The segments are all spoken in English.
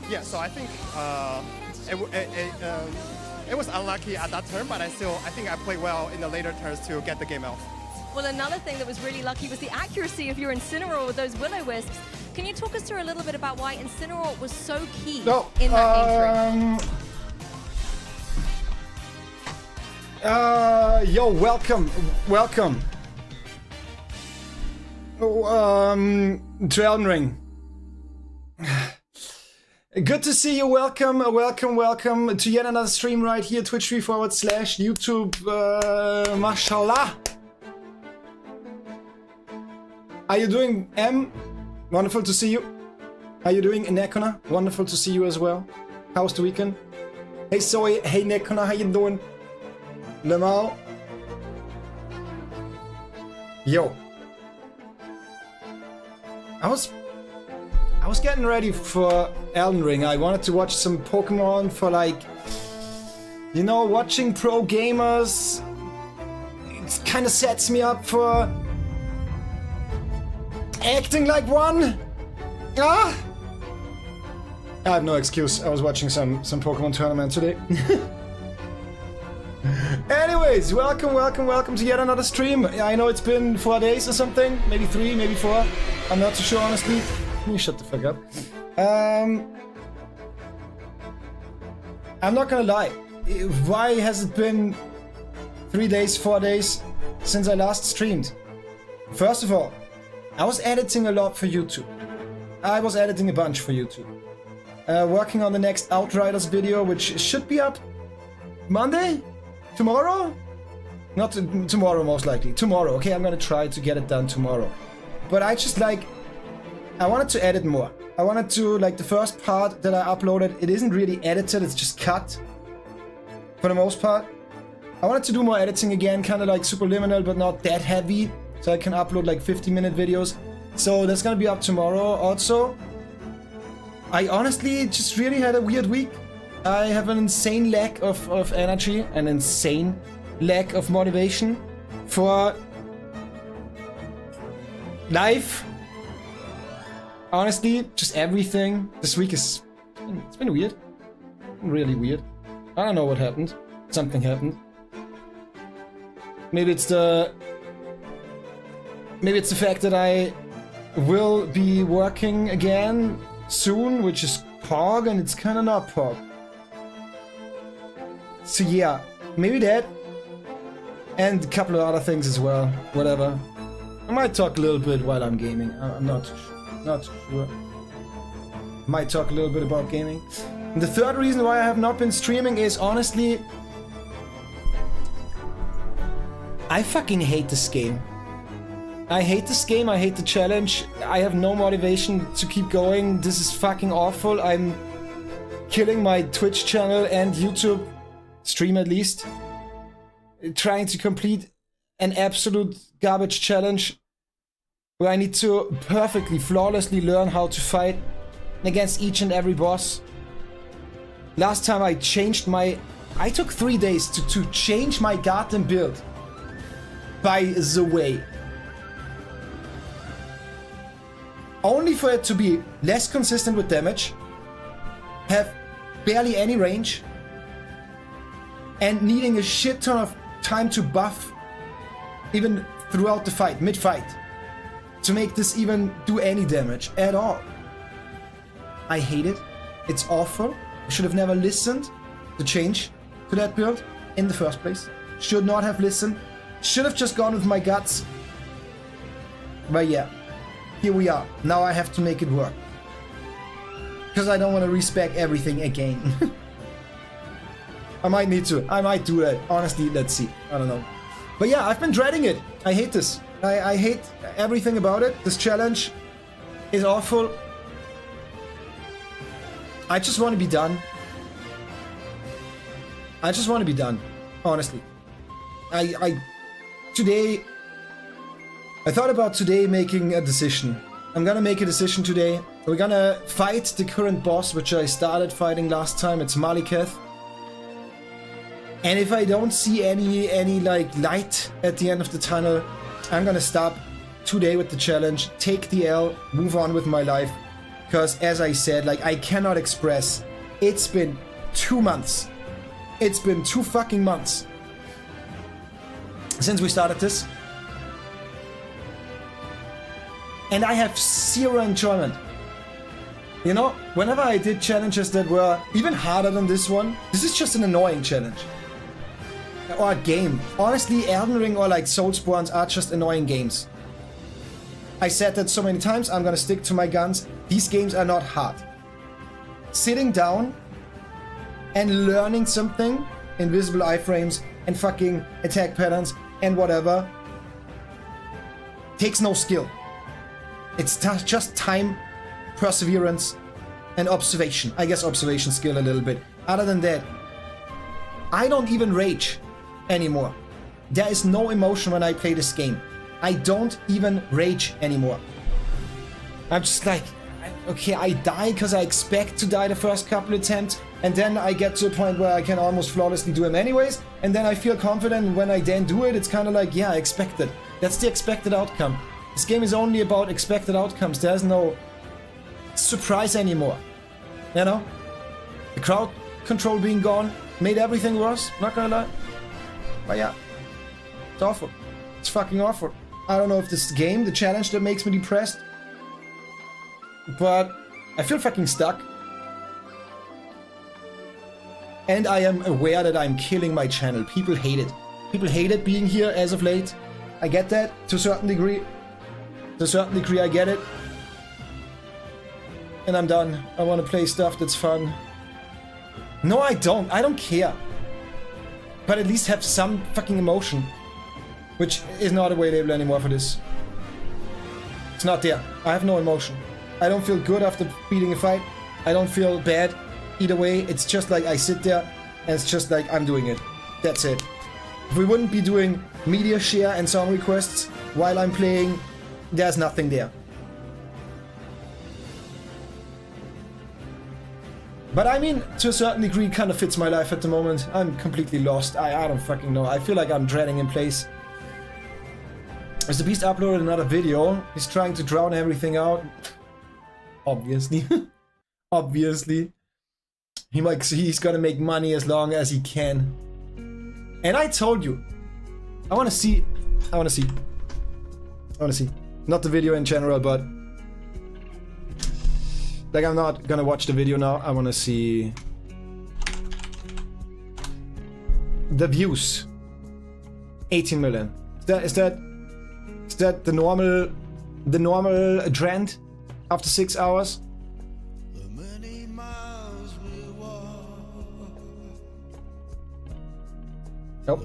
Yeah, so I think it was unlucky at that turn, but I think I played well in the later turns to get the game off. Well, another thing that was really lucky was the accuracy of your Incineroar with those Will-O-Wisps. Can you talk us through a little bit about why Incineroar was so key in that game three? Yo, welcome. To Elden Ring. Good to see you. Welcome to yet another stream right here, twitch.tv/YouTube. Mashallah. Are you doing, M? Wonderful to see you. How you doing, Nekona? Wonderful to see you as well. How's the weekend? Hey, Zoe. Hey, Nekona. How you doing? Lemao. Yo. I was getting ready for Elden Ring. I wanted to watch some Pokemon for, like, you know, watching pro gamers. It kind of sets me up for acting like one. Ah! I have no excuse. I was watching some Pokemon tournament today. Anyways, welcome to yet another stream. I know it's been 4 days or something, maybe 3, maybe 4. I'm not too sure, honestly. Can you shut the fuck up? I'm not gonna lie. Why has it been 3 days, 4 days since I last streamed? First of all, I was editing a lot for YouTube. I was editing a bunch for YouTube. Working on the next Outriders video, which should be up Monday? Tomorrow? Not tomorrow, most likely. Tomorrow, okay? I'm gonna try to get it done tomorrow. But I just, like, I wanted to edit more. I wanted to, like, the first part that I uploaded, it isn't really edited, it's just cut. For the most part. I wanted to do more editing again, kind of like Superliminal, but not that heavy. So I can upload, like, 50-minute videos. So that's gonna be up tomorrow. Also, I honestly just really had a weird week. I have an insane lack of energy, an insane lack of motivation for life. Honestly, just everything. This week it's been weird. Really weird. I don't know what happened. Something happened. Maybe it's the fact that I will be working again soon, which is POG, and it's kind of not POG. So yeah, maybe that, and a couple of other things as well. Whatever. I might talk a little bit while I'm gaming. I'm not sure. Might talk a little bit about gaming. And the third reason why I have not been streaming is, honestly, I fucking hate this game. I hate this game, I hate the challenge. I have no motivation to keep going. This is fucking awful. I'm killing my Twitch channel and YouTube stream, at least, trying to complete an absolute garbage challenge where I need to perfectly, flawlessly learn how to fight against each and every boss. Last time I took 3 days to change my goddamn build. By the way. Only for it to be less consistent with damage, have barely any range, and needing a shit ton of time to buff even throughout the fight, mid-fight, to make this even do any damage at all. I hate it. It's awful. I should have never listened to change to that build in the first place. Should not have listened. Should have just gone with my guts. But yeah, here we are. Now I have to make it work. Because I don't want to respec everything again. I might need to. I might do that. Honestly, let's see. I don't know. But yeah, I've been dreading it. I hate this. I hate everything about it. This challenge is awful. I just want to be done. I just want to be done. Honestly. Today, I thought about today making a decision. I'm gonna make a decision today. We're gonna fight the current boss, which I started fighting last time. It's Maliketh. And if I don't see any like light at the end of the tunnel, I'm gonna stop today with the challenge, take the L, move on with my life, Because as I said, like, I cannot express. It's been 2 months. It's been 2 fucking months since we started this. And I have zero enjoyment. You know, whenever I did challenges that were even harder than this one, this is just an annoying challenge. Or a game. Honestly, Elden Ring or like Soulsborne are just annoying games. I said that so many times, I'm gonna stick to my guns. These games are not hard. Sitting down and learning something, invisible iframes and fucking attack patterns and whatever, takes no skill. It's just time, perseverance, and observation. I guess observation skill a little bit. Other than that, I don't even rage anymore. There is no emotion when I play this game. I don't even rage anymore. I'm just like, okay, I die because I expect to die the first couple attempts, and then I get to a point where I can almost flawlessly do them anyways, and then I feel confident, and when I then do it, it's kind of like, yeah, I expected. That's the expected outcome. This game is only about expected outcomes. There's no surprise anymore. You know? The crowd control being gone made everything worse, not gonna lie. But yeah, it's awful. It's fucking awful. I don't know if this is the game, the challenge that makes me depressed, but I feel fucking stuck. And I am aware that I'm killing my channel. People hate it. People hate it being here as of late. I get that to a certain degree. To a certain degree, I get it. And I'm done. I want to play stuff that's fun. No, I don't. I don't care. But at least have some fucking emotion. Which is not available anymore for this. It's not there. I have no emotion. I don't feel good after beating a fight. I don't feel bad. Either way, it's just like I sit there and it's just like I'm doing it. That's it. If we wouldn't be doing media share and song requests while I'm playing, there's nothing there. But I mean, to a certain degree, it kind of fits my life at the moment. I'm completely lost. I don't fucking know. I feel like I'm dreading in place. Mr. Beast uploaded another video. He's trying to drown everything out. Obviously. Obviously. He's gonna make money as long as he can. And I told you. I wanna see. Not the video in general, but... like, I'm not gonna watch the video now. I wanna see... the views. 18 million. Is that the normal trend after 6 hours? Nope.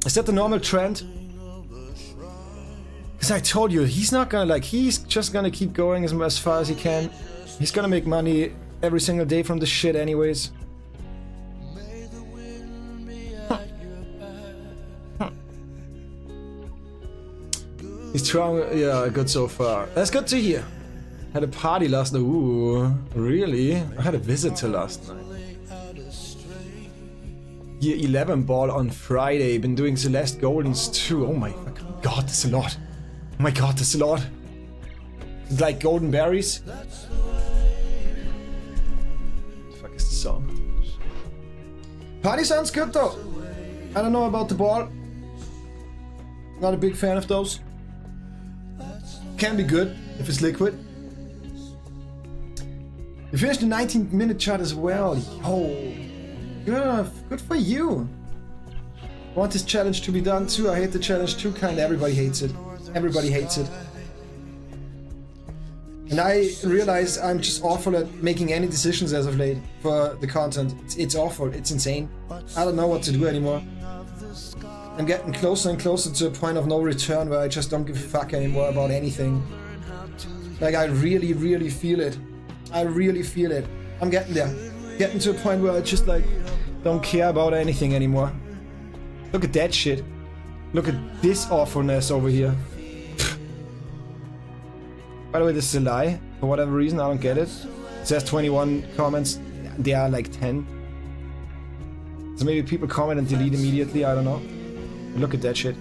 Is that the normal trend? Because I told you, he's not gonna like, he's just gonna keep going as far as he can. He's gonna make money every single day from this shit anyways. He's trying, yeah, good so far. That's good to hear. Had a party last night. Ooh, really? I had a visitor last night. Year 11 ball on Friday. Been doing Celeste Goldens too. Oh my fucking god, that's a lot. Oh my god, that's a lot. It's like golden berries. What the fuck is the song? Party sounds good though. I don't know about the ball. Not a big fan of those. Can be good if it's liquid. You finished the 19-minute chart as well. Yo, good for you. I want this challenge to be done too. I hate the challenge too. Kinda everybody hates it. Everybody hates it. And I realize I'm just awful at making any decisions as of late for the content. It's awful. It's insane. I don't know what to do anymore. I'm getting closer and closer to a point of no return where I just don't give a fuck anymore about anything. Like, I really, really feel it. I really feel it. I'm getting there. Getting to a point where I just, like, don't care about anything anymore. Look at that shit. Look at this awfulness over here. By the way, this is a lie. For whatever reason, I don't get it. It says 21 comments. There are like 10. So maybe people comment and delete immediately, I don't know. Look at that shit.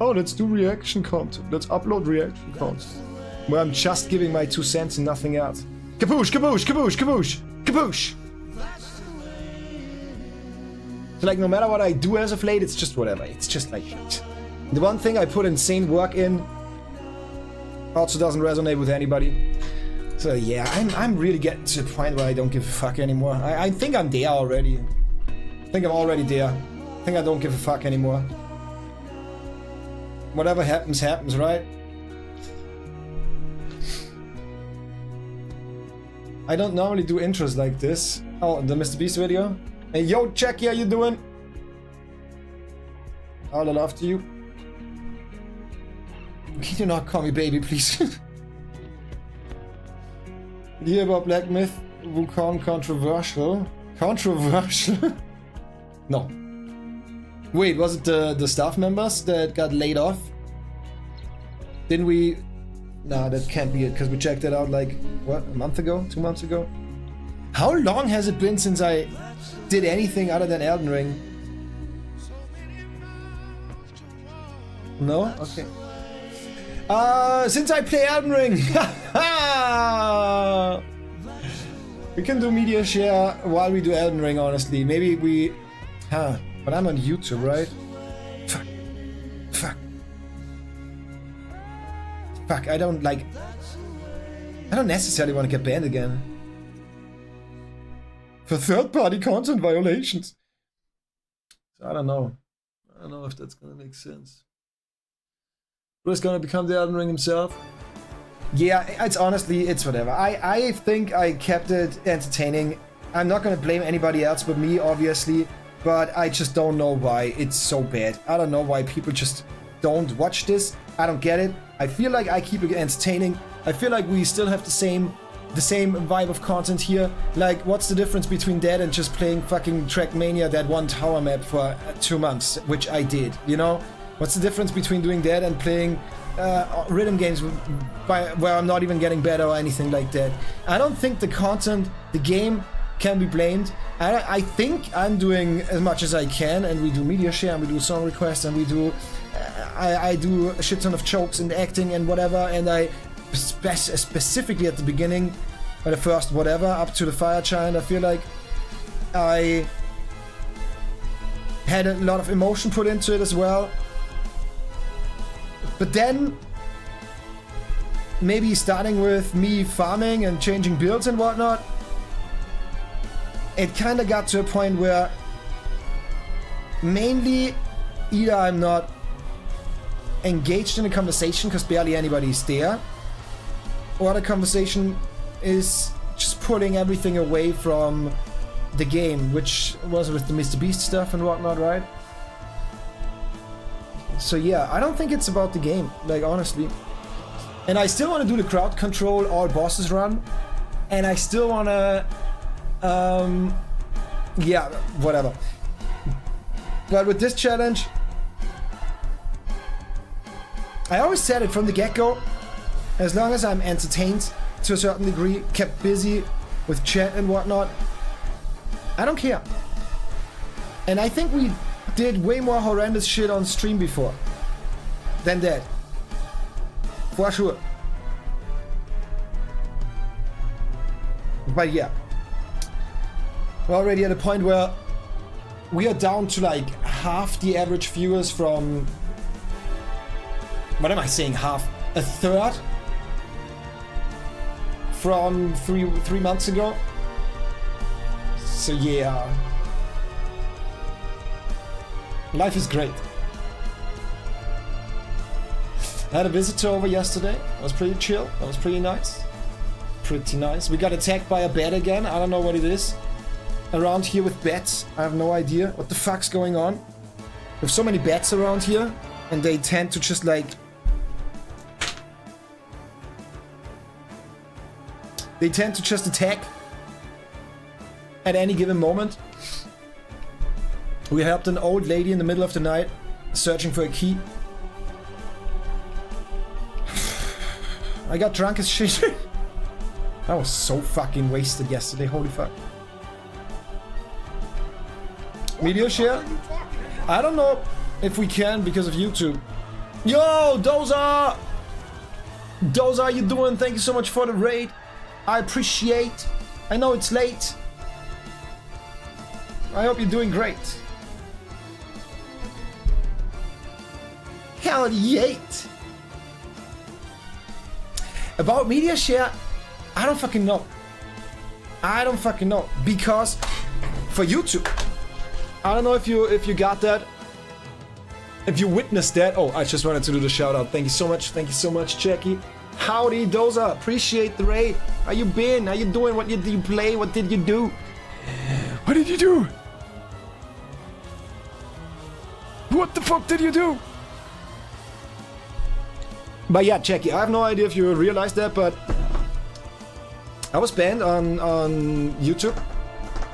oh, let's do reaction content. Let's upload reaction content. Where I'm just giving my 2 cents and nothing else. Kaboosh, kaboosh, kaboosh, kaboosh, kaboosh! So like, no matter what I do as of late, it's just whatever. It's just like... The one thing I put insane work in also doesn't resonate with anybody. So yeah, I'm really getting to the point where I don't give a fuck anymore. I think I'm there already. I think I'm already there. I think I don't give a fuck anymore. Whatever happens, happens, right? I don't normally do intros like this. Oh, the Mr. Beast video? Hey, yo, Jackie, how you doing? All the love to you. Can you not call me baby, please? You hear about Black Myth? Wukong controversial? Controversial? No. Wait, was it the staff members that got laid off? Didn't we... Nah, that can't be it, because we checked it out like, what, a month ago? 2 months ago? How long has it been since I did anything other than Elden Ring? No? Okay. Since I play Elden Ring! We can do media share while we do Elden Ring, honestly. Maybe we... Huh. But I'm on YouTube, right? Fuck. Fuck. Fuck, I don't like... I don't necessarily want to get banned again. For third-party content violations. So I don't know. I don't know if that's gonna make sense. Who's gonna become the Elden Ring himself? Yeah, it's honestly, it's whatever. I think I kept it entertaining. I'm not gonna blame anybody else but me, obviously. But I just don't know why it's so bad. I don't know why people just don't watch this. I don't get it. I feel like I keep it entertaining. I feel like we still have the same vibe of content here. Like, what's the difference between that and just playing fucking Trackmania, that one tower map for 2 months, which I did, you know? What's the difference between doing that and playing rhythm games where I'm not even getting better or anything like that? I don't think the content, the game, can be blamed. I think I'm doing as much as I can, and we do media share, and we do song requests, and we do... I do a shit ton of jokes and acting and whatever, and I specifically at the beginning, or the first whatever, up to the Fire Giant, I feel like I had a lot of emotion put into it as well. But then, maybe starting with me farming and changing builds and whatnot, it kind of got to a point where mainly either I'm not engaged in a conversation because barely anybody's there, or the conversation is just pulling everything away from the game, which was with the Mr. Beast stuff and whatnot, right? So yeah, I don't think it's about the game, like, honestly. And I still want to do the crowd control all bosses run, and I still want to yeah, whatever. But with this challenge, I always said it from the get-go, as long as I'm entertained to a certain degree, kept busy with chat and whatnot, I don't care. And I think we did way more horrendous shit on stream before than that. For sure. But yeah. We're already at a point where we are down to like half the average viewers from... What am I saying? Half? A third? From three months ago? So yeah. Life is great. I had a visitor over yesterday. That was pretty chill. That was pretty nice. Pretty nice. We got attacked by a bat again. I don't know what it is. Around here with bats. I have no idea what the fuck's going on. There's so many bats around here, and they tend to just like... They tend to just attack at any given moment. We helped an old lady in the middle of the night searching for a key. I got drunk as shit. I was so fucking wasted yesterday, holy fuck. Media share? I don't know if we can because of YouTube. Yo, Doza! Doza, how you doing? Thank you so much for the raid. I appreciate. I know it's late. I hope you're doing great. Hell yeah! About media share, I don't fucking know. I don't fucking know, because for YouTube, I don't know if you got that, if you witnessed that. Oh, I just wanted to do the shout out. Thank you so much, Jackie. Howdy, Doza. Appreciate the raid. How you been? How you doing? What did you play? What did you do? What did you do? What the fuck did you do? But yeah, Jackie, I have no idea if you realized that, but I was banned on YouTube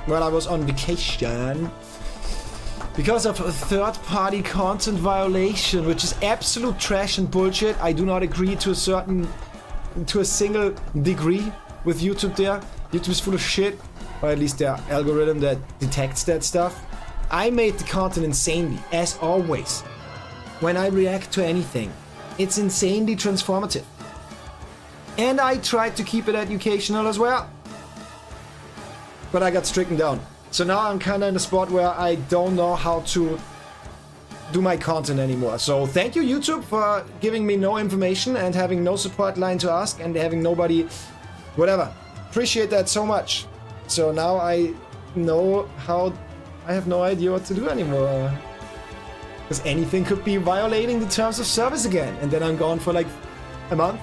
while I was on vacation because of a third-party content violation, which is absolute trash and bullshit. I do not agree to a single degree with YouTube there. YouTube is full of shit, or at least their algorithm that detects that stuff. I made the content insanely, as always. When I react to anything, it's insanely transformative. And I tried to keep it educational as well. But I got stricken down. So now I'm kind of in a spot where I don't know how to do my content anymore. So thank you, YouTube, for giving me no information and having no support line to ask and having nobody, whatever. Appreciate that so much. So now I know how, I have no idea what to do anymore. Because anything could be violating the terms of service again. And then I'm gone for like a month.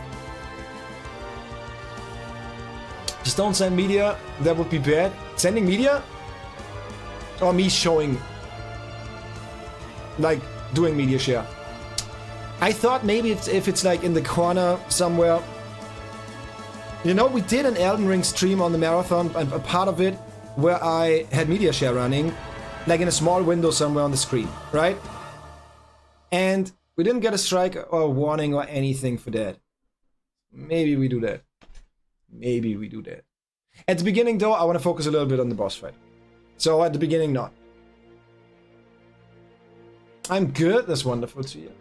Just don't send media, that would be bad. Sending media? Or me showing, like, doing media share. I thought maybe if it's like in the corner somewhere. You know, we did an Elden Ring stream on the marathon, a part of it, where I had media share running, like in a small window somewhere on the screen, right? And we didn't get a strike or a warning or anything for that. Maybe we do that. Maybe we do that. At the beginning, though, I want to focus a little bit on the boss fight. So at the beginning, not. I'm good. That's wonderful to you.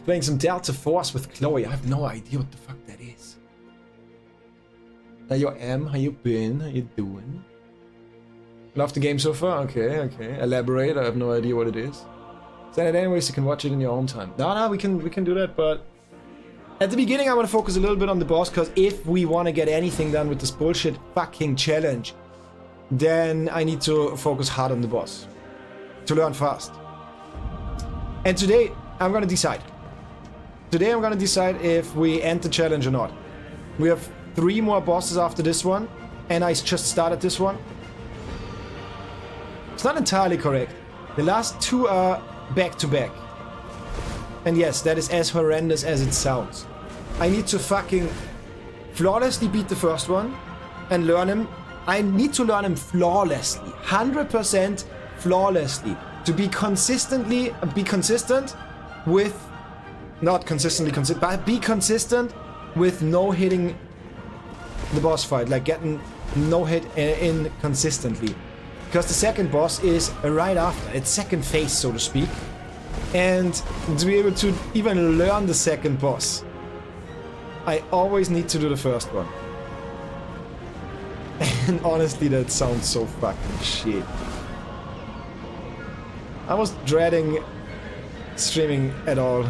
Playing some Delta Force with Chloe. I have no idea what the fuck that is. How you am? How you been? How you doing? Love the game so far? Okay, okay. Elaborate. I have no idea what it is. Send it anyways, you can watch it in your own time. No, we can do that, but at the beginning I want to focus a little bit on the boss, because if we want to get anything done with this bullshit fucking challenge, then I need to focus hard on the boss. To learn fast. And today I'm gonna decide. Today I'm gonna decide if we end the challenge or not. We have 3 more bosses after this one, and I just started this one. It's not entirely correct. The last 2 are back to back. And yes, that is as horrendous as it sounds. I need to fucking flawlessly beat the first one and learn him. I need to learn him flawlessly, 100% flawlessly, to be consistent with, not consistently consistent, but be consistent with no hitting the boss fight, like getting no hit in consistently. Because the second boss is right after, it's second phase, so to speak. And to be able to even learn the second boss, I always need to do the first one. And honestly, that sounds so fucking shit. I was dreading streaming at all.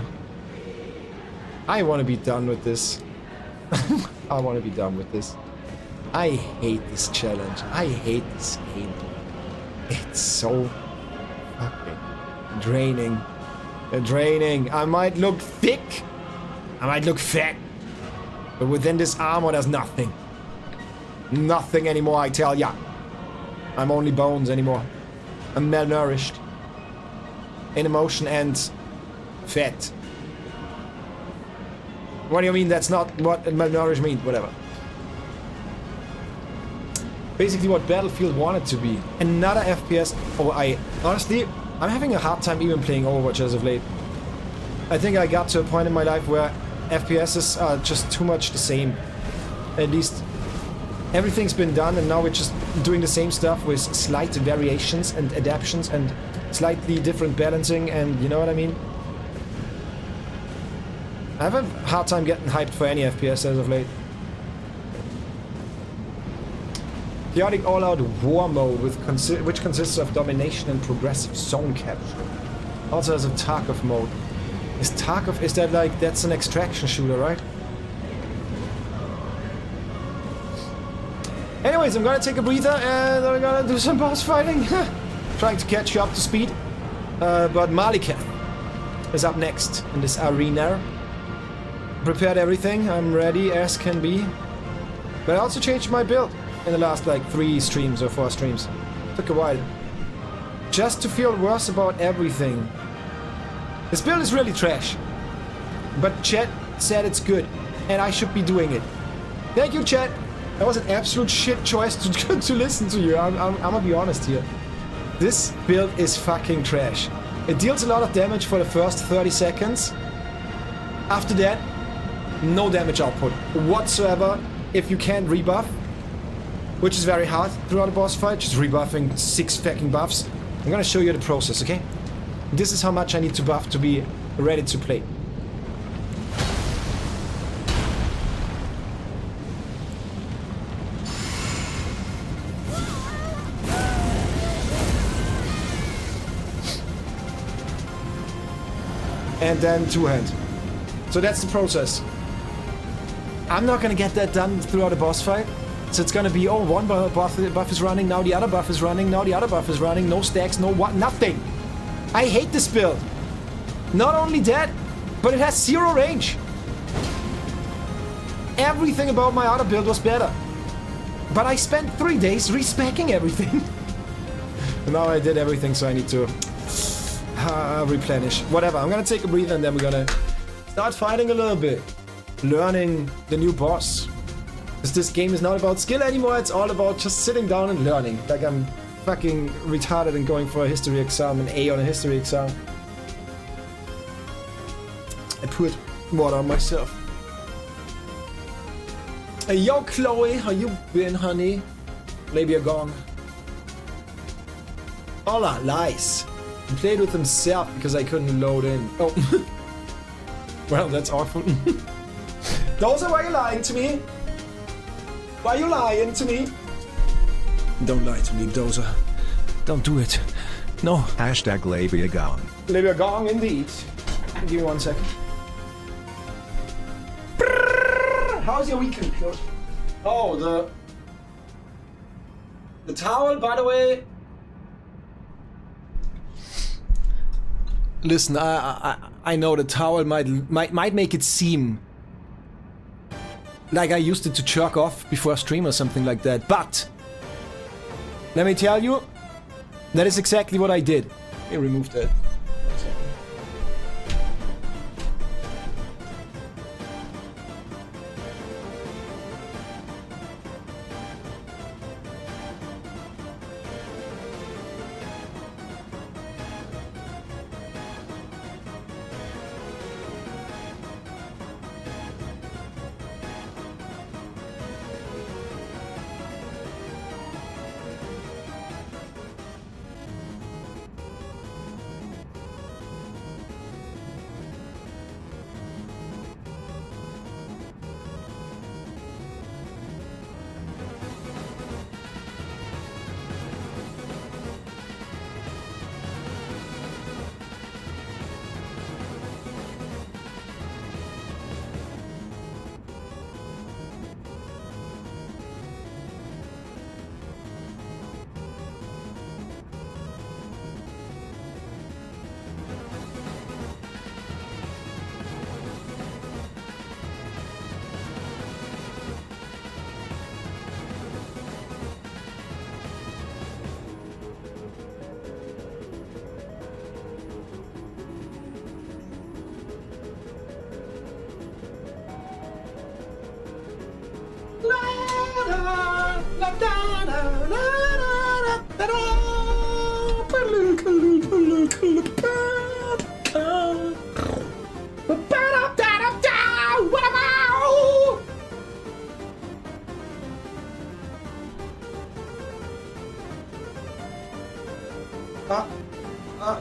I want to be done with this. I want to be done with this. I hate this challenge. I hate this game. It's so fucking draining. Draining. I might look thick. I might look fat. But within this armor, there's nothing. Nothing anymore, I tell ya. I'm only bones anymore. I'm malnourished. In emotion and fat. What do you mean that's not what malnourished means? Whatever. Basically what Battlefield wanted to be. Another FPS. Oh, honestly, I'm having a hard time even playing Overwatch as of late. I think I got to a point in my life where FPSs are just too much the same. At least everything's been done and now we're just doing the same stuff with slight variations and adaptations and slightly different balancing, and you know what I mean? I have a hard time getting hyped for any FPS as of late. Chaotic all-out war mode which consists of domination and progressive zone capture. Also has a Tarkov mode. Is Tarkov, is that like, that's an extraction shooter, right? Anyways, I'm gonna take a breather and I'm gonna do some boss fighting. Trying to catch you up to speed. But Maliketh is up next in this arena. Prepared everything, I'm ready as can be. But I also changed my build in the last like 3 streams or 4 streams. Took a while. Just to feel worse about everything. This build is really trash. But Chet said it's good. And I should be doing it. Thank you, Chet. That was an absolute shit choice to listen to you. I'm gonna be honest here. This build is fucking trash. It deals a lot of damage for the first 30 seconds. After that, no damage output whatsoever if you can't rebuff. Which is very hard throughout a boss fight, just rebuffing 6 fucking buffs. I'm gonna show you the process, okay? This is how much I need to buff to be ready to play. And then 2-hand. So that's the process. I'm not gonna get that done throughout a boss fight. So it's gonna be, oh, one buff is running, now the other buff is running, now the other buff is running, no stacks, no what, nothing. I hate this build. Not only that, but it has 0 range. Everything about my other build was better. But I spent 3 days respecking everything. Now I did everything, so I need to replenish. Whatever, I'm gonna take a breather and then we're gonna start fighting a little bit. Learning the new boss. Because this game is not about skill anymore, it's all about just sitting down and learning. Like I'm fucking retarded and going for a history exam, an A on a history exam. I put water on myself. Hey, yo, Chloe, how you been, honey? Maybe a gong. Hola, lies. He played with himself because I couldn't load in. Oh. Well, that's awful. Dozer, why are you lying to me? Why are you lying to me? Don't lie to me, Dozer. Don't do it. No. Hashtag Labia Gong. Labia Gong, indeed. Give me 1 second. How's your weekend, Claude? Oh, the towel, by the way. Listen, I know the towel might make it seem like I used it to jerk off before a stream or something like that, but let me tell you, that is exactly what I did. Let me remove that.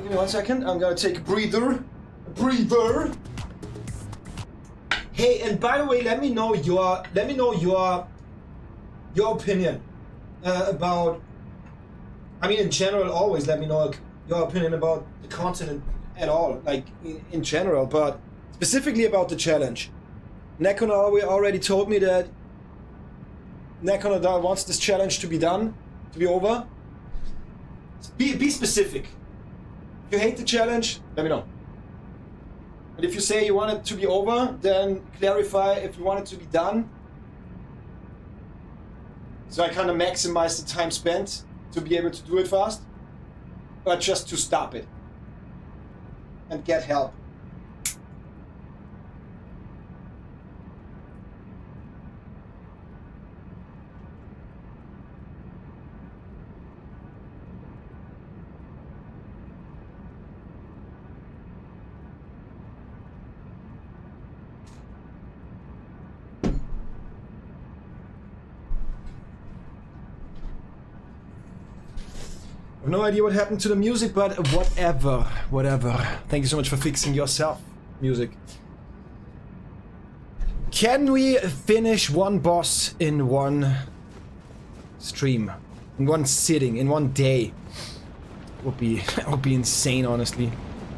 Give me 1 second. I'm gonna take a breather. Hey, and by the way, let me know your opinion about. I mean, in general, always let me know your opinion about the content at all, like in general, but specifically about the challenge. Nekona already told me that Nekona wants this challenge to be done, to be over. Be specific. If you hate the challenge, let me know. And if you say you want it to be over, then clarify if you want it to be done. So I kind of maximize the time spent to be able to do it fast, or just to stop it and get help. I have no idea what happened to the music, but whatever. Thank you so much for fixing yourself, music. Can we finish one boss in one stream? In one sitting, in one day? That would be insane, honestly.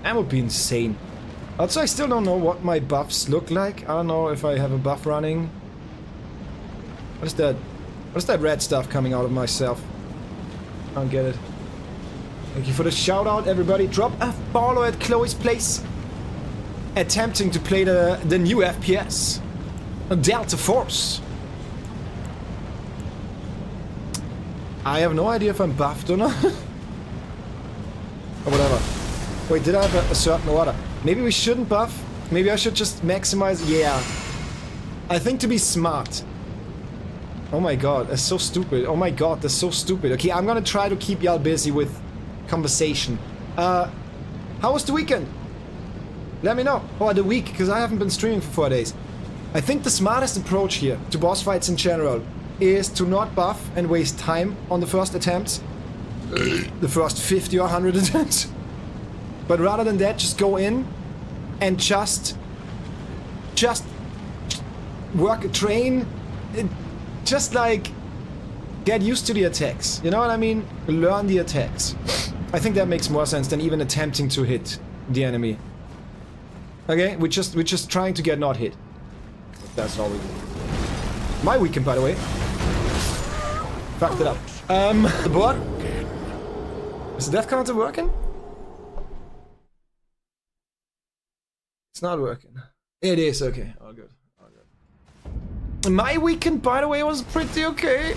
That would be insane. Also, I still don't know what my buffs look like. I don't know if I have a buff running. What is that? What is that red stuff coming out of myself? I don't get it. Thank you for the shout out, everybody. Drop a follow at Chloe's place. Attempting to play the new FPS. Delta Force. I have no idea if I'm buffed or not. Or whatever. Wait, did I have a certain order? Maybe we shouldn't buff. Maybe I should just maximize. Yeah. I think to be smart. Oh my god, that's so stupid. Oh my god, that's so stupid. Okay, I'm gonna try to keep y'all busy with conversation. How was the weekend? Let me know. Or the week, because I haven't been streaming for 4 days. I think the smartest approach here to boss fights in general is to not buff and waste time on the first attempts. The first 50 or 100 attempts. But rather than that, just go in and just work, train, just like get used to the attacks. You know what I mean? Learn the attacks. I think that makes more sense than even attempting to hit the enemy. Okay, we're just trying to get not hit. That's all we do. My weekend, by the way. Fucked it up. The board. Is the death counter working? It's not working. It is, okay. All good. All good. My weekend, by the way, was pretty okay.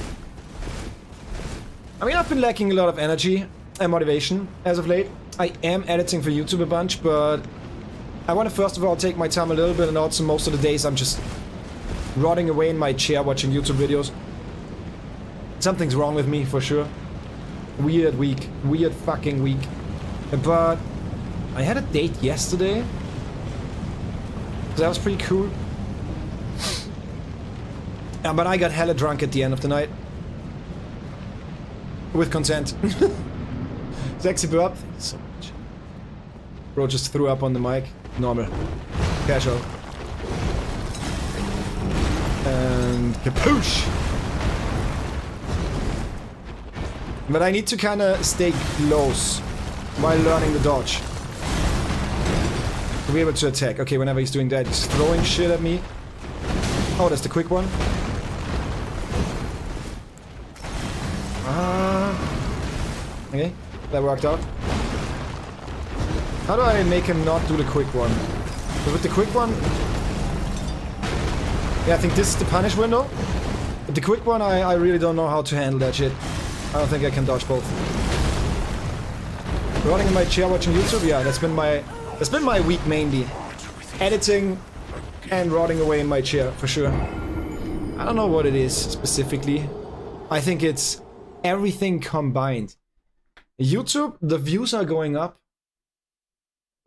I mean, I've been lacking a lot of energy and motivation as of late. I am editing for YouTube a bunch, but I want to first of all take my time a little bit, and also most of the days I'm just rotting away in my chair watching YouTube videos. Something's wrong with me, for sure. Weird week. Weird fucking week. But I had a date yesterday. That was pretty cool. But I got hella drunk at the end of the night. With consent. Sexy burp. Thank you so much. Bro just threw up on the mic. Normal. Casual. And kapoosh! But I need to kinda stay close while learning the dodge. To be able to attack. Okay, whenever he's doing that, he's throwing shit at me. Oh, that's the quick one. Okay, that worked out. How do I make him not do the quick one? But with the quick one... Yeah, I think this is the punish window. But the quick one, I really don't know how to handle that shit. I don't think I can dodge both. Running in my chair watching YouTube? Yeah, that's been my week mainly. Editing and rotting away in my chair, for sure. I don't know what it is specifically. I think it's everything combined. YouTube, the views are going up,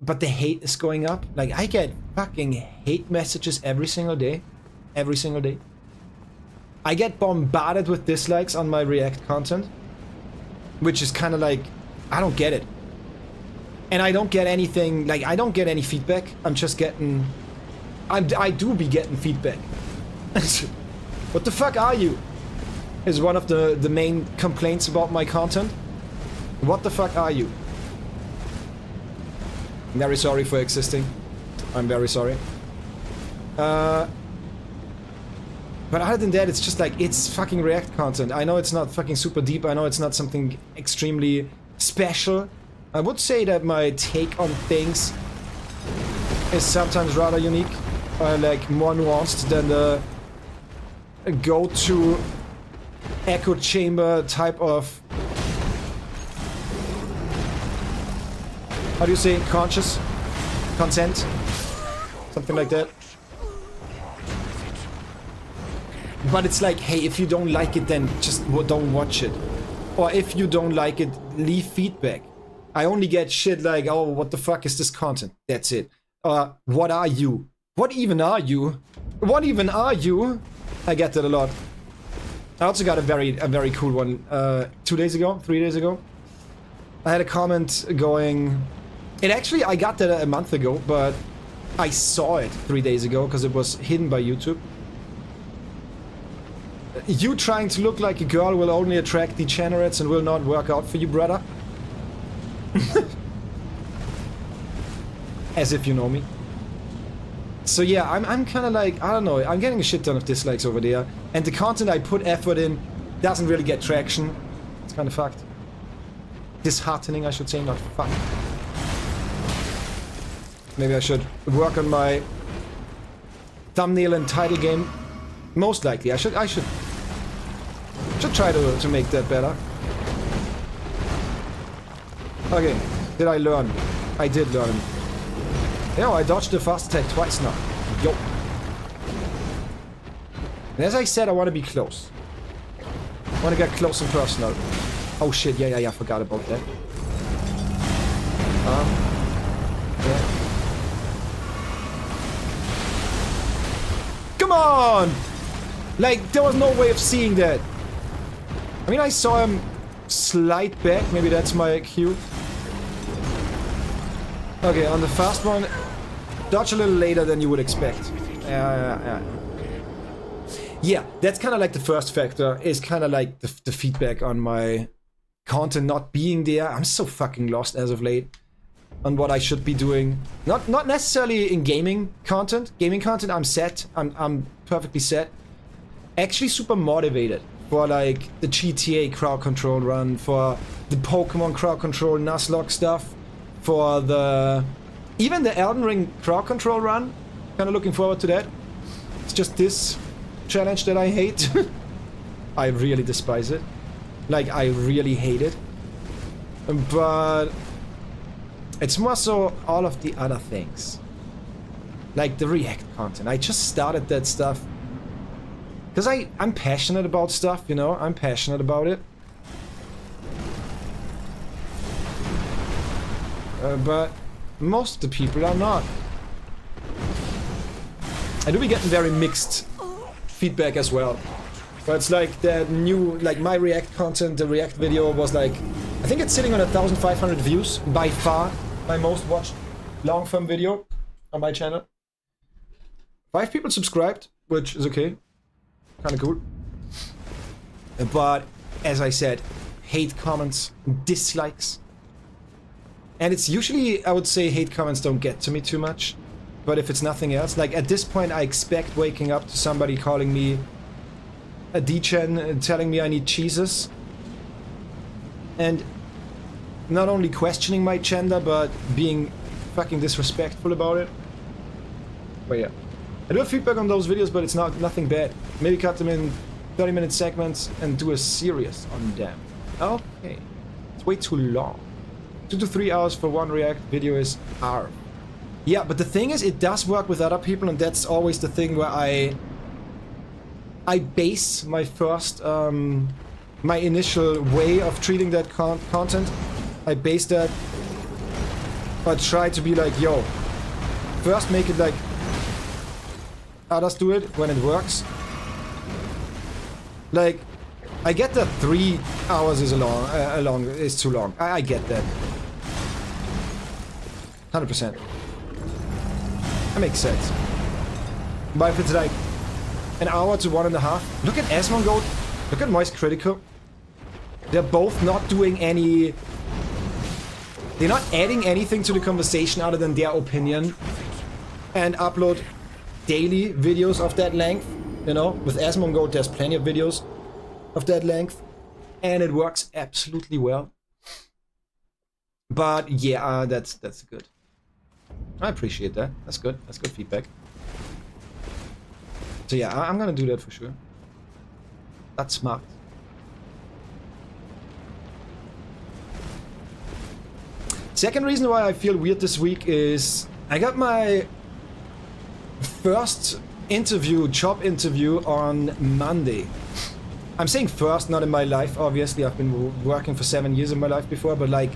but the hate is going up. Like, I get fucking hate messages every single day. Every single day. I get bombarded with dislikes on my React content, which is kind of like, I don't get it. And I don't get anything, like, I don't get any feedback. I'm just getting I do be getting feedback. What the fuck are you? Is one of the main complaints about my content. What the fuck are you? I'm very sorry for existing. I'm very sorry. But other than that, it's just like, it's fucking React content. I know it's not fucking super deep. I know it's not something extremely special. I would say that my take on things is sometimes rather unique. Like more nuanced than the go-to echo chamber type of... How do you say conscious? Consent? Something like that. But it's like, hey, if you don't like it, then just don't watch it. Or if you don't like it, leave feedback. I only get shit like, oh, what the fuck is this content? That's it. What are you? What even are you? What even are you? I get that a lot. I also got a very cool one 3 days ago. I had a comment going... I got that a month ago, but I saw it 3 days ago because it was hidden by YouTube. You trying to look like a girl will only attract degenerates and will not work out for you, brother. As if you know me. So yeah, I'm kind of like, I don't know, I'm getting a shit ton of dislikes over there. And the content I put effort in doesn't really get traction. It's kind of fucked. Disheartening, I should say, not fucked. Maybe I should work on my thumbnail and title game. Most likely, I should try to make that better. Okay, did I learn? I did learn. Yo, I dodged the fast attack twice now. Yo. And as I said, I want to be close. I want to get close and personal. Oh shit, yeah, I forgot about that. Yeah. Come on! Like, there was no way of seeing that. I mean, I saw him slide back. Maybe that's my cue. Okay, on the fast one, dodge a little later than you would expect. Yeah, that's kind of like the first factor, is kind of like the feedback on my content not being there. I'm so fucking lost as of late on what I should be doing. Not necessarily in gaming content. Gaming content, I'm set. I'm perfectly set. Actually super motivated for like the GTA crowd control run, for the Pokemon crowd control Nuzlocke stuff, for even the Elden Ring crowd control run. Kind of looking forward to that. It's just this challenge that I hate. I really despise it. Like, I really hate it. But it's more so all of the other things. Like the React content. I just started that stuff because I'm passionate about stuff, you know? I'm passionate about it. But most of the people are not. I do be getting very mixed feedback as well. But it's like that new, like my React content, the React video was like, I think it's sitting on 1,500 views, by far my most watched long-form video on my channel. 5 people subscribed, which is okay. Kind of cool. But as I said, hate comments, dislikes. And it's usually, I would say, hate comments don't get to me too much. But if it's nothing else, like at this point I expect waking up to somebody calling me a degen, telling me I need cheeses. And not only questioning my gender, but being fucking disrespectful about it. But yeah. I do have feedback on those videos, but it's nothing bad. Maybe cut them in 30-minute segments and do a series on them. Okay. It's way too long. 2 to 3 hours for one React video is hard. Yeah, but the thing is, it does work with other people, and that's always the thing where I base my first, my initial way of treating that content. I base that, but try to be like, yo, first make it like others do it when it works. Like, I get that 3 hours is is too long. I get that. 100%. That makes sense. But if it's like an hour to 1.5, look at Asmongold, look at Moist Critical. They're both not doing any... They're not adding anything to the conversation other than their opinion. And upload daily videos of that length. You know, with Asmongold there's plenty of videos of that length. And it works absolutely well. But yeah, that's good. I appreciate that. That's good. That's good feedback. So yeah, I'm gonna do that for sure. That's smart. Second reason why I feel weird this week is I got my first interview, job interview on Monday. I'm saying first, not in my life, obviously. I've been working for 7 years in my life before, but like,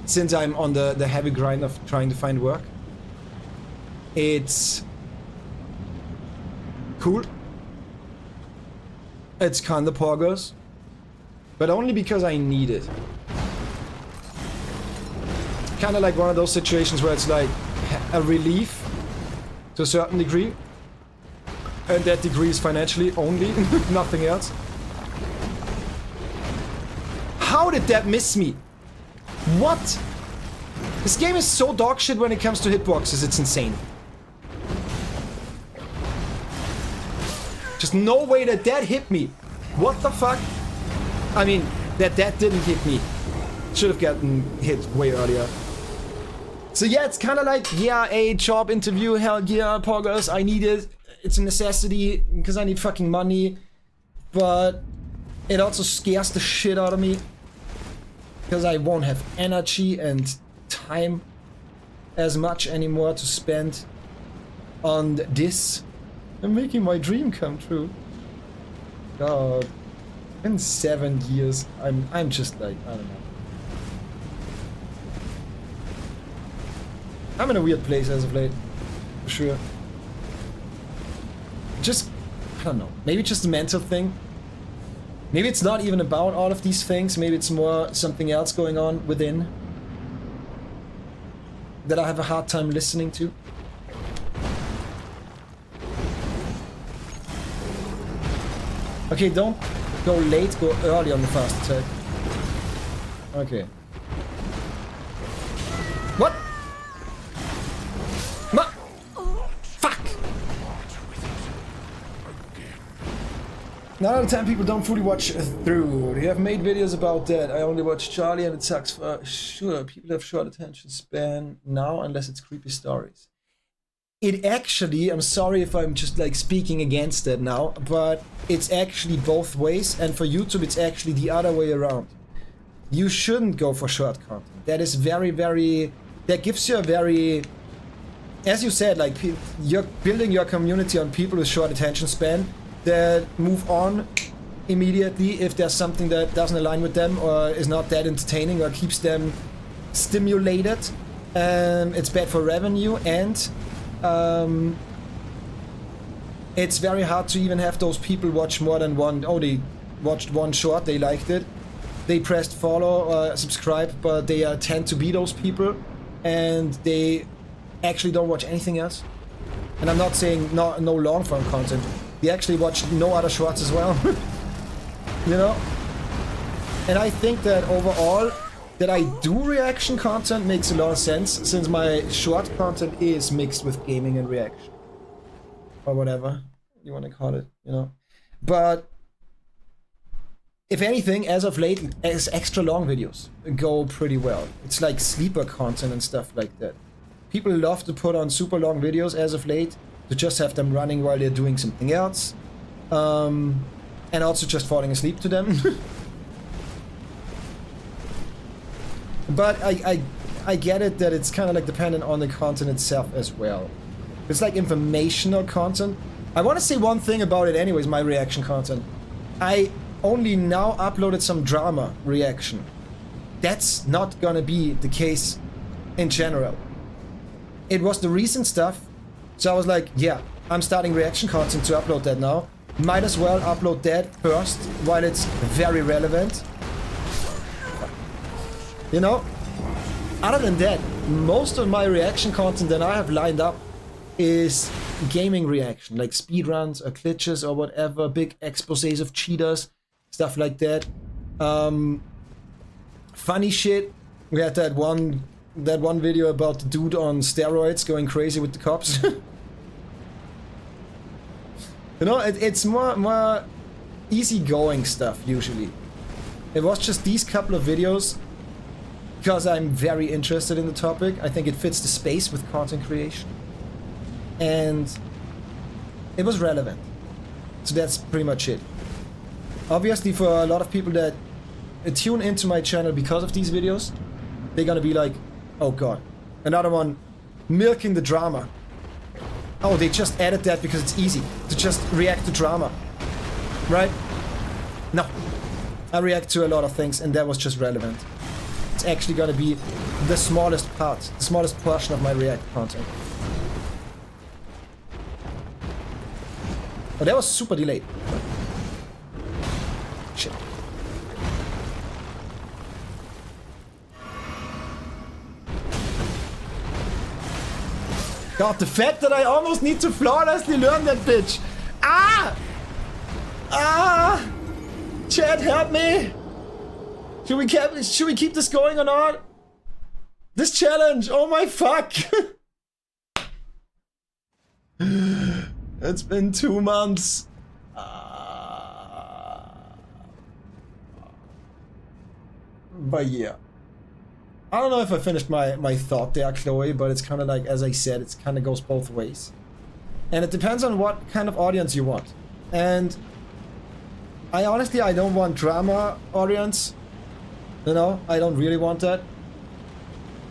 since I'm on the heavy grind of trying to find work, it's cool. It's kinda poggers, but only because I need it. Kinda like one of those situations where it's like a relief to a certain degree, and that degree is financially only, nothing else. How did that miss me? What? This game is so dog shit when it comes to hitboxes, it's insane. Just no way that hit me. What the fuck? I mean, that didn't hit me. Should have gotten hit way earlier. So yeah, it's kind of like, yeah, a job interview, hell yeah, poggers, I need it. It's a necessity, because I need fucking money. But it also scares the shit out of me. Because I won't have energy and time as much anymore to spend on this. I'm making my dream come true. God. In 7 years, I'm just like, I don't know. I'm in a weird place as of late, for sure. Just, I don't know, maybe just a mental thing. Maybe it's not even about all of these things, maybe it's more something else going on within that I have a hard time listening to. Okay, don't go late, go early on the fast attack. Okay. What? Fuck! 9 out of 10 people don't fully watch through. They have made videos about that. I only watch Charlie and it sucks for sure. People have short attention span now unless it's creepy stories. It actually, I'm sorry if I'm just like speaking against that now, but it's actually both ways, and for YouTube it's actually the other way around. You shouldn't go for short content. That is that gives you a very, as you said, like you're building your community on people with short attention span that move on immediately if there's something that doesn't align with them or is not that entertaining or keeps them stimulated. It's bad for revenue, and it's very hard to even have those people watch more than one. Oh, they watched one short, they liked it, they pressed follow or subscribe, but they tend to be those people and they actually don't watch anything else. And I'm not saying no long form content, they actually watch no other shorts as well. You know? And I think that overall that I do reaction content makes a lot of sense, since my short content is mixed with gaming and reaction. Or whatever you want to call it, you know. But if anything, as of late, as extra long videos go pretty well. It's like sleeper content and stuff like that. People love to put on super long videos as of late, to just have them running while they're doing something else. And also just falling asleep to them. But I get it that it's kind of like dependent on the content itself as well. It's like informational content. I want to say one thing about it anyways, my reaction content. I only now uploaded some drama reaction. That's not gonna be the case in general. It was the recent stuff, so I was like, yeah, I'm starting reaction content to upload that now. Might as well upload that first, while it's very relevant. You know? Other than that, most of my reaction content that I have lined up is gaming reaction, like speedruns or glitches or whatever, big exposés of cheaters, stuff like that. Funny shit. We had that one video about the dude on steroids going crazy with the cops. You know, it's more easygoing stuff usually. It was just these couple of videos because I'm very interested in the topic. I think it fits the space with content creation. And it was relevant. So that's pretty much it. Obviously for a lot of people that tune into my channel because of these videos, they're gonna be like, oh god, another one milking the drama. Oh, they just added that because it's easy to just react to drama. Right? No. I react to a lot of things and that was just relevant. It's actually gonna be the smallest part, the smallest portion of my react content. But that was super delayed. Shit. God, the fact that I almost need to flawlessly learn that bitch. Ah! Ah! Chat, help me! Should we keep this going or not? This challenge, oh my fuck! It's been 2 months. But yeah. I don't know if I finished my thought there, Chloe, but it's kind of like, as I said, it kind of goes both ways. And it depends on what kind of audience you want. And I don't want drama audience. You know, I don't really want that.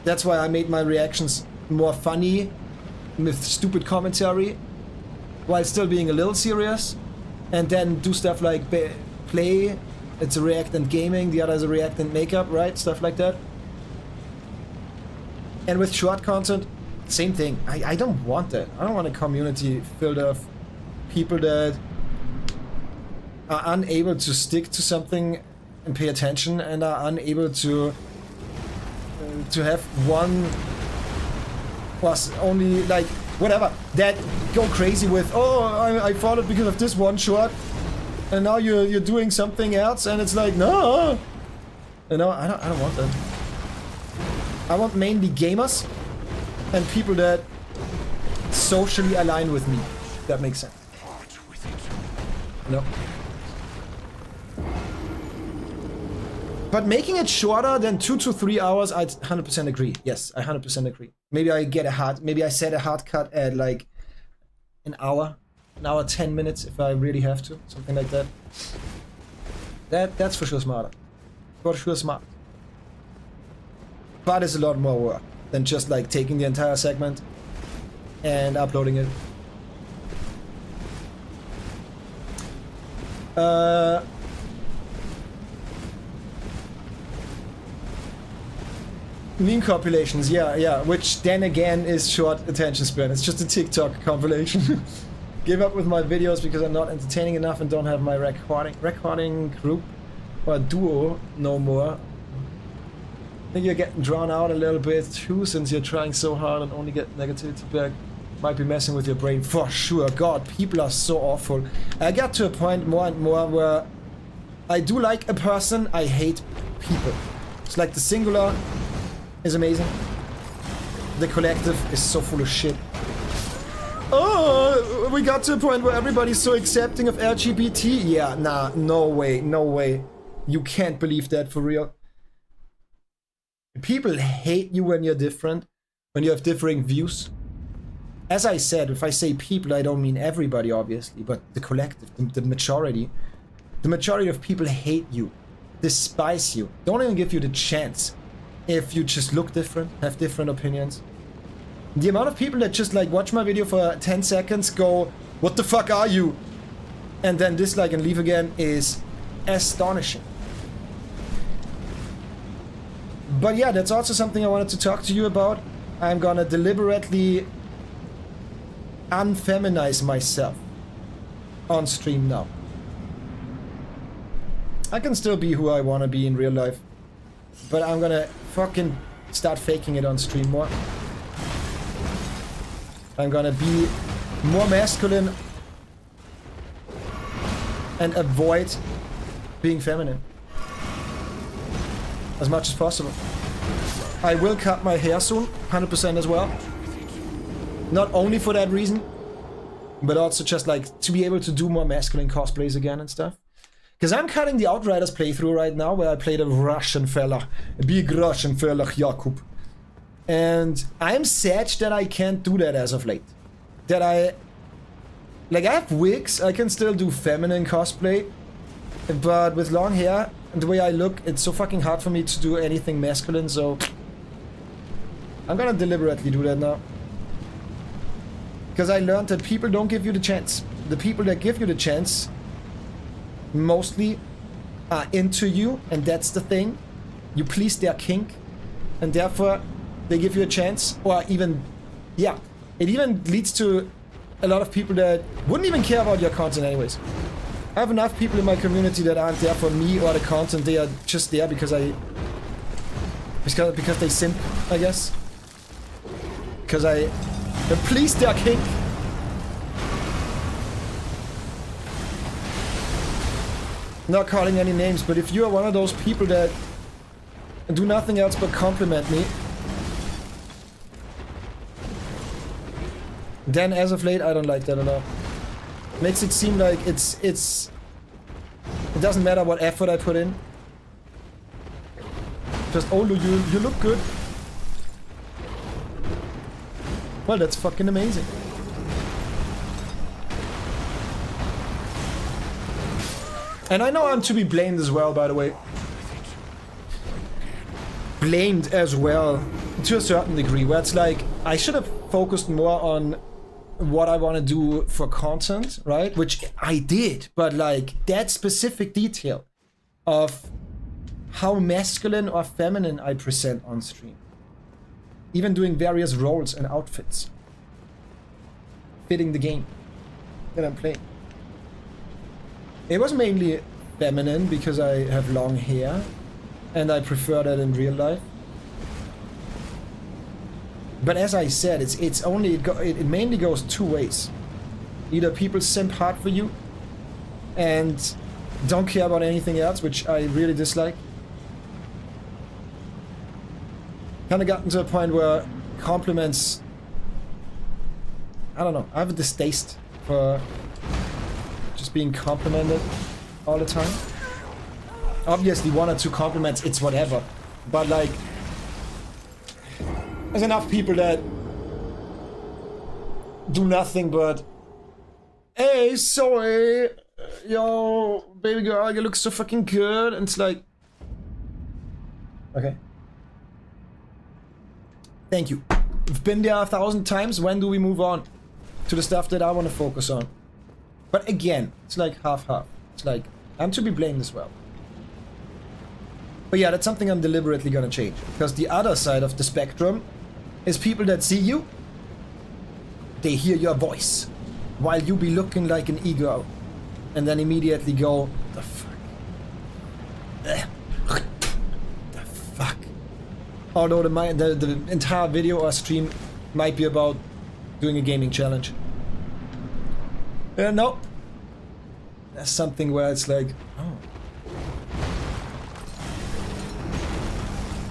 That's why I made my reactions more funny with stupid commentary while still being a little serious, and then do stuff like play. It's a react and gaming, the other is a react and makeup, right? Stuff like that. And with short content, same thing. I don't want that. I don't want a community filled of people that are unable to stick to something and pay attention and are unable to have one plus only like whatever that go crazy with, oh, I followed because of this one short and now you're doing something else, and it's like, no, you know, I don't want that. I want mainly gamers and people that socially align with me. If that makes sense. No. But making it shorter than 2 to 3 hours, I 100% agree. Yes, I 100% agree. Maybe I set a hard cut at like an hour 10 minutes if I really have to, something like that. That's for sure smarter. For sure smart. But it's a lot more work than just like taking the entire segment and uploading it. Meme compilations, yeah, which then again is short attention span. It's just a TikTok compilation. Give up with my videos because I'm not entertaining enough and don't have my recording group or duo no more. I think you're getting drawn out a little bit too, since you're trying so hard and only get negativity back. Might be messing with your brain for sure. God, people are so awful. I got to a point more and more where I do like a person, I hate people. It's like the singular is amazing. The collective is so full of shit. Oh, we got to a point where everybody's so accepting of LGBT. Yeah, nah, no way, no way. You can't believe that for real. People hate you when you're different, when you have differing views. As I said, if I say people, I don't mean everybody, obviously, but the collective, the majority. The majority of people hate you, despise you, don't even give you the chance. If you just look different, have different opinions. The amount of people that just like watch my video for 10 seconds, go, what the fuck are you? And then dislike and leave again is astonishing. But yeah, that's also something I wanted to talk to you about. I'm gonna deliberately unfeminize myself on stream now. I can still be who I wanna be in real life, but I'm gonna fucking start faking it on stream more. I'm gonna be more masculine and avoid being feminine as much as possible. I will cut my hair soon, 100% as well. Not only for that reason, but also just like to be able to do more masculine cosplays again and stuff. Because I'm cutting the Outriders playthrough right now, where I played a Russian fella, a big Russian fella, Jakub. And I'm sad that I can't do that as of late. That I have wigs, I can still do feminine cosplay, but with long hair and the way I look, it's so fucking hard for me to do anything masculine, so I'm gonna deliberately do that now. Because I learned that people don't give you the chance. The people that give you the chance mostly are into you, and that's the thing. You please their kink, and therefore they give you a chance, or even, yeah, it even leads to a lot of people that wouldn't even care about your content anyways. I have enough people in my community that aren't there for me or the content, they are just there because because they simp, I guess. Because I please their kink. Not calling any names, but if you are one of those people that do nothing else but compliment me, then as of late I don't like that at all. Makes it seem like it doesn't matter what effort I put in. Just, oh, you look good. Well, that's fucking amazing. And I know I'm to be blamed as well, by the way. Blamed as well, to a certain degree, where it's like, I should have focused more on what I want to do for content, right? Which I did, but like, that specific detail of how masculine or feminine I present on stream. Even doing various roles and outfits. Fitting the game that I'm playing. It was mainly feminine because I have long hair and I prefer that in real life. But as I said, it mainly goes two ways. Either people simp hard for you and don't care about anything else, which I really dislike. Kind of gotten to a point where compliments, I don't know, I have a distaste for just being complimented all the time. Obviously, one or two compliments, it's whatever. But like, there's enough people that do nothing but, hey, sorry, yo, baby girl, you look so fucking good. And it's like, okay. Thank you. We've been there 1,000 times. When do we move on to the stuff that I want to focus on? But again, it's like half-half. It's like, I'm to be blamed as well. But yeah, that's something I'm deliberately gonna change. Because the other side of the spectrum is people that see you, they hear your voice, while you be looking like an e-girl. And then immediately go, the fuck? The fuck? Although the entire video or stream might be about doing a gaming challenge. No. That's something where it's like, oh.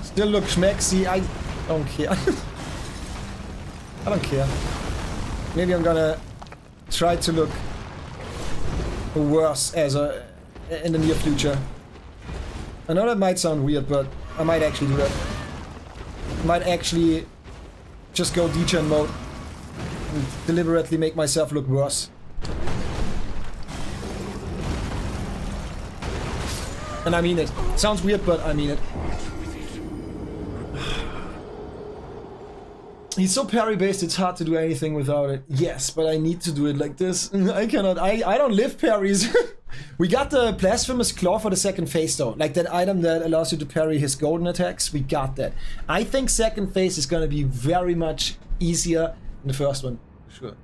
Still look schmexy, I don't care. I don't care. Maybe I'm gonna try to look worse in the near future. I know that might sound weird, but I might actually do that. I might actually just go degen mode and deliberately make myself look worse. And I mean it. Sounds weird, but I mean it. He's so parry-based, it's hard to do anything without it. Yes, but I need to do it like this. I cannot. I don't live parries. We got the Blasphemous Claw for the second phase though. Like that item that allows you to parry his golden attacks. We got that. I think second phase is gonna be very much easier than the first one. Sure.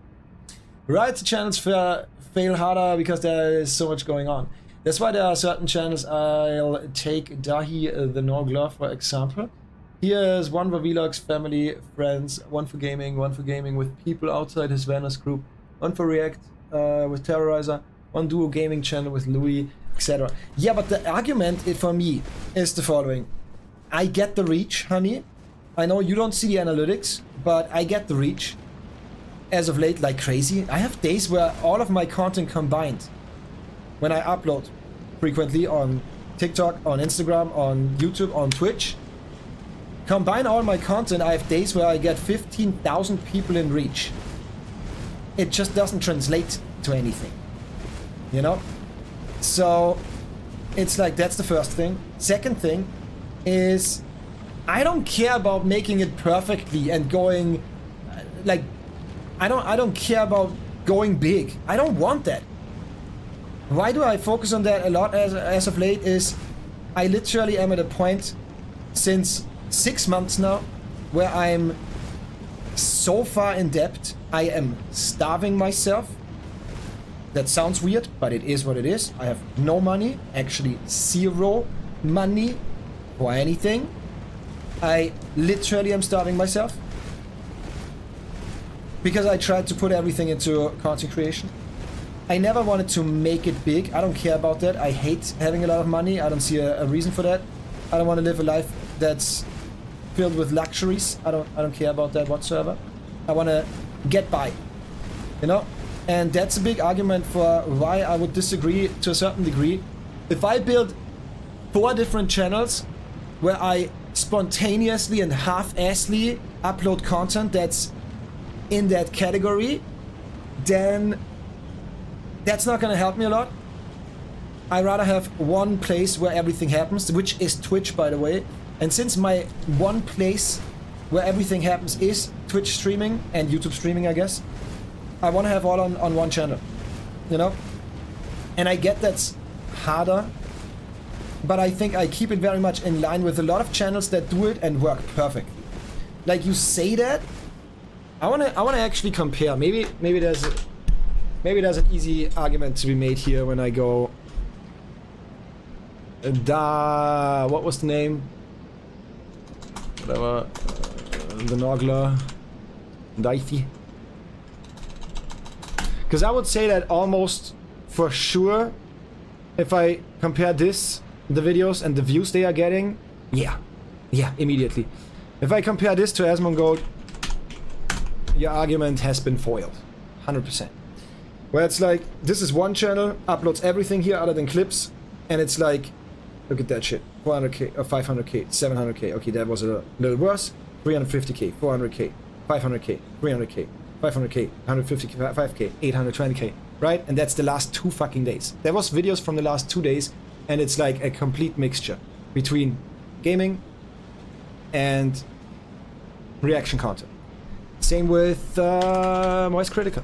Right, the channels fail harder because there is so much going on. That's why there are certain channels. I'll take Dahi the Norgler for example. Here's one for vlogs, family, friends, one for gaming with people outside his Venice group. one for React with Terrorizer, one Duo Gaming channel with Louis, etc. Yeah, but the argument for me is the following. I get the reach, honey. I know you don't see the analytics, but I get the reach as of late like crazy. I have days where all of my content combined, when I upload frequently on TikTok, on Instagram, on YouTube, on Twitch, combine all my content, I have days where I get 15,000 people in reach. It just doesn't translate to anything, you know? So it's like, that's the first thing. Second thing is, I don't care about making it perfectly and going like, I don't care about going big. I don't want that. Why do I focus on that a lot as of late is I literally am at a point since 6 months now where I'm so far in debt. I am starving myself. That sounds weird, but it is what it is. I have no money, actually 0 money for anything. I literally am starving myself because I tried to put everything into content creation. I never wanted to make it big. I don't care about that. I hate having a lot of money. I don't see a reason for that. I don't want to live a life that's filled with luxuries. I don't care about that whatsoever. I want to get by, you know? And that's a big argument for why I would disagree to a certain degree. If I build 4 different channels where I spontaneously and half-assly upload content that's in that category, then that's not gonna help me a lot. I rather have one place where everything happens, which is Twitch, by the way. And since my one place where everything happens is Twitch streaming and YouTube streaming, I guess, I want to have all on one channel, you know? And I get that's harder, but I think I keep it very much in line with a lot of channels that do it and work perfectly. Like, you say that, I wanna actually compare. Maybe there's an easy argument to be made here when I go. What was the name? Whatever. The Nogler. Daithi. Because I would say that almost for sure, if I compare this, the videos and the views they are getting, yeah, immediately. If I compare this to Asmongold, your argument has been foiled, 100%. Where it's like, this is one channel, uploads everything here other than clips, and it's like, look at that shit, 400k, or 500k, 700k, okay, that was a little worse, 350k, 400k, 500k, 300k, 500k, 150k, 5k, 820k, right? And that's the last 2 fucking days. There was videos from the last 2 days, and it's like a complete mixture between gaming and reaction content. Same with Moist Critical.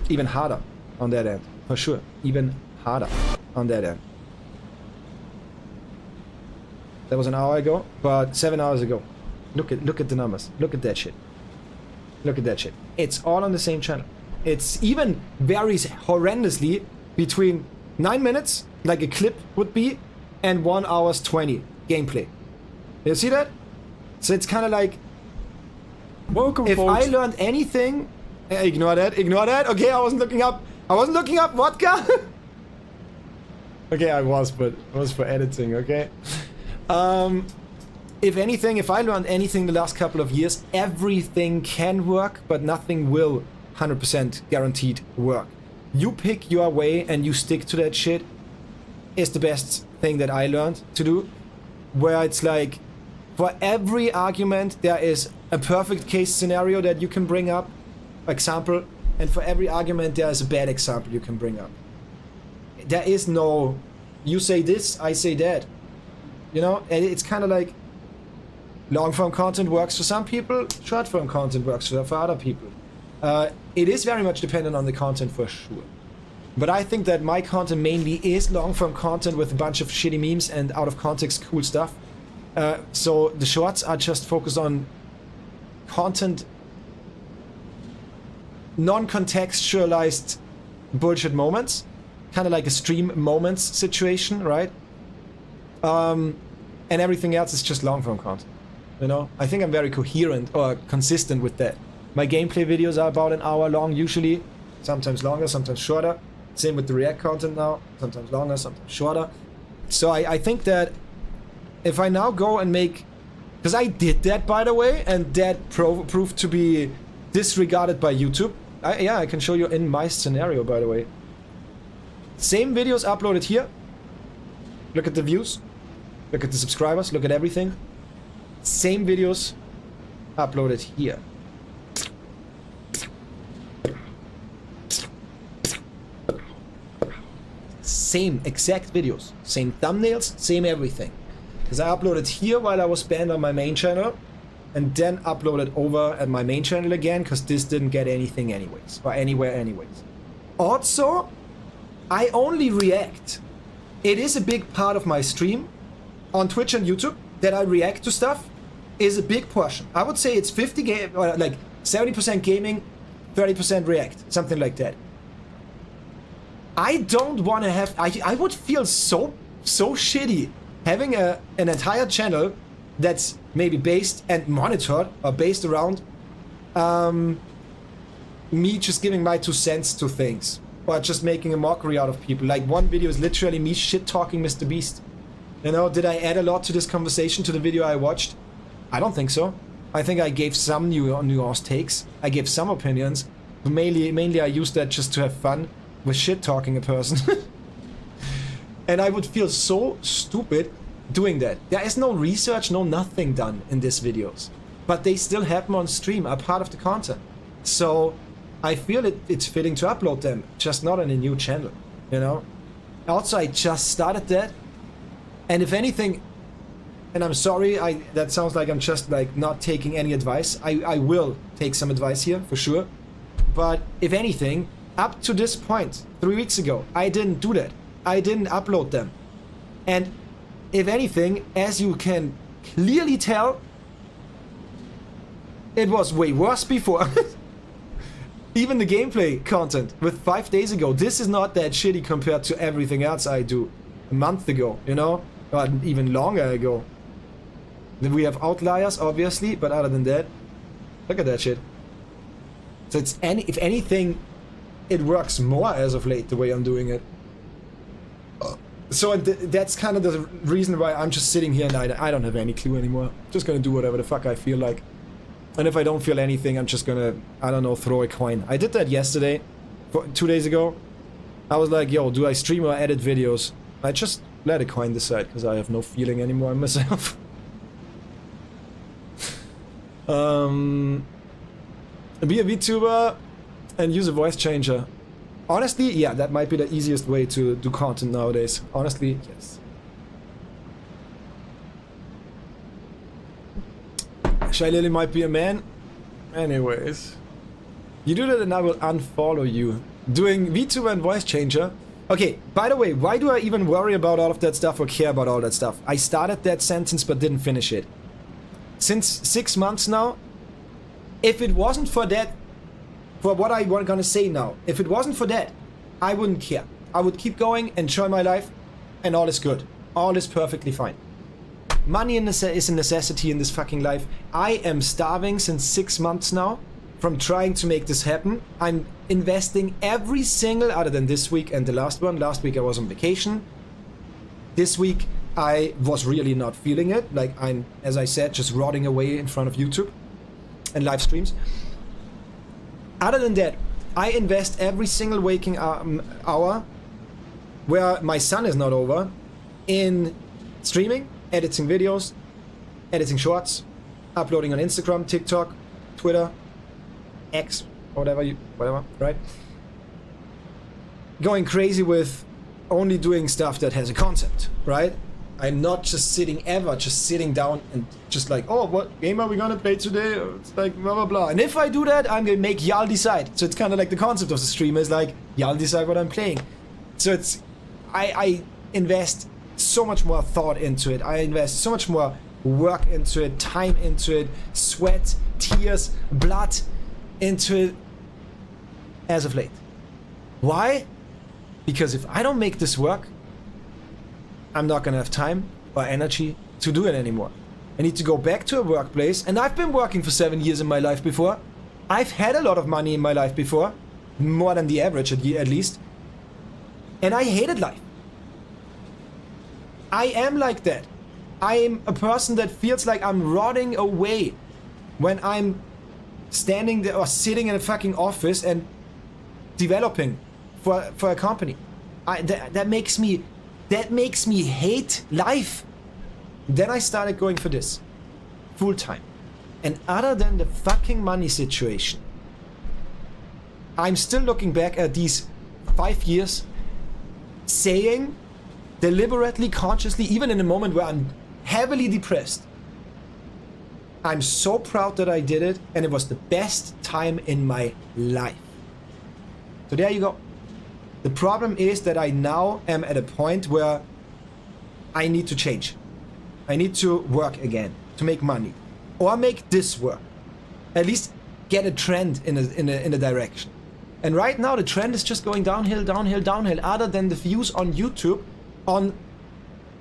Even harder on that end, for sure. Even harder on that end. That was an hour ago, but 7 hours ago. Look at the numbers. Look at that shit. Look at that shit. It's all on the same channel. It's even varies horrendously between 9 minutes, like a clip would be, and 1 hour 20 gameplay. You see that? So it's kind of like, welcome, if folks. I learned anything, ignore that. Okay, I wasn't looking up vodka. Okay, I was, but it was for editing. Okay. If anything, if I learned anything the last couple of years, everything can work, but nothing will 100% guaranteed work. You pick your way and you stick to that shit is the best thing that I learned to do. Where it's like, for every argument, there is a perfect case scenario that you can bring up, example, and for every argument, there is a bad example you can bring up. There is no, you say this, I say that. You know, and it's kind of like, long-form content works for some people, short-form content works for other people. It is very much dependent on the content for sure. But I think that my content mainly is long-form content with a bunch of shitty memes and out-of-context cool stuff. So the shorts are just focused on content, non-contextualized bullshit moments. Kind of like a stream moments situation, right? And everything else is just long-form content. You know, I think I'm very coherent or consistent with that. My gameplay videos are about an hour long usually. sometimes longer, sometimes shorter. Same with the React content now, sometimes longer, sometimes shorter. So I think that if I now go and make, because I did that, by the way, and that proved to be disregarded by YouTube. Yeah, I can show you in my scenario, by the way. Same videos uploaded here. Look at the views. Look at the subscribers. Look at everything. Same videos uploaded here. Same exact videos. Same thumbnails. Same everything. Because I uploaded here while I was banned on my main channel. And then uploaded over at my main channel again. Because this didn't get anything anyways. Or anywhere anyways. Also, I only react. It is a big part of my stream on Twitch and YouTube that I react to stuff is a big portion. I would say it's 50 game, or like 70% gaming, 30% react, something like that. I don't want to have. I would feel so shitty having an entire channel that's maybe based and monitored or based around me just giving my 2 cents to things. Or just making a mockery out of people. Like one video is literally me shit-talking Mr. Beast. You know, did I add a lot to this conversation to the video I watched? I don't think so. I think I gave some nuanced takes. I gave some opinions. But mainly I used that just to have fun with shit-talking a person. And I would feel so stupid doing that. There is no research, no nothing done in these videos. But they still happen on stream, are part of the content. So I feel it's fitting to upload them, just not on a new channel, you know? Also, I just started that, and if anything, and I'm sorry, that sounds like I'm just like not taking any advice. I will take some advice here, for sure. But if anything, up to this point, 3 weeks ago, I didn't do that. I didn't upload them. And if anything, as you can clearly tell, it was way worse before. Even the gameplay content with 5 days ago, this is not that shitty compared to everything else I do a month ago, you know? Or even longer ago. Then we have outliers, obviously, but other than that, look at that shit. So it's if anything, it works more as of late, the way I'm doing it. So that's kind of the reason why I'm just sitting here and I don't have any clue anymore. Just gonna do whatever the fuck I feel like. And if I don't feel anything, I'm just gonna, I don't know, throw a coin. I did that yesterday, 2 days ago. I was like, yo, do I stream or edit videos? I just let a coin decide, because I have no feeling anymore in myself. Be a VTuber and use a voice changer. Honestly, yeah, that might be the easiest way to do content nowadays. Honestly, yes. Shy Lily might be a man. Anyways. You do that and I will unfollow you. Doing VTuber and voice changer. Okay, by the way, why do I even worry about all of that stuff or care about all that stuff? I started that sentence but didn't finish it. Since 6 months now, if it wasn't for that, for what I was gonna say now, if it wasn't for that, I wouldn't care. I would keep going, enjoy my life, and all is good. All is perfectly fine. Money is a necessity in this fucking life. I am starving since 6 months now from trying to make this happen. I'm investing every single, other than this week and the last one. Last week I was on vacation. This week I was really not feeling it. Like I'm, as I said, just rotting away in front of YouTube and live streams. Other than that, I invest every single waking hour where my son is not over in streaming, editing videos, editing shorts, uploading on Instagram, TikTok, Twitter, X, whatever, right? Going crazy with only doing stuff that has a concept, right? I'm not just sitting down and just like, oh, what game are we gonna play today? It's like blah blah blah. And if I do that, I'm gonna make y'all decide. So it's kind of like the concept of the stream is like, y'all decide what I'm playing. So it's, I invest so much more thought into it. I invest so much more work into it, time into it, sweat, tears, blood into it as of late. Why? Because if I don't make this work, I'm not gonna have time or energy to do it anymore. I need to go back to a workplace, and I've been working for 7 years in my life before. I've had a lot of money in my life before. more than the average at least. And I hated life. I am like that. I am a person that feels like I'm rotting away when I'm standing there or sitting in a fucking office and developing for a company. That makes me hate life. Then I started going for this full time. And other than the fucking money situation, I'm still looking back at these 5 years saying deliberately, consciously, even in a moment where I'm heavily depressed, I'm so proud that I did it, and it was the best time in my life. So there you go. The problem is that I now am at a point where I need to change. I need to work again to make money, or make this work. At least get a trend in a direction. And right now the trend is just going downhill, downhill, downhill. Other than the views on YouTube, on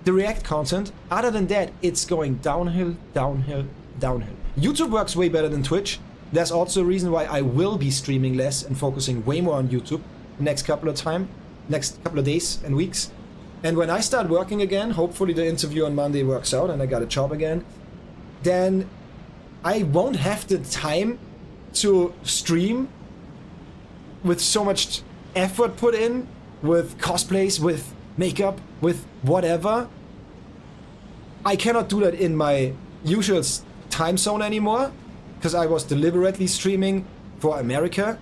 the React content, other than that, it's going downhill, downhill, downhill. YouTube works way better than Twitch. There's also a reason why I will be streaming less and focusing way more on YouTube next couple of days and weeks. And when I start working again, hopefully the interview on Monday works out and I got a job again, then I won't have the time to stream with so much effort put in, with cosplays, with makeup, with whatever. I cannot do that in my usual time zone anymore, because I was deliberately streaming for America.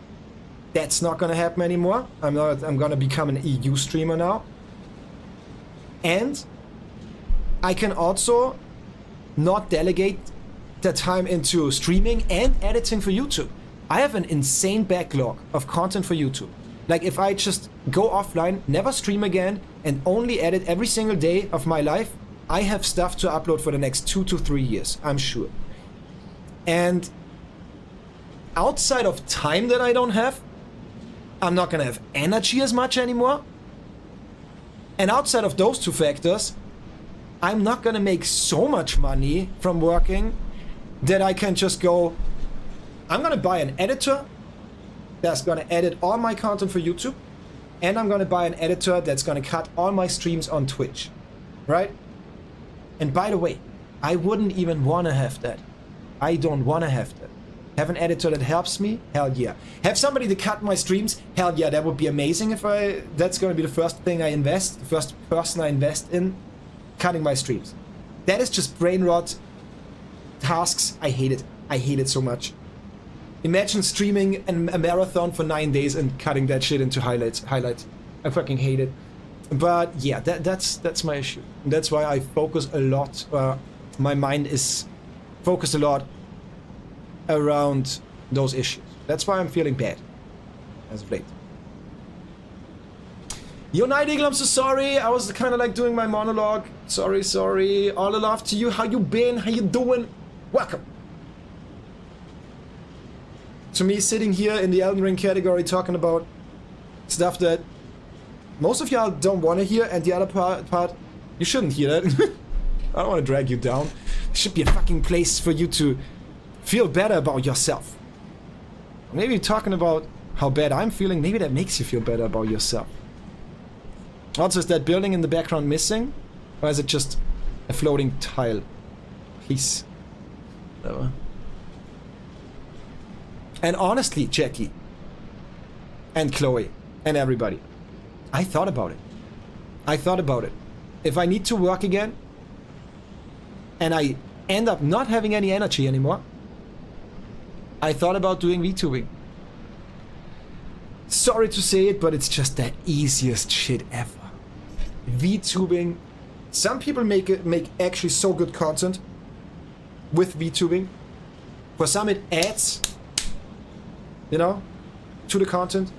That's not gonna happen anymore. I'm gonna become an EU streamer now. And I can also not delegate the time into streaming and editing for YouTube. I have an insane backlog of content for YouTube. Like, if I just go offline, never stream again, and only edit every single day of my life, I have stuff to upload for the next 2 to 3 years, I'm sure. And outside of time that I don't have, I'm not gonna have energy as much anymore. And outside of those two factors, I'm not gonna make so much money from working that I can just go, I'm gonna buy an editor that's gonna edit all my content for YouTube, and I'm gonna buy an editor that's gonna cut all my streams on Twitch, right? And by the way, I wouldn't even wanna have that. I don't wanna have that. Have an editor that helps me? Hell yeah. Have somebody to cut my streams? Hell yeah, that would be amazing if that's gonna be the first thing I invest, the first person I invest in, cutting my streams. That is just brain rot tasks. I hate it. I hate it so much. Imagine streaming a marathon for 9 days and cutting that shit into highlights. I fucking hate it. But yeah, that's my issue. And that's why I focus a lot, my mind is focused a lot around those issues. That's why I'm feeling bad as of late. Yo, Night Eagle, I'm so sorry. I was kind of like doing my monologue. Sorry. All the love to you. How you been? How you doing? Welcome. To me, sitting here in the Elden Ring category talking about stuff that most of y'all don't want to hear, and the other part you shouldn't hear that. I don't want to drag you down. It should be a fucking place for you to feel better about yourself. Maybe talking about how bad I'm feeling, maybe that makes you feel better about yourself. Also, is that building in the background missing? Or is it just a floating tile? Please. Whatever. And honestly, Jackie, and Chloe, and everybody, I thought about it. If I need to work again, and I end up not having any energy anymore, I thought about doing VTubing. Sorry to say it, but it's just the easiest shit ever. VTubing. Some people make actually so good content with VTubing. For some it adds, you know, to the content.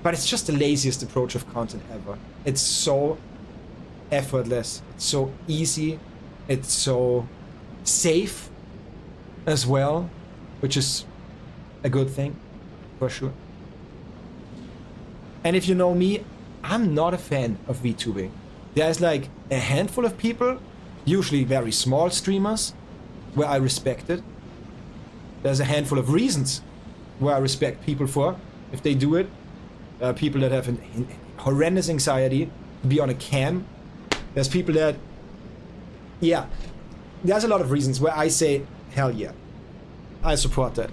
But it's just the laziest approach of content ever. It's so effortless. It's so easy. It's so safe as well, which is a good thing, for sure. And if you know me, I'm not a fan of VTubing. There's like a handful of people, usually very small streamers, where I respect it. There's a handful of reasons where I respect people for, if they do it. People that have horrendous anxiety to be on a cam. There's people that, yeah, there's a lot of reasons where I say, hell yeah, I support that.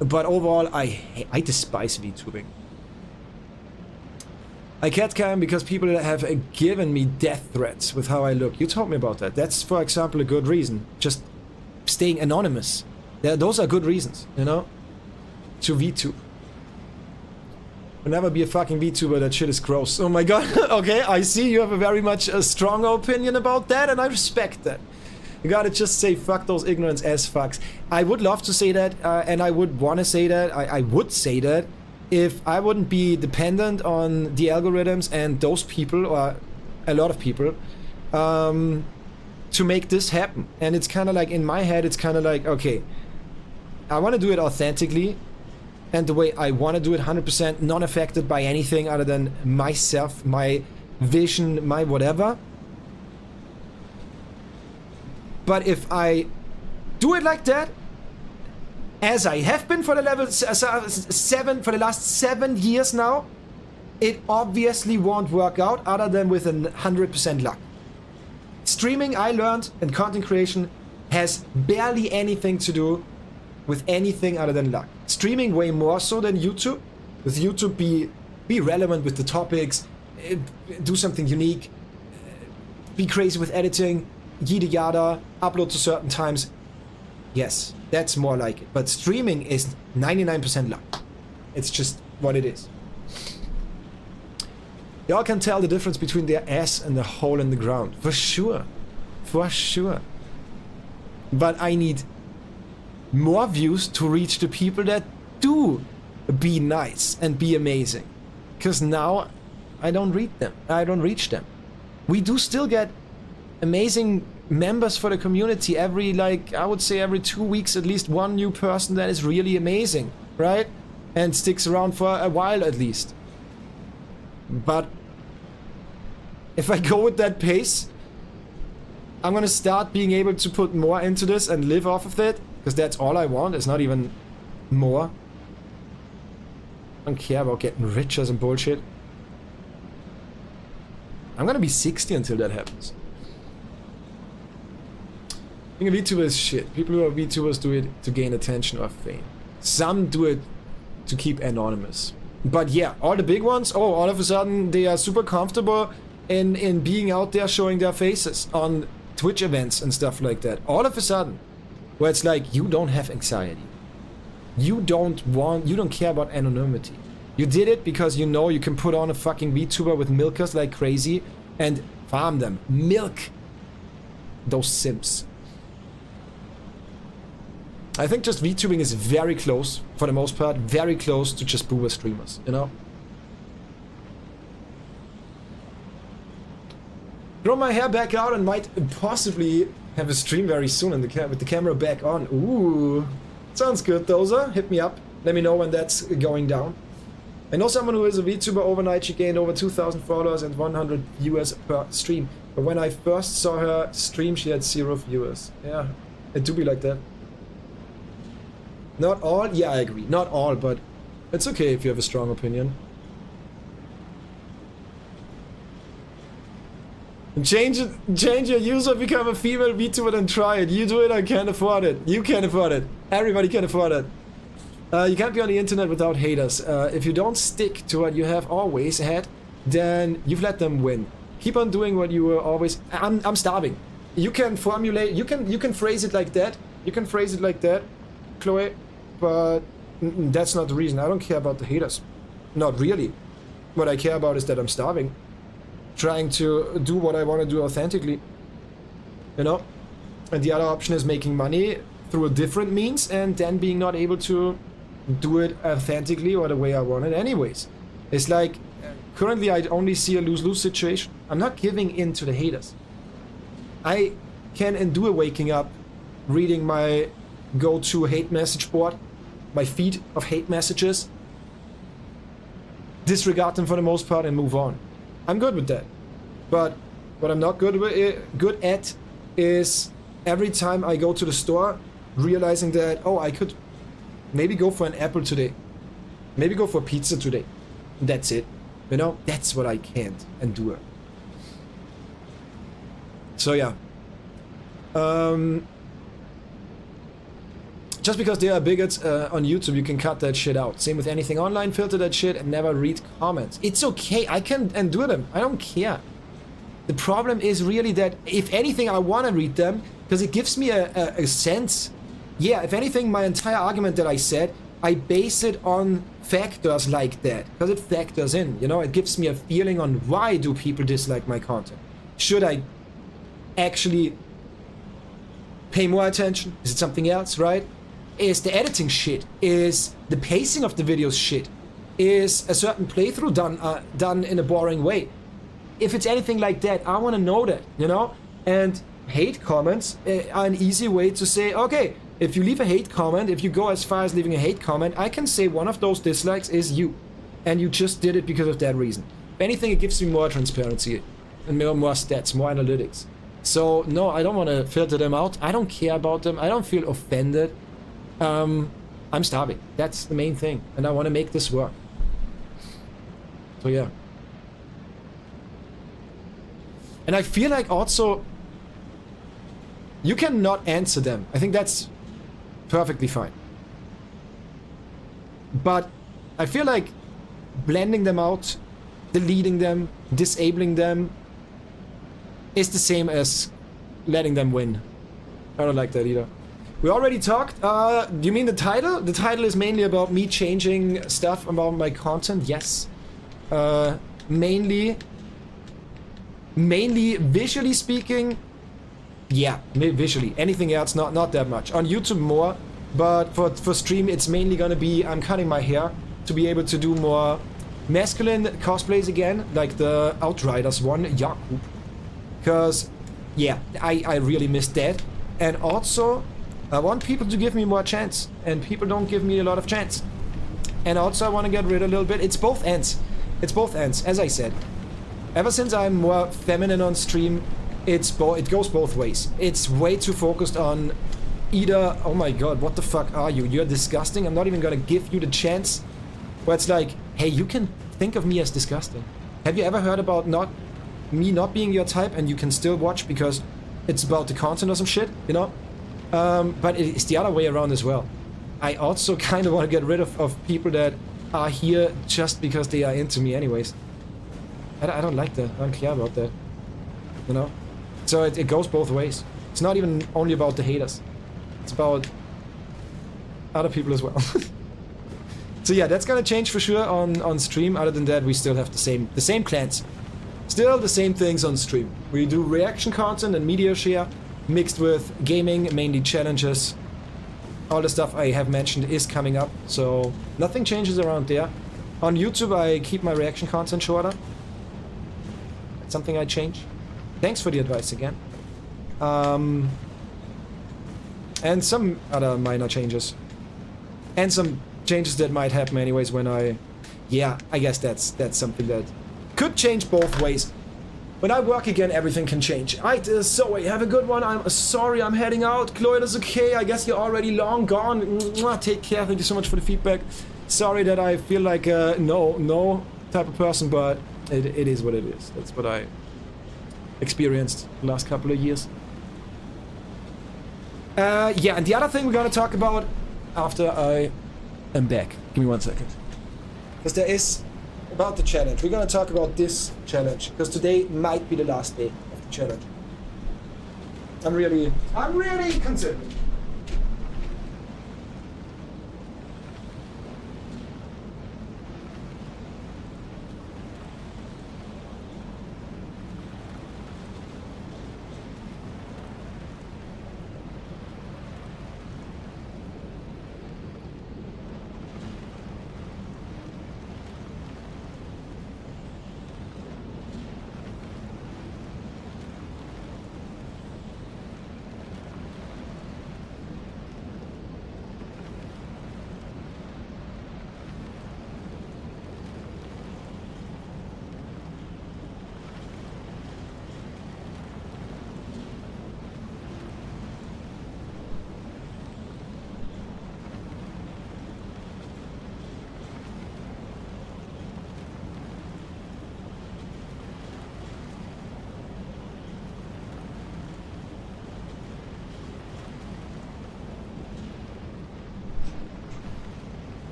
But overall, I despise VTubing. I can't cam because people have given me death threats with how I look. You told me about that. That's, for example, a good reason. Just staying anonymous. Those are good reasons, you know, to VTube. Will never be a fucking VTuber, that shit is gross. Oh my god, okay, I see you have a very much a strong opinion about that, and I respect that. You gotta just say fuck those ignorance ass fucks. I would love to say that, and I would wanna say that, I would say that, if I wouldn't be dependent on the algorithms and those people, or a lot of people, to make this happen. And it's kinda like, in my head, it's kinda like, okay, I wanna do it authentically, and the way I want to do it, 100% non-affected by anything other than myself, my vision, my whatever. But if I do it like that, as I have been for the last 7 years now, it obviously won't work out other than with 100% luck. Streaming, I learned, and content creation has barely anything to do with anything other than luck. Streaming way more so than YouTube. With YouTube, be relevant with the topics, do something unique, be crazy with editing, yada yada, upload to certain times. Yes, that's more like it. But streaming is 99% luck. It's just what it is. Y'all can tell the difference between their ass and the hole in the ground. For sure. For sure. But I need more views to reach the people that do be nice and be amazing. Because now I don't reach them. We do still get amazing members for the community every, like, I would say every 2 weeks at least one new person that is really amazing, right? And sticks around for a while at least. But if I go with that pace, I'm gonna start being able to put more into this and live off of it. Because that's all I want, it's not even more. I don't care about getting rich or some bullshit. I'm gonna be 60 until that happens. Being a VTuber is shit. People who are VTubers do it to gain attention or fame. Some do it to keep anonymous. But yeah, all the big ones, oh, all of a sudden they are super comfortable in being out there showing their faces on Twitch events and stuff like that. All of a sudden. Where it's like, you don't have anxiety. You don't care about anonymity. You did it because you know you can put on a fucking VTuber with milkers like crazy and farm them. Milk those simps. I think just VTubing is very close, for the most part, very close to just boomer streamers, you know? Grow my hair back out and might possibly have a stream very soon with the camera back on. Ooh, sounds good, Dozer. Hit me up. Let me know when that's going down. I know someone who is a VTuber. Overnight she gained over 2,000 followers and 100 viewers per stream. But when I first saw her stream, she had 0 viewers. Yeah, it do be like that. Not all? Yeah, I agree. Not all, but it's okay if you have a strong opinion. Change your user, become a female VTuber and try it. You do it, I can't afford it. You can't afford it. Everybody can afford it. You can't be on the internet without haters. If you don't stick to what you have always had, then you've let them win. Keep on doing what you were always... I'm starving. You can formulate... You can phrase it like that. You can phrase it like that, Chloe. But that's not the reason. I don't care about the haters. Not really. What I care about is that I'm starving. Trying to do what I want to do authentically, you know, and the other option is making money through a different means and then being not able to do it authentically or the way I want it anyways. It's like, currently I only see a lose-lose situation. I'm not giving in to the haters. I can endure waking up, reading my go-to hate message board, my feed of hate messages, disregard them for the most part and move on. I'm good with that. But what I'm not good at is every time I go to the store realizing that, oh, I could maybe go for an apple today. Maybe go for pizza today. That's it. You know, that's what I can't endure. So yeah. Just because they are bigots on YouTube, you can cut that shit out. Same with anything online, filter that shit and never read comments. It's okay, I can endure them. I don't care. The problem is really that, if anything, I want to read them because it gives me a sense. Yeah, if anything, my entire argument that I said, I base it on factors like that, because it factors in, you know, it gives me a feeling on why do people dislike my content. Should I actually pay more attention? Is it something else, right? Is the editing shit? Is the pacing of the videos shit? Is a certain playthrough done in a boring way? If it's anything like that, I want to know that, you know? And hate comments are an easy way to say, okay, if you leave a hate comment, if you go as far as leaving a hate comment, I can say one of those dislikes is you. And you just did it because of that reason. If anything, it gives me more transparency and more stats, more analytics. So, no, I don't want to filter them out. I don't care about them. I don't feel offended. I'm starving. That's the main thing. And I want to make this work. So, yeah. And I feel like also, you cannot answer them. I think that's perfectly fine. But I feel like blending them out, deleting them, disabling them, is the same as letting them win. I don't like that either. We already talked. Do you mean the title? The title is mainly about me changing stuff about my content. Yes. Mainly visually speaking. Yeah, visually. Anything else, not that much. On YouTube more, but for stream it's mainly gonna be I'm cutting my hair to be able to do more masculine cosplays again, like the Outriders one, Jakub. Because, yeah, I really missed that. And also, I want people to give me more chance, and people don't give me a lot of chance. And also I want to get rid a little bit. It's both ends. It's both ends, as I said. Ever since I'm more feminine on stream, it goes both ways. It's way too focused on either, oh my god, what the fuck are you? You're disgusting. I'm not even gonna give you the chance. Where it's like, hey, you can think of me as disgusting. Have you ever heard about me not being your type and you can still watch because it's about the content or some shit, you know? But it's the other way around as well. I also kind of want to get rid of people that are here just because they are into me anyways. I don't like that. I don't care about that. You know? So it goes both ways. It's not even only about the haters. It's about other people as well. So yeah, that's gonna change for sure on stream. Other than that, we still have the same clans. Still the same things on stream. We do reaction content and media share mixed with gaming, mainly challenges. All the stuff I have mentioned is coming up, so nothing changes around there. On YouTube, I keep my reaction content shorter. That's something I change. Thanks for the advice again. And some other minor changes. And some changes that might happen anyways when yeah, I guess that's something that could change both ways. When I work again, everything can change. Alright, Zoe, have a good one. I'm sorry, I'm heading out. Chloe, that's okay. I guess you're already long gone. Mwah, take care. Thank you so much for the feedback. Sorry that I feel like no type of person, but it is what it is. That's what I experienced the last couple of years. Yeah, and the other thing we're gonna talk about after I am back. Give me 1 second. Because there is about the challenge. We're gonna talk about this challenge because today might be the last day of the challenge. I'm really considering.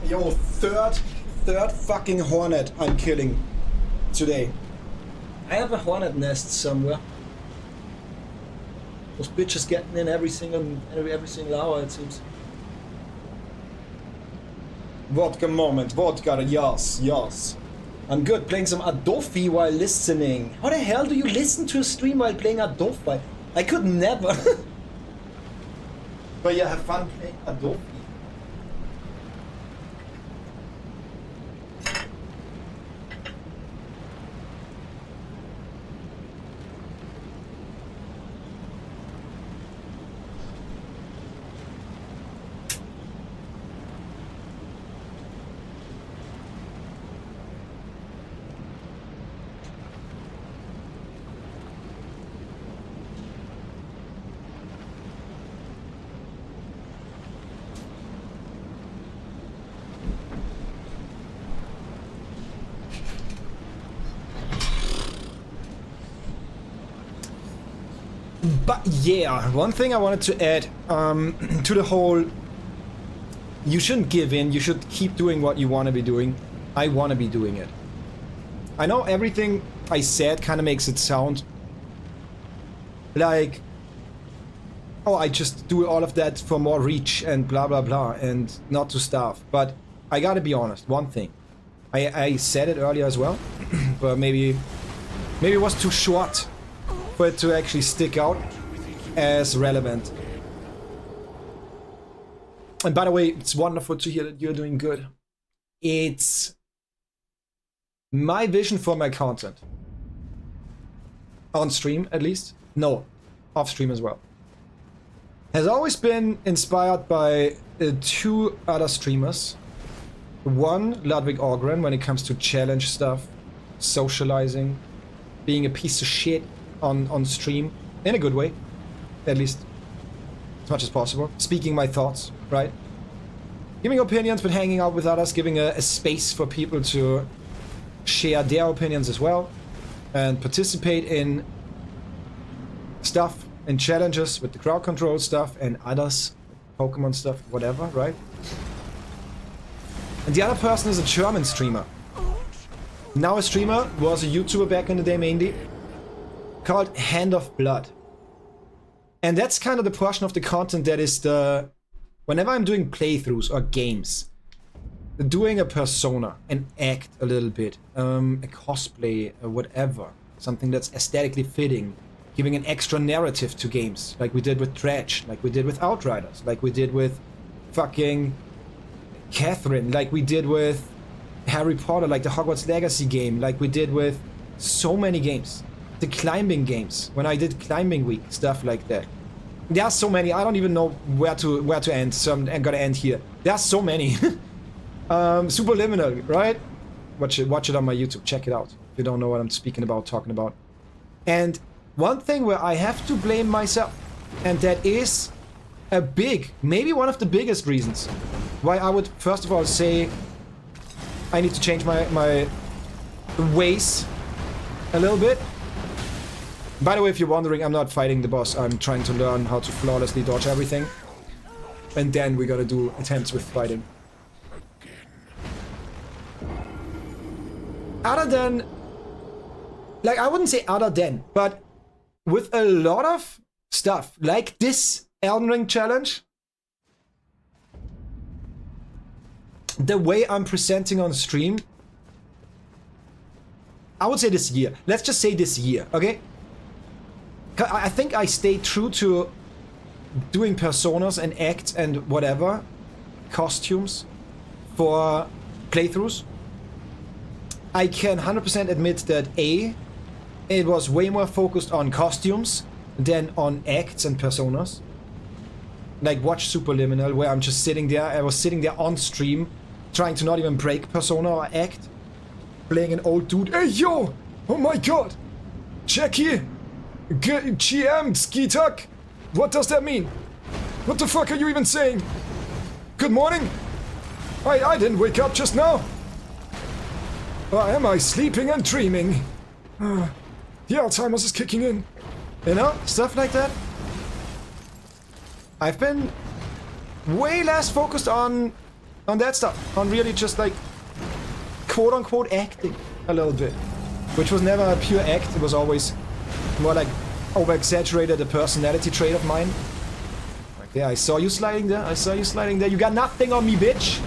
Yo, third fucking hornet I'm killing today. I have a hornet nest somewhere. Those bitches getting in every single hour, it seems. Vodka moment, vodka, yes. I'm good, playing some Adobe while listening. How the hell do you listen to a stream while playing Adobe? I could never. But yeah, have fun playing Adobe. But yeah, one thing I wanted to add to the whole, you shouldn't give in, you should keep doing what you want to be doing. I want to be doing it. I know everything I said kind of makes it sound like, oh, I just do all of that for more reach and blah blah blah and not to starve. But I gotta be honest, one thing. I said it earlier as well, but maybe it was too short for it to actually stick out as relevant. And by the way, it's wonderful to hear that you're doing good. It's my vision for my content. On stream, at least. No, off stream as well. Has always been inspired by two other streamers. One, Ludwig Orgren, when it comes to challenge stuff, socializing, being a piece of shit on stream, in a good way, at least as much as possible. Speaking my thoughts, right? Giving opinions, but hanging out with others, giving a space for people to share their opinions as well, and participate in stuff and challenges with the crowd control stuff and others, Pokemon stuff, whatever, right? And the other person is a German streamer. Now a streamer, was a YouTuber back in the day mainly, called Hand of Blood. And that's kind of the portion of the content that is the... Whenever I'm doing playthroughs or games, doing a persona, an act a little bit, a cosplay, whatever, something that's aesthetically fitting, giving an extra narrative to games, like we did with Dredge, like we did with Outriders, like we did with fucking Catherine, like we did with Harry Potter, like the Hogwarts Legacy game, like we did with so many games. The climbing games, when I did climbing week, stuff like that. There are so many, I don't even know where to end, so I'm gonna end here. There are so many. Superliminal, right? Watch it on my YouTube, check it out. If you don't know what I'm talking about. And one thing where I have to blame myself, and that is a big, maybe one of the biggest reasons why I would first of all say I need to change my ways a little bit. By the way, if you're wondering, I'm not fighting the boss. I'm trying to learn how to flawlessly dodge everything. And then we're gonna do attempts with fighting. Other than... Like, I wouldn't say other than, but with a lot of stuff, like this Elden Ring challenge, the way I'm presenting on stream, I would say this year. Let's just say this year, okay? I think I stayed true to doing personas and acts and whatever, costumes for playthroughs. I can 100% admit that A, it was way more focused on costumes than on acts and personas. like watch Superliminal, where I'm just sitting there. I was sitting there on stream, trying to not even break persona or act, playing an old dude. Hey yo! Oh my god! Jackie! GM Skitak! What does that mean? What the fuck are you even saying? Good morning? I didn't wake up just now. Or am I sleeping and dreaming? The Alzheimer's is kicking in. You know, stuff like that. I've been way less focused on that stuff. On really just like quote-unquote acting a little bit. Which was never a pure act. It was always more like over-exaggerated a personality trait of mine. Like, yeah, I saw you sliding there. I saw you sliding there. You got nothing on me, bitch.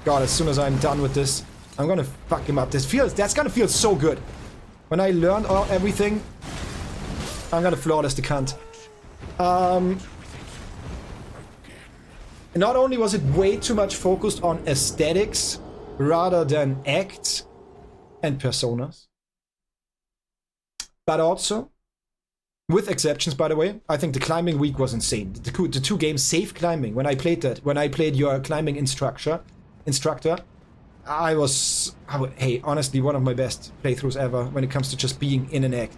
God, as soon as I'm done with this, I'm gonna fuck him up. That's gonna feel so good. When I learn everything, I'm gonna flawless the cunt. Not only was it way too much focused on aesthetics rather than acts and personas, but also, with exceptions by the way, I think the climbing week was insane. The two games, safe climbing, when I played your climbing instructor, hey, honestly, one of my best playthroughs ever when it comes to just being in an act.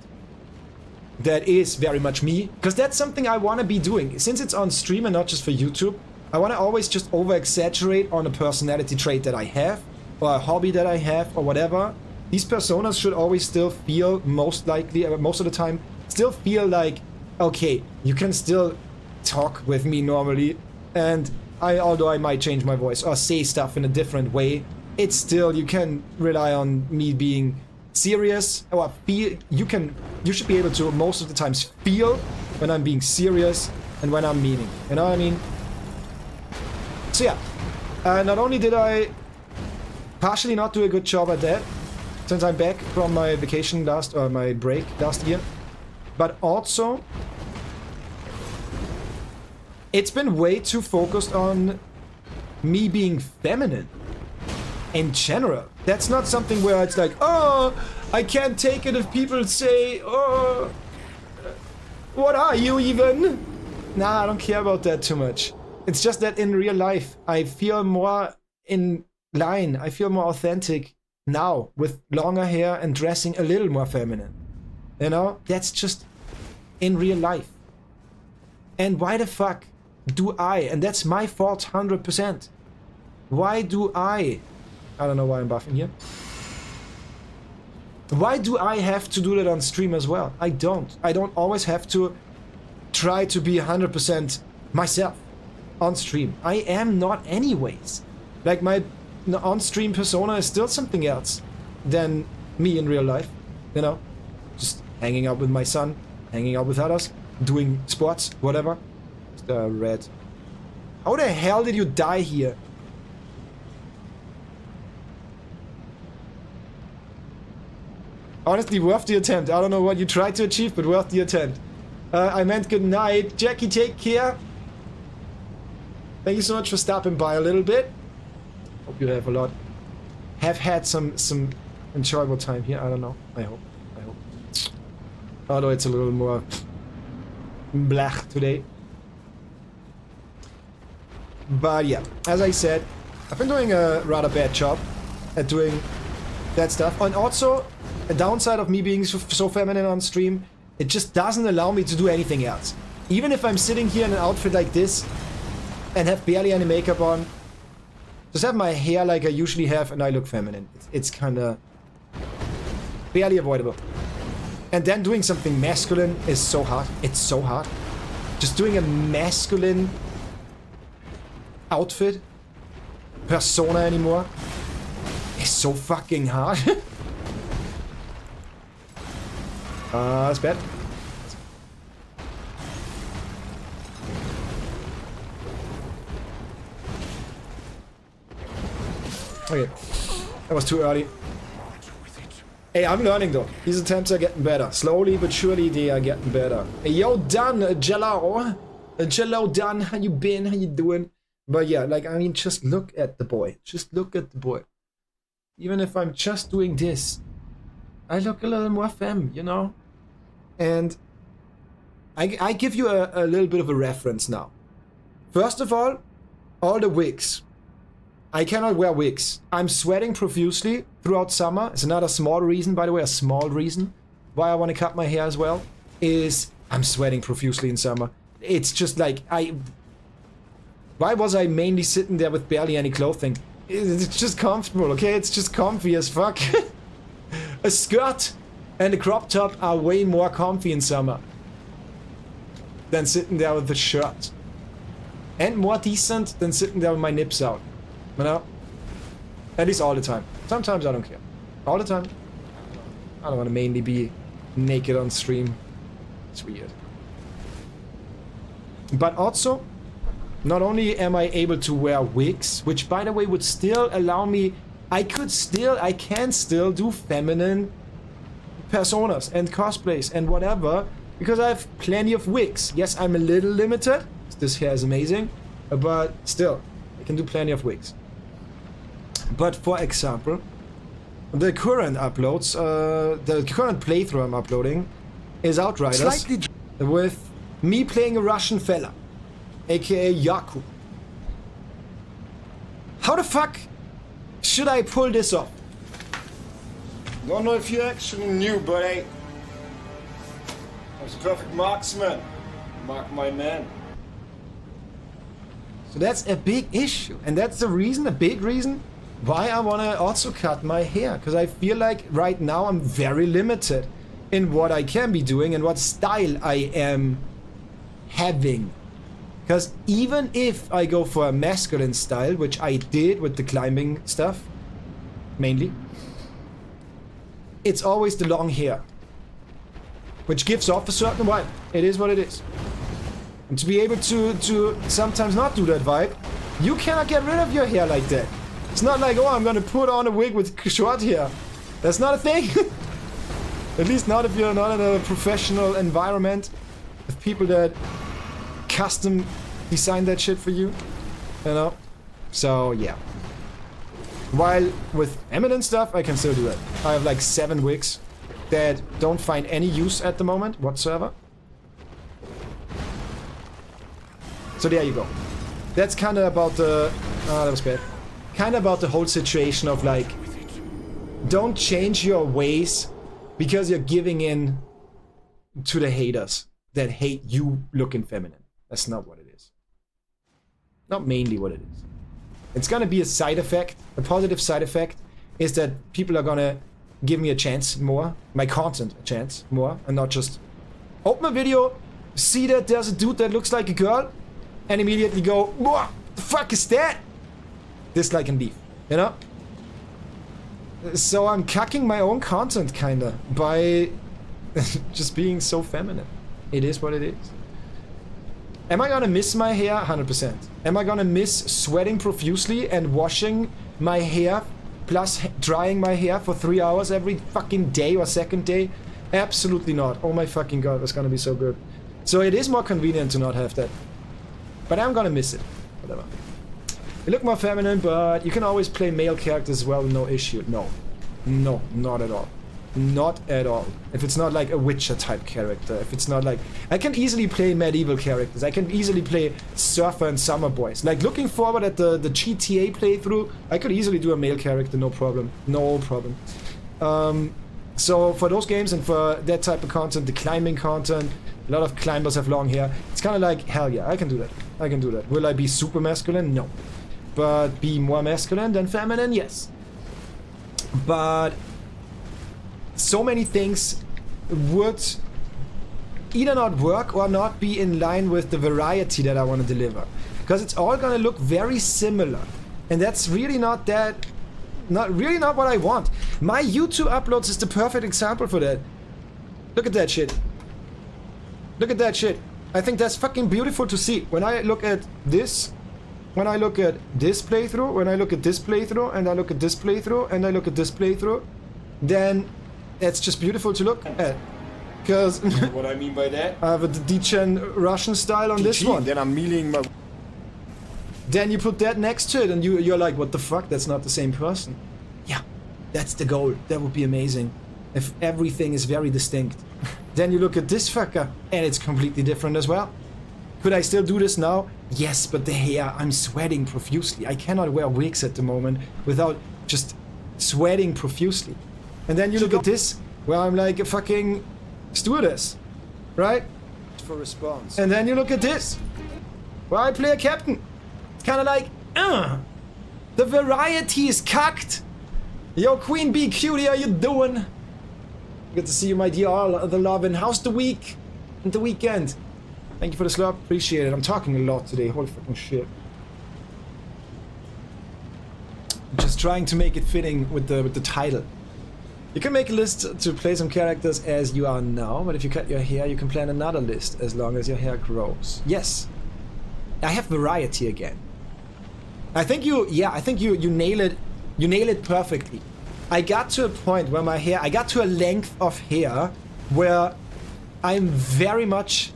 That is very much me, because that's something I want to be doing. Since it's on stream and not just for YouTube, I want to always just over-exaggerate on a personality trait that I have, or a hobby that I have, or whatever. These personas should always still feel, most likely, most of the time, still feel like, okay, you can still talk with me normally, and although I might change my voice or say stuff in a different way, it's still, you can rely on me being serious, or feel, you should be able to most of the times feel when I'm being serious and when I'm meaning, you know what I mean? So yeah, not only did I partially not do a good job at that, since I'm back from my vacation my break last year, but also it's been way too focused on me being feminine in general. That's not something where it's like, oh, I can't take it if people say, oh, what are you even? Nah, I don't care about that too much. It's just that in real life, I feel more in line. I feel more authentic now with longer hair and dressing a little more feminine. You know, that's just in real life. And why the fuck do I, and that's my fault 100%. Why do I don't know why I'm buffing here. Why do I have to do that on stream as well? I don't always have to try to be 100% myself on stream. I am not anyways. Like my on-stream persona is still something else than me in real life, you know? Just hanging out with my son, hanging out with others, doing sports, whatever. Just red. How the hell did you die here? Honestly, worth the attempt. I don't know what you tried to achieve, but worth the attempt. I meant good night. Jackie, take care. Thank you so much for stopping by a little bit. Hope you have had some enjoyable time here. I don't know. I hope. Although it's a little more blech today. But yeah, as I said, I've been doing a rather bad job at doing that stuff. And also, a downside of me being so feminine on stream, it just doesn't allow me to do anything else. Even if I'm sitting here in an outfit like this and have barely any makeup on, just have my hair like I usually have and I look feminine. It's kind of barely avoidable. And then doing something masculine is so hard. It's so hard. Just doing a masculine outfit, persona anymore, is so fucking hard. That's bad. Okay, that was too early. Hey, I'm learning though. These attempts are getting better. Slowly but surely they are getting better. Hey, yo, Dan, Jello. Jello, Dan, how you been? How you doing? But yeah, like, I mean, just look at the boy. Just look at the boy. Even if I'm just doing this, I look a little more femme, you know? And I give you a little bit of a reference now. First of all the wigs. I cannot wear wigs. I'm sweating profusely throughout summer. It's another small reason, by the way, a small reason why I want to cut my hair as well, is I'm sweating profusely in summer. It's just like, why was I mainly sitting there with barely any clothing? It's just comfortable, okay? It's just comfy as fuck. A skirt and a crop top are way more comfy in summer than sitting there with a shirt. And more decent than sitting there with my nips out. You know? At least all the time. Sometimes I don't care. All the time, I don't want to mainly be naked on stream. It's weird. But also, not only am I able to wear wigs, which by the way would still allow me, I can still do feminine personas and cosplays and whatever, because I have plenty of wigs. Yes, I'm a little limited. This hair is amazing, but still, I can do plenty of wigs. But for example, the current uploads, the current playthrough I'm uploading is Outriders with me playing a Russian fella, aka Yaku. How the fuck should I pull this off? Don't know if you actually knew, but I was a perfect marksman. Mark my man. So that's a big issue, and that's the reason, a big reason, why I want to also cut my hair. Because I feel like right now I'm very limited in what I can be doing and what style I am having. Because even if I go for a masculine style, which I did with the climbing stuff, mainly, it's always the long hair, which gives off a certain vibe. It is what it is. And to be able to sometimes not do that vibe, you cannot get rid of your hair like that. It's not like, oh, I'm gonna put on a wig with short hair. That's not a thing. At least not if you're not in a professional environment with people that custom design that shit for you. You know? So, yeah. While with feminine stuff, I can still do it. I have like 7 wigs that don't find any use at the moment whatsoever. So there you go. That's kind of about the... that was bad. Kind of about the whole situation of like... Don't change your ways because you're giving in to the haters that hate you looking feminine. That's not what it is. Not mainly what it is. It's gonna be a side effect. A positive side effect is that people are gonna give me a chance more. My content a chance more. And not just open a video, see that there's a dude that looks like a girl, and immediately go, what the fuck is that? Dislike and leave, you know? So I'm cucking my own content kinda by just being so feminine. It is what it is. Am I gonna miss my hair? 100%. Am I gonna miss sweating profusely and washing my hair plus drying my hair for 3 hours every fucking day or second day? Absolutely not. Oh my fucking god, that's gonna be so good. So it is more convenient to not have that. But I'm gonna miss it. Whatever. You look more feminine, but you can always play male characters as well, no issue. No. No, not at all. Not at all. If it's not like a Witcher type character, if it's not like... I can easily play medieval characters. I can easily play Surfer and Summer Boys. Like, looking forward at the GTA playthrough, I could easily do a male character, no problem. No problem. So, for those games and for that type of content, the climbing content, a lot of climbers have long hair. It's kind of like, hell yeah, I can do that. I can do that. Will I be super masculine? No. But be more masculine than feminine? Yes. But so many things would either not work or not be in line with the variety that I want to deliver. Because it's all gonna look very similar. And that's really not that... really not what I want. My YouTube uploads is the perfect example for that. Look at that shit. Look at that shit. I think that's fucking beautiful to see. When I look at this... When I look at this playthrough, when I look at this playthrough, and I look at this playthrough, and I look at this playthrough, then it's just beautiful to look at. Because what I mean by that? I have a D-Gen Russian style on this one. Then I'm meaning my... Then you put that next to it, and you're like, what the fuck? That's not the same person. Yeah, that's the goal. That would be amazing. If everything is very distinct. Then you look at this fucker, and it's completely different as well. Could I still do this now? Yes, but the hair, I'm sweating profusely. I cannot wear wigs at the moment without just sweating profusely. And then you look at this, where I'm like a fucking stewardess, right? For response. And then you look at this, where I play a captain. It's kind of like, the variety is cucked. Yo, Queen Bee Cutie, how you doing? Good to see you, my dear, all the love. And how's the week and the weekend? Thank you for the slurp, appreciate it. I'm talking a lot today, holy fucking shit. I'm just trying to make it fitting with the title. You can make a list to play some characters as you are now, but if you cut your hair, you can plan another list as long as your hair grows. Yes. I have variety again. I think you nail it. You nail it perfectly. I got to a point where I got to a length of hair where I'm very much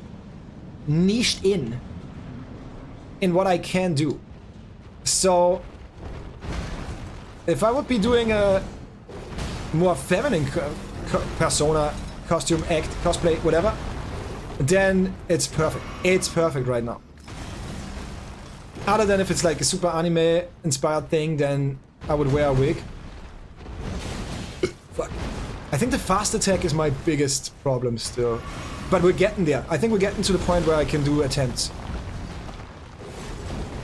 niched in what I can do. So if I would be doing a more feminine persona, costume, act, cosplay, whatever, then it's perfect. It's perfect right now. Other than if it's like a super anime inspired thing, then I would wear a wig. Fuck. I think the fast attack is my biggest problem still. But we're getting there. I think we're getting to the point where I can do attempts.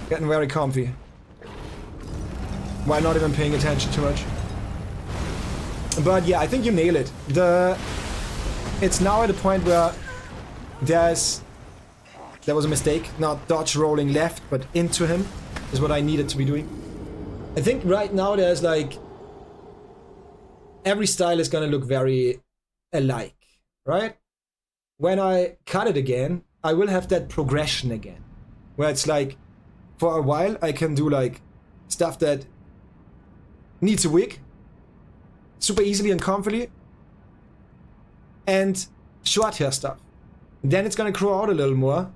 Getting very comfy. While not even paying attention too much. But yeah, I think you nail it. It's now at a point where there was a mistake. Not dodge rolling left, but into him is what I needed to be doing. I think right now there's like... every style is gonna look very alike, right? When I cut it again, I will have that progression again. Where it's like, for a while I can do like stuff that needs a wig. Super easily and comfortably. And short hair stuff. Then it's gonna grow out a little more.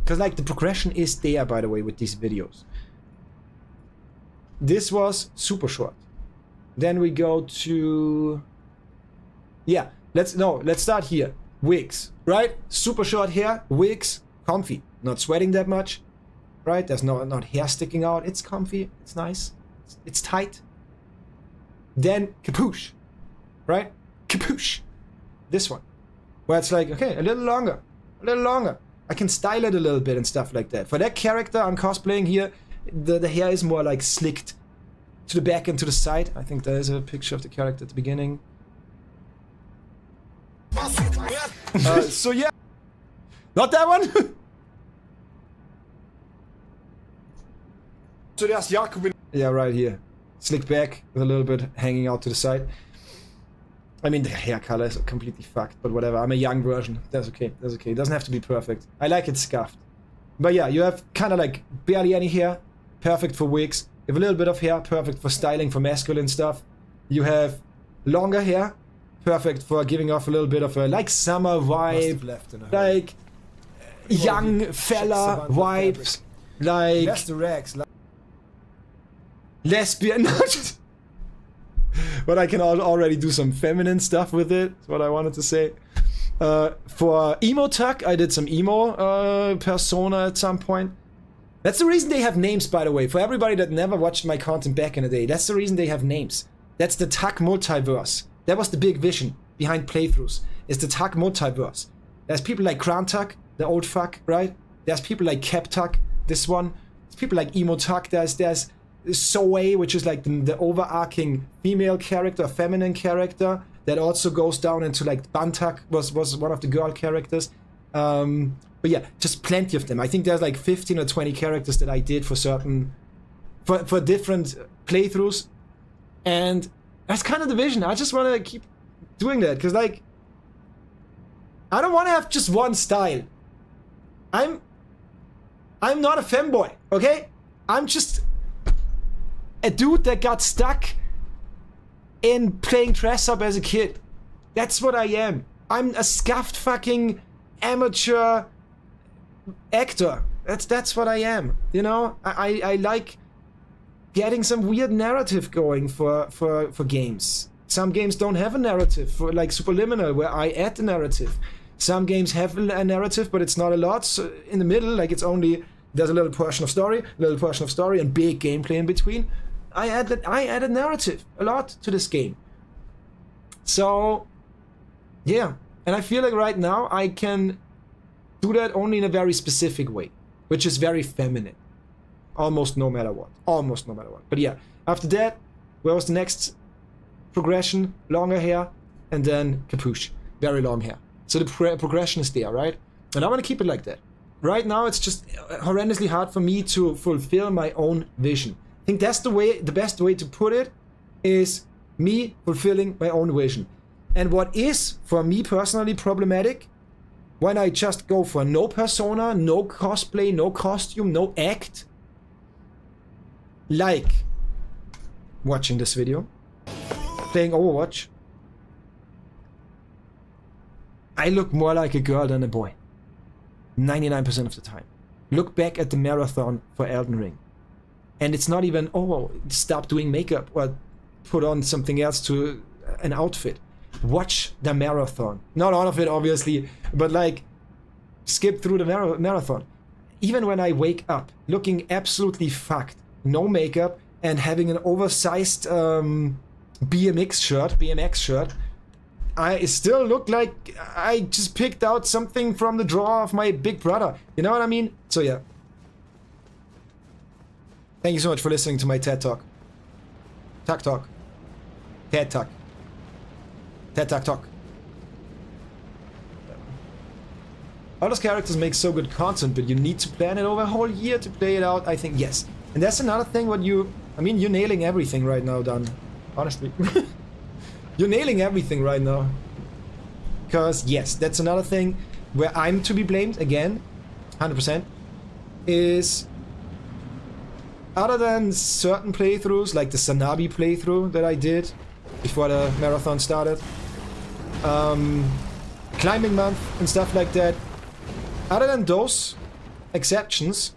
Because like the progression is there, by the way, with these videos. This was super short. Then we go to... yeah, let's start here. Wigs, right? Super short hair, wigs, comfy. Not sweating that much, right? There's not hair sticking out. It's comfy, it's nice, it's tight. Then capuche, right? Capuche. This one. Where it's like, okay, a little longer. I can style it a little bit and stuff like that. For that character I'm cosplaying here, the hair is more like slicked to the back and to the side. I think there is a picture of the character at the beginning. So yeah. Not that one! So there's Jakob. Yeah, right here. Slicked back with a little bit hanging out to the side. I mean, the hair color is completely fucked, but whatever. I'm a young version. That's okay. That's okay. It doesn't have to be perfect. I like it scuffed. But yeah, you have kind of like barely any hair. Perfect for wigs. You have a little bit of hair. Perfect for styling, for masculine stuff. You have longer hair. Perfect for giving off a little bit of a like summer vibe. Like young fella vibes. Like lesbian. But I can already do some feminine stuff with it. That's what I wanted to say. For emo tuck, I did some emo persona at some point. That's the reason they have names, by the way. For everybody that never watched my content back in the day, that's the reason they have names. That's the tuck multiverse. That was the big vision behind playthroughs. Is the tuck multiverse. There's people like Grant Tuck, the old fuck, right? There's people like Cap Tuck, this one. There's people like emo tuck. There's Zoe, which is like the overarching female character, feminine character that also goes down into like Bantak was one of the girl characters. But yeah, just plenty of them. I think there's like 15 or 20 characters that I did for for different playthroughs, and that's kind of the vision. I just want to keep doing that because like I don't want to have just one style. I'm not a femboy, okay? I'm just a dude that got stuck in playing dress up as a kid. That's what I am. I'm a scuffed fucking amateur actor. That's what I am. You know, I like getting some weird narrative going for games. Some games don't have a narrative, for like Superliminal, where I add the narrative. Some games have a narrative, but it's not a lot. So in the middle, like it's only, there's a little portion of story, and big gameplay in between. I added narrative a lot to this game. So, yeah. And I feel like right now I can do that only in a very specific way, which is very feminine. Almost no matter what. Almost no matter what. But yeah, after that, where was the next progression? Longer hair, and then capuche. Very long hair. So the progression is there, right? And I want to keep it like that. Right now, it's just horrendously hard for me to fulfill my own vision. I think that's the best way to put it is me fulfilling my own vision. And what is, for me personally, problematic, when I just go for no persona, no cosplay, no costume, no act, like watching this video, playing Overwatch, I look more like a girl than a boy. 99% of the time. Look back at the marathon for Elden Ring. And it's not even, oh, stop doing makeup or put on something else to an outfit. Watch the marathon. Not all of it, obviously, but like, skip through the marathon. Even when I wake up, looking absolutely fucked, no makeup, and having an oversized BMX shirt, I still look like I just picked out something from the drawer of my big brother. You know what I mean? So yeah. Thank you so much for listening to my TED Talk. TED Talk. TED Talk. TED Talk Talk. All those characters make so good content, but you need to plan it over a whole year to play it out, I think, yes. And that's another thing what you... I mean, you're nailing everything right now, Dan. Honestly. You're nailing everything right now. Because, yes, that's another thing where I'm to be blamed, again, 100%, is... Other than certain playthroughs, like the Sanabi playthrough that I did before the marathon started, climbing month and stuff like that, other than those exceptions,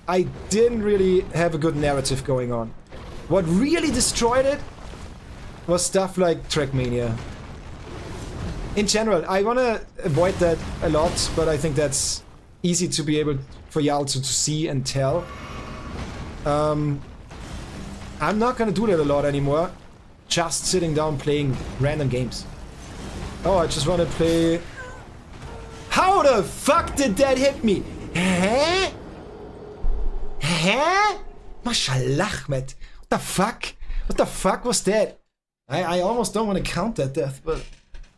I didn't really have a good narrative going on. What really destroyed it was stuff like Trackmania. In general, I want to avoid that a lot, but I think that's easy to be able for y'all to see and tell. I'm not gonna do that a lot anymore. Just sitting down playing random games. Oh, I just wanna play... How the fuck did that hit me? Huh? Huh? Mashallah, Ahmed. What the fuck? What the fuck was that? I almost don't want to count that death, but...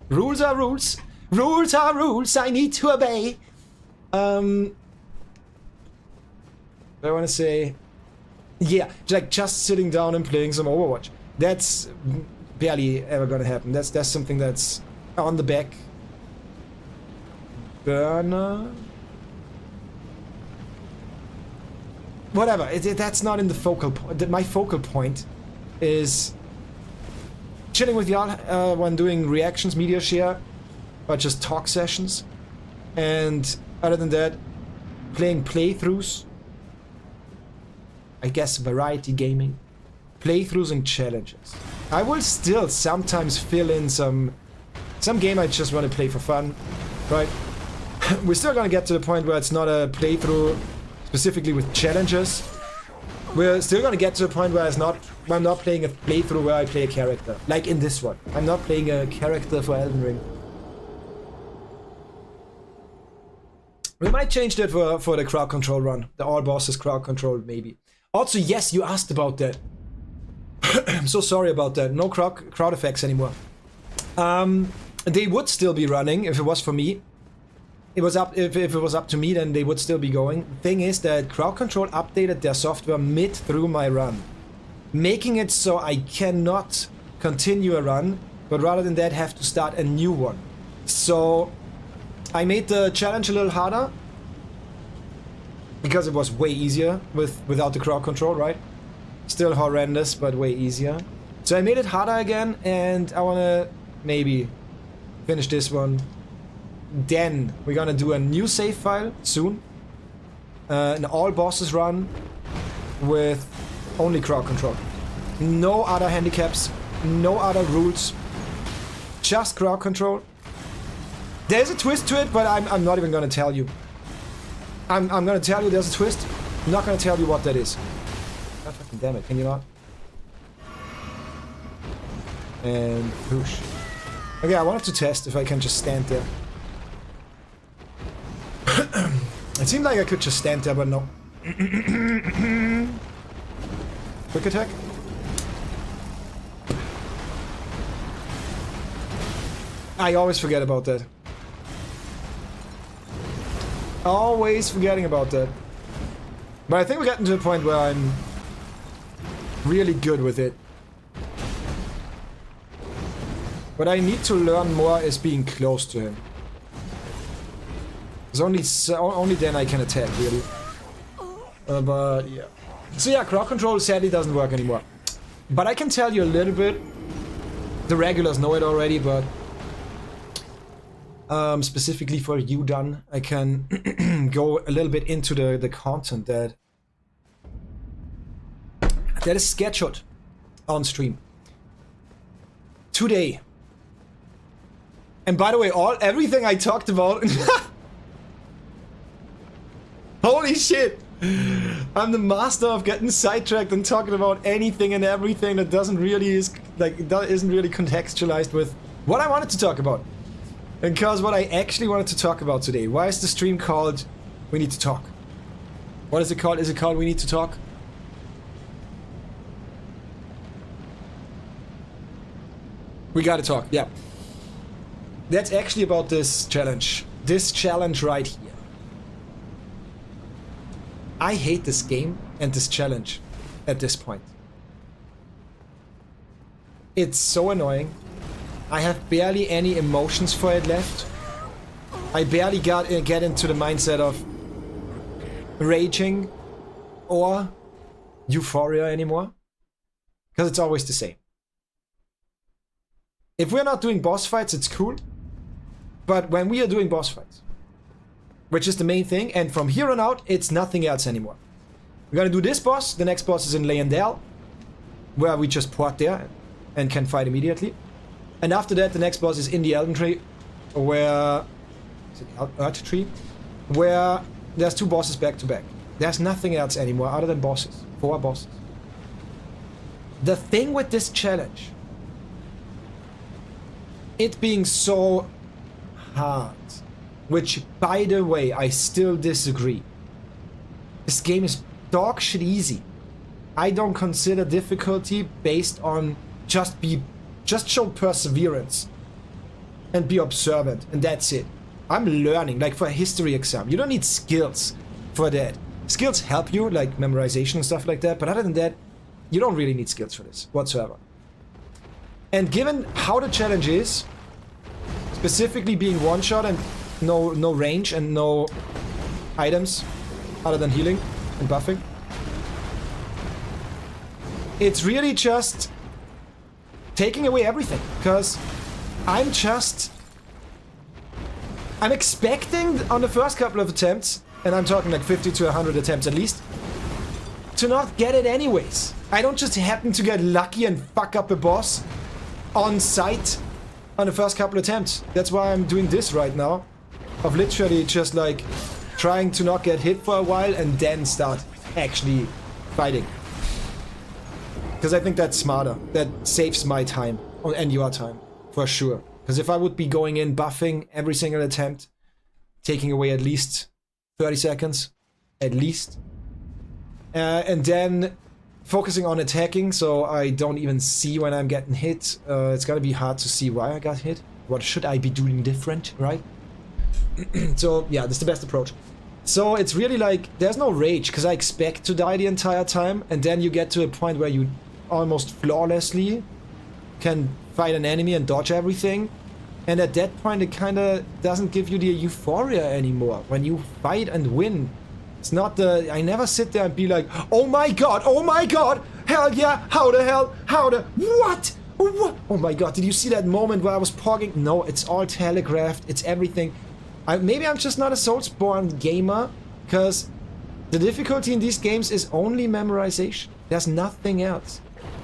Rules are rules. Rules are rules I need to obey. I want to say... Yeah, like just sitting down and playing some Overwatch. That's barely ever gonna happen. That's something that's on the back burner. Whatever. That's not in the focal point. My focal point is chilling with y'all when doing reactions, media share, or just talk sessions. And other than that, playing playthroughs. I guess variety gaming. Playthroughs and challenges. I will still sometimes fill in some game I just want to play for fun, right? We're still gonna get to the point where it's not a playthrough specifically with challenges. We're still gonna get to the point where I'm not playing a playthrough where I play a character. Like in this one. I'm not playing a character for Elden Ring. We might change that for the crowd control run. The all bosses crowd control, maybe. Also, yes, you asked about that. I'm so sorry about that. No crowd effects anymore. They would still be running if it was for me. If it was up to me, then they would still be going. Thing is that crowd control updated their software mid through my run, making it so I cannot continue a run, but rather than that have to start a new one. So I made the challenge a little harder because it was way easier without the crowd control, right? Still horrendous, but way easier. So I made it harder again, and I wanna maybe finish this one. Then we're gonna do a new save file soon. An all bosses run with only crowd control. No other handicaps, no other rules. just crowd control. There's a twist to it, but I'm not even gonna tell you. I'm gonna tell you there's a twist. I'm not gonna tell you what that is. God fucking damn it, can you not? And push. Okay, I wanted to test if I can just stand there. It seemed like I could just stand there, but no. Quick attack. I always forget about that. Always forgetting about that. But I think we're getting to a point where I'm really good with it. What I need to learn more is being close to him. Because only then I can attack, really. But yeah. So yeah, crowd control sadly doesn't work anymore. But I can tell you a little bit. The regulars know it already, but specifically for you, Dan, I can go a little bit into the content that is scheduled on stream today. And by the way, everything I talked about. Holy shit! I'm the master of getting sidetracked and talking about anything and everything that isn't really contextualized with what I wanted to talk about. Because what I actually wanted to talk about today. Why is the stream called We Need to Talk? What is it called? Is it called We Need to Talk? We gotta talk, yeah. That's actually about this challenge. This challenge right here. I hate this game and this challenge at this point. It's so annoying. I have barely any emotions for it left. I barely get into the mindset of raging or euphoria anymore. Because it's always the same. If we're not doing boss fights, it's cool. But when we are doing boss fights, which is the main thing, and from here on out, it's nothing else anymore. We're gonna do this boss. The next boss is in Leyendell, where we just port there and can fight immediately. And after that, the next boss is in the Elden Tree, where... Is it Earth Tree? Where there's 2 bosses back to back. There's nothing else anymore other than bosses. 4 bosses. The thing with this challenge, it being so hard, which, by the way, I still disagree. This game is dog shit easy. I don't consider difficulty based on just show perseverance and be observant, and that's it. I'm learning, like for a history exam. You don't need skills for that. Skills help you, like memorization and stuff like that, but other than that, you don't really need skills for this whatsoever. And given how the challenge is, specifically being one shot and no range and no items other than healing and buffing, it's really just taking away everything, because I'm expecting on the first couple of attempts, and I'm talking like 50 to 100 attempts at least, to not get it anyways. I don't just happen to get lucky and fuck up a boss on sight on the first couple of attempts. That's why I'm doing this right now, of literally just like trying to not get hit for a while and then start actually fighting. Because I think that's smarter. That saves my time and your time, for sure. Because if I would be going in buffing every single attempt, taking away at least 30 seconds, at least, and then focusing on attacking so I don't even see when I'm getting hit, it's gonna be hard to see why I got hit. What should I be doing different, right? So yeah, that's the best approach. So it's really like, there's no rage, because I expect to die the entire time, and then you get to a point where you almost flawlessly can fight an enemy and dodge everything, and at that point it kind of doesn't give you the euphoria anymore when you fight and win. It's not the... I never sit there and be like, oh my god, hell yeah, how the hell, what? Oh my god, did you see that moment where I was pogging? No, it's all telegraphed, it's everything. Maybe I'm just not a Soulsborne gamer, because the difficulty in these games is only memorization. There's nothing else.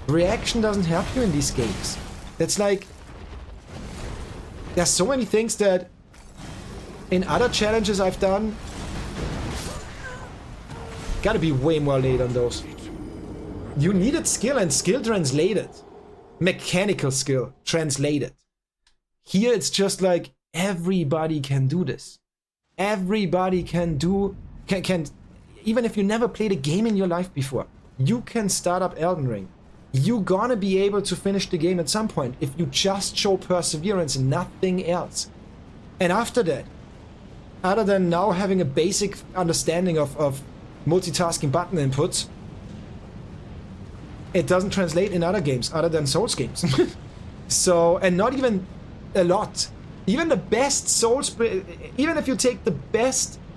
Reaction doesn't help you in these games. That's like... there's so many things that in other challenges I've done, gotta be way more late on those. You needed skill and skill translated. Mechanical skill translated. Here it's just like everybody can do this. Everybody can do, can even if you never played a game in your life before, you can start up Elden Ring. You're gonna be able to finish the game at some point if you just show perseverance and nothing else. And after that, other than now having a basic understanding of multitasking button inputs, it doesn't translate in other games other than Souls games. So, and not even a lot. Even the best Souls, even if you take the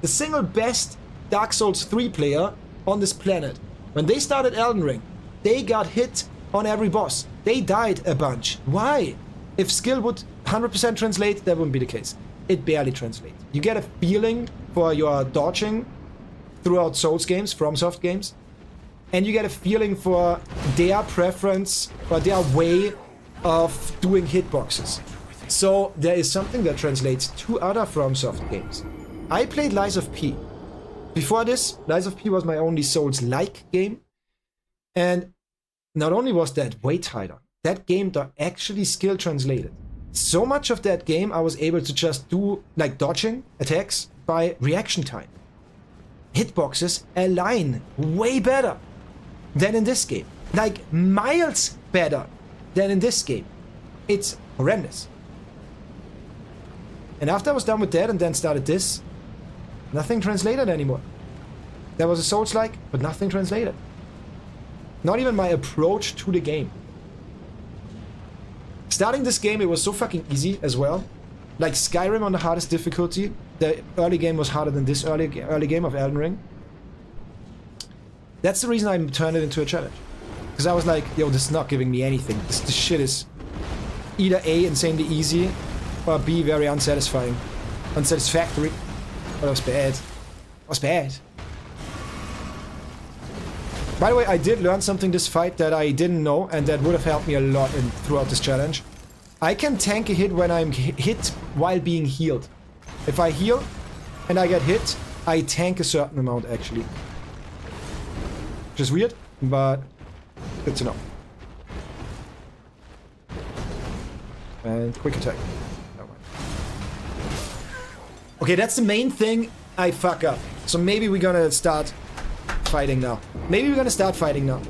single best Dark Souls 3 player on this planet, when they started Elden Ring, they got hit on every boss. They died a bunch. Why? If skill would 100% translate, that wouldn't be the case. It barely translates. You get a feeling for your dodging throughout Souls games, FromSoft games, and you get a feeling for their preference or their way of doing hitboxes. So there is something that translates to other FromSoft games. I played Lies of P. Before this, Lies of P was my only Souls-like game. And not only was that way tighter, that game actually skill translated. So much of that game I was able to just do like dodging attacks by reaction time. Hitboxes align way better than in this game. Like miles better than in this game. It's horrendous. And after I was done with that and then started this, nothing translated anymore. There was a Souls-like, but nothing translated. Not even my approach to the game. Starting this game, it was so fucking easy as well. Like Skyrim on the hardest difficulty. The early game was harder than this early game of Elden Ring. That's the reason I turned it into a challenge. Because I was like, yo, this is not giving me anything. This shit is either A, insanely easy, or B, very unsatisfying. Unsatisfactory. Oh, that was bad. That was bad. By the way, I did learn something this fight that I didn't know, and that would have helped me a lot throughout this challenge. I can tank a hit when I'm hit while being healed. If I heal and I get hit, I tank a certain amount actually. Which is weird, but good to know. And quick attack. Okay, that's the main thing I fuck up. So maybe we're gonna start fighting now. Maybe we're gonna start fighting now.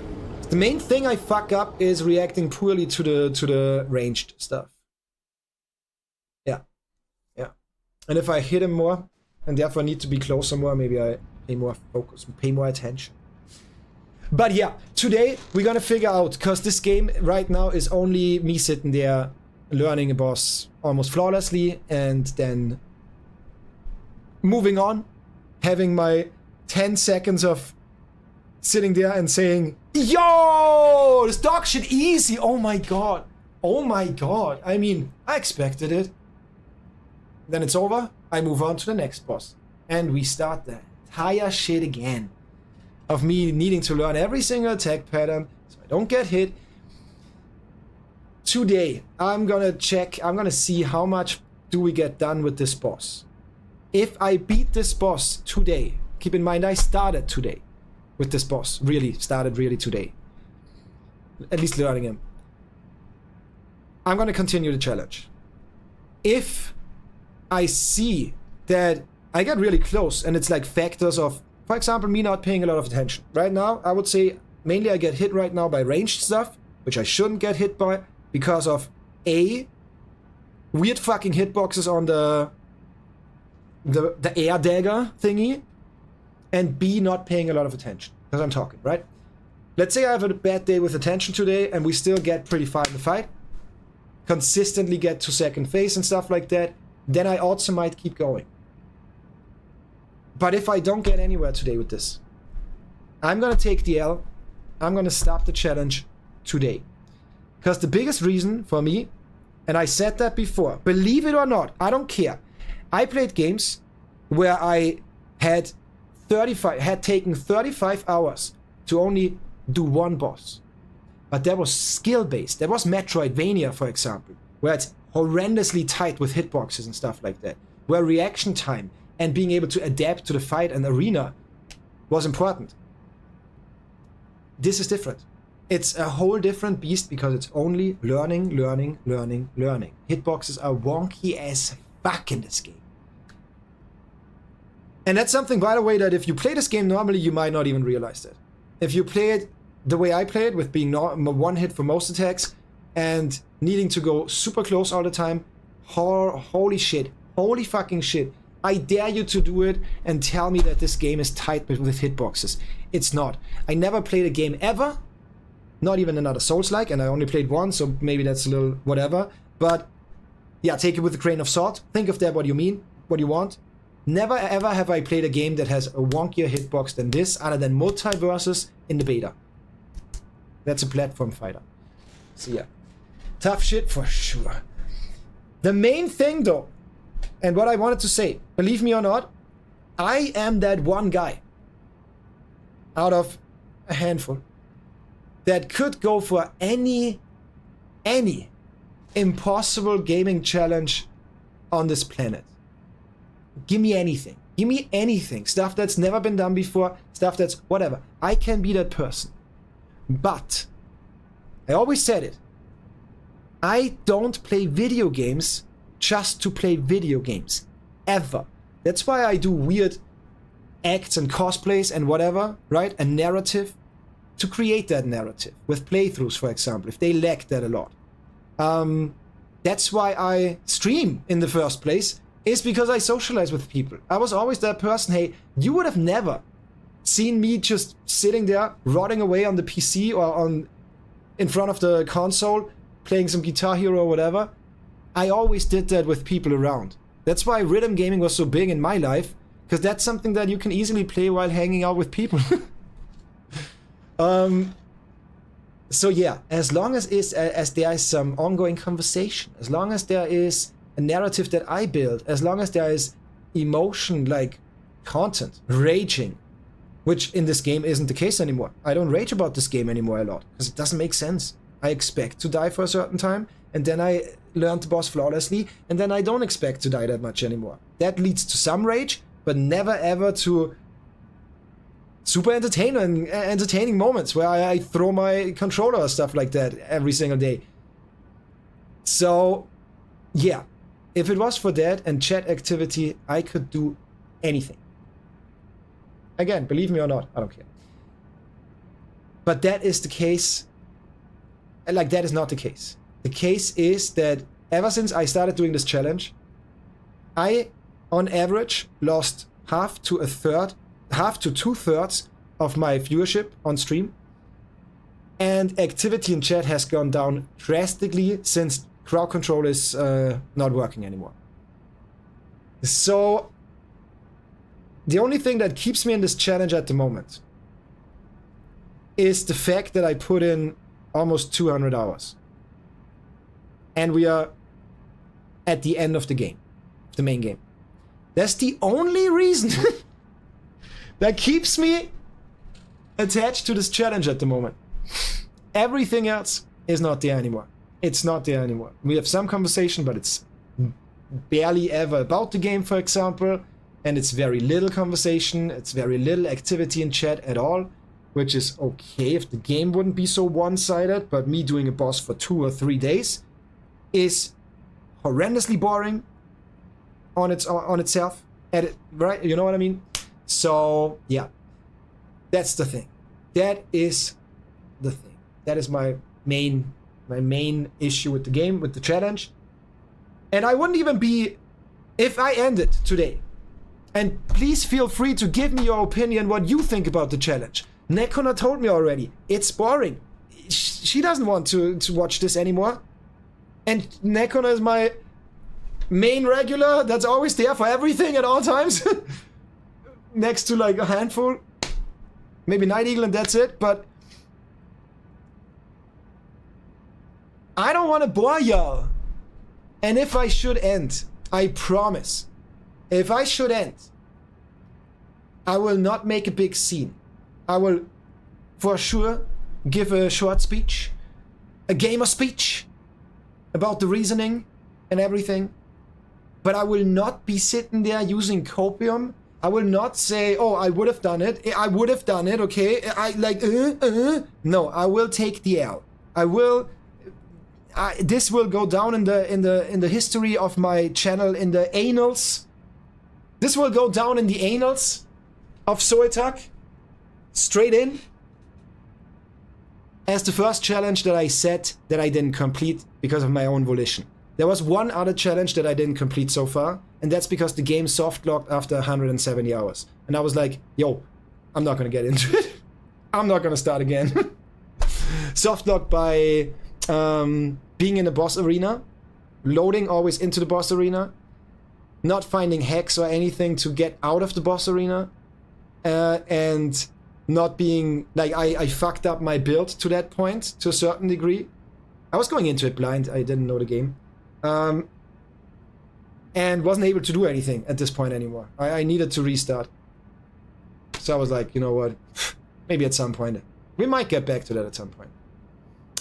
The main thing I fuck up is reacting poorly to the ranged stuff. Yeah. Yeah. And if I hit him more, and therefore need to be closer more, maybe I pay more focus, pay more attention. But yeah, today we're gonna figure out, because this game right now is only me sitting there learning a boss almost flawlessly, and then moving on, having my 10 seconds of sitting there and saying, yo, this dog shit easy. Oh my god. Oh my god. I mean, I expected it. Then it's over. I move on to the next boss. And we start the entire shit again. Of me needing to learn every single attack pattern so I don't get hit. Today, I'm gonna see how much do we get done with this boss. If I beat this boss today, keep in mind I started today with this boss. Started really today. At least learning him. I'm gonna continue the challenge. If I see that I get really close and it's like factors of, for example, me not paying a lot of attention. Right now, I would say mainly I get hit right now by ranged stuff, which I shouldn't get hit by because of A, weird fucking hitboxes on the air dagger thingy, and B, not paying a lot of attention, because I'm talking, right? Let's say I have a bad day with attention today, and we still get pretty far in the fight, consistently get to second phase and stuff like that, then I also might keep going. But if I don't get anywhere today with this, I'm gonna take the L, I'm gonna stop the challenge today. Because the biggest reason for me, and I said that before, believe it or not, I don't care. I played games where I had taken 35 hours to only do one boss. But that was skill-based. That was Metroidvania, for example, where it's horrendously tight with hitboxes and stuff like that, where reaction time and being able to adapt to the fight and arena was important. This is different. It's a whole different beast because it's only learning. Hitboxes are wonky as fuck in this game. And that's something, by the way, that if you play this game normally, you might not even realize that. If you play it the way I play it, with being one hit for most attacks and needing to go super close all the time, holy shit, holy fucking shit. I dare you to do it and tell me that this game is tight with hitboxes. It's not. I never played a game ever, not even another Souls-like, and I only played one, so maybe that's a little whatever. But yeah, take it with a grain of salt. Think of that what you mean, what you want. Never ever have I played a game that has a wonkier hitbox than this, other than Multiversus in the beta. That's a platform fighter. So yeah, tough shit for sure. The main thing though, and what I wanted to say, believe me or not, I am that one guy out of a handful that could go for any impossible gaming challenge on this planet. Give me anything. Give me anything. Stuff that's never been done before. Stuff that's whatever. I can be that person. But I always said it. I don't play video games just to play video games. Ever. That's why I do weird acts and cosplays and whatever, right? A narrative. To create that narrative. With playthroughs, for example, if they lack that a lot. That's why I stream in the first place. Is because I socialize with people. I was always that person. Hey, you would have never seen me just sitting there, rotting away on the PC or in front of the console, playing some Guitar Hero or whatever. I always did that with people around. That's why rhythm gaming was so big in my life, because that's something that you can easily play while hanging out with people. So yeah, as long as there is some ongoing conversation, as long as there is a narrative that I build, as long as there is emotion, like content, raging, which in this game isn't the case anymore. I don't rage about this game anymore a lot, because it doesn't make sense. I expect to die for a certain time, and then I learn the boss flawlessly, and then I don't expect to die that much anymore. That leads to some rage, but never ever to super entertaining moments where I throw my controller or stuff like that every single day. So yeah, if it was for that and chat activity, I could do anything. Again, believe me or not, I don't care. But that is the case. Like, that is not the case. The case is that ever since I started doing this challenge, I, on average, lost half to 2/3 of my viewership on stream. And activity in chat has gone down drastically since crowd control is not working anymore. So the only thing that keeps me in this challenge at the moment is the fact that I put in almost 200 hours. And we are at the end of the game, the main game. That's the only reason that keeps me attached to this challenge at the moment. Everything else is not there anymore. It's not there anymore. We have some conversation, but it's barely ever about the game, for example. And it's very little conversation. It's very little activity in chat at all, which is okay if the game wouldn't be so one-sided. But me doing a boss for 2 or 3 days is horrendously boring on itself. Right? You know what I mean? So yeah, that's the thing. That is the thing. That is my main issue with the game, with the challenge. And I wouldn't even be if I end it today. And please feel free to give me your opinion, what you think about the challenge. Nekona told me already, it's boring. She doesn't want to watch this anymore. And Nekona is my main regular that's always there for everything at all times. Next to like a handful. Maybe Night Eagle and that's it, but I don't want to bore y'all. And if I should end, I promise, if I should end, I will not make a big scene. I will for sure give a short speech, a gamer speech about the reasoning and everything. But I will not be sitting there using copium. I will not say, oh, I would have done it. I would have done it, okay? No, I will take the L. I will... this will go down in the history of my channel, in the annals. This will go down in the annals of Soitak, straight in, as the first challenge that I set that I didn't complete because of my own volition. There was one other challenge that I didn't complete so far, and that's because the game soft-locked after 170 hours. And I was like, yo, I'm not gonna get into it. I'm not gonna start again. Soft-locked by being in the boss arena, loading always into the boss arena, not finding hacks or anything to get out of the boss arena, and not being, like, I fucked up my build to that point, to a certain degree. I was going into it blind, I didn't know the game. And wasn't able to do anything at this point anymore. I needed to restart. So I was like, you know what, maybe at some point. We might get back to that at some point.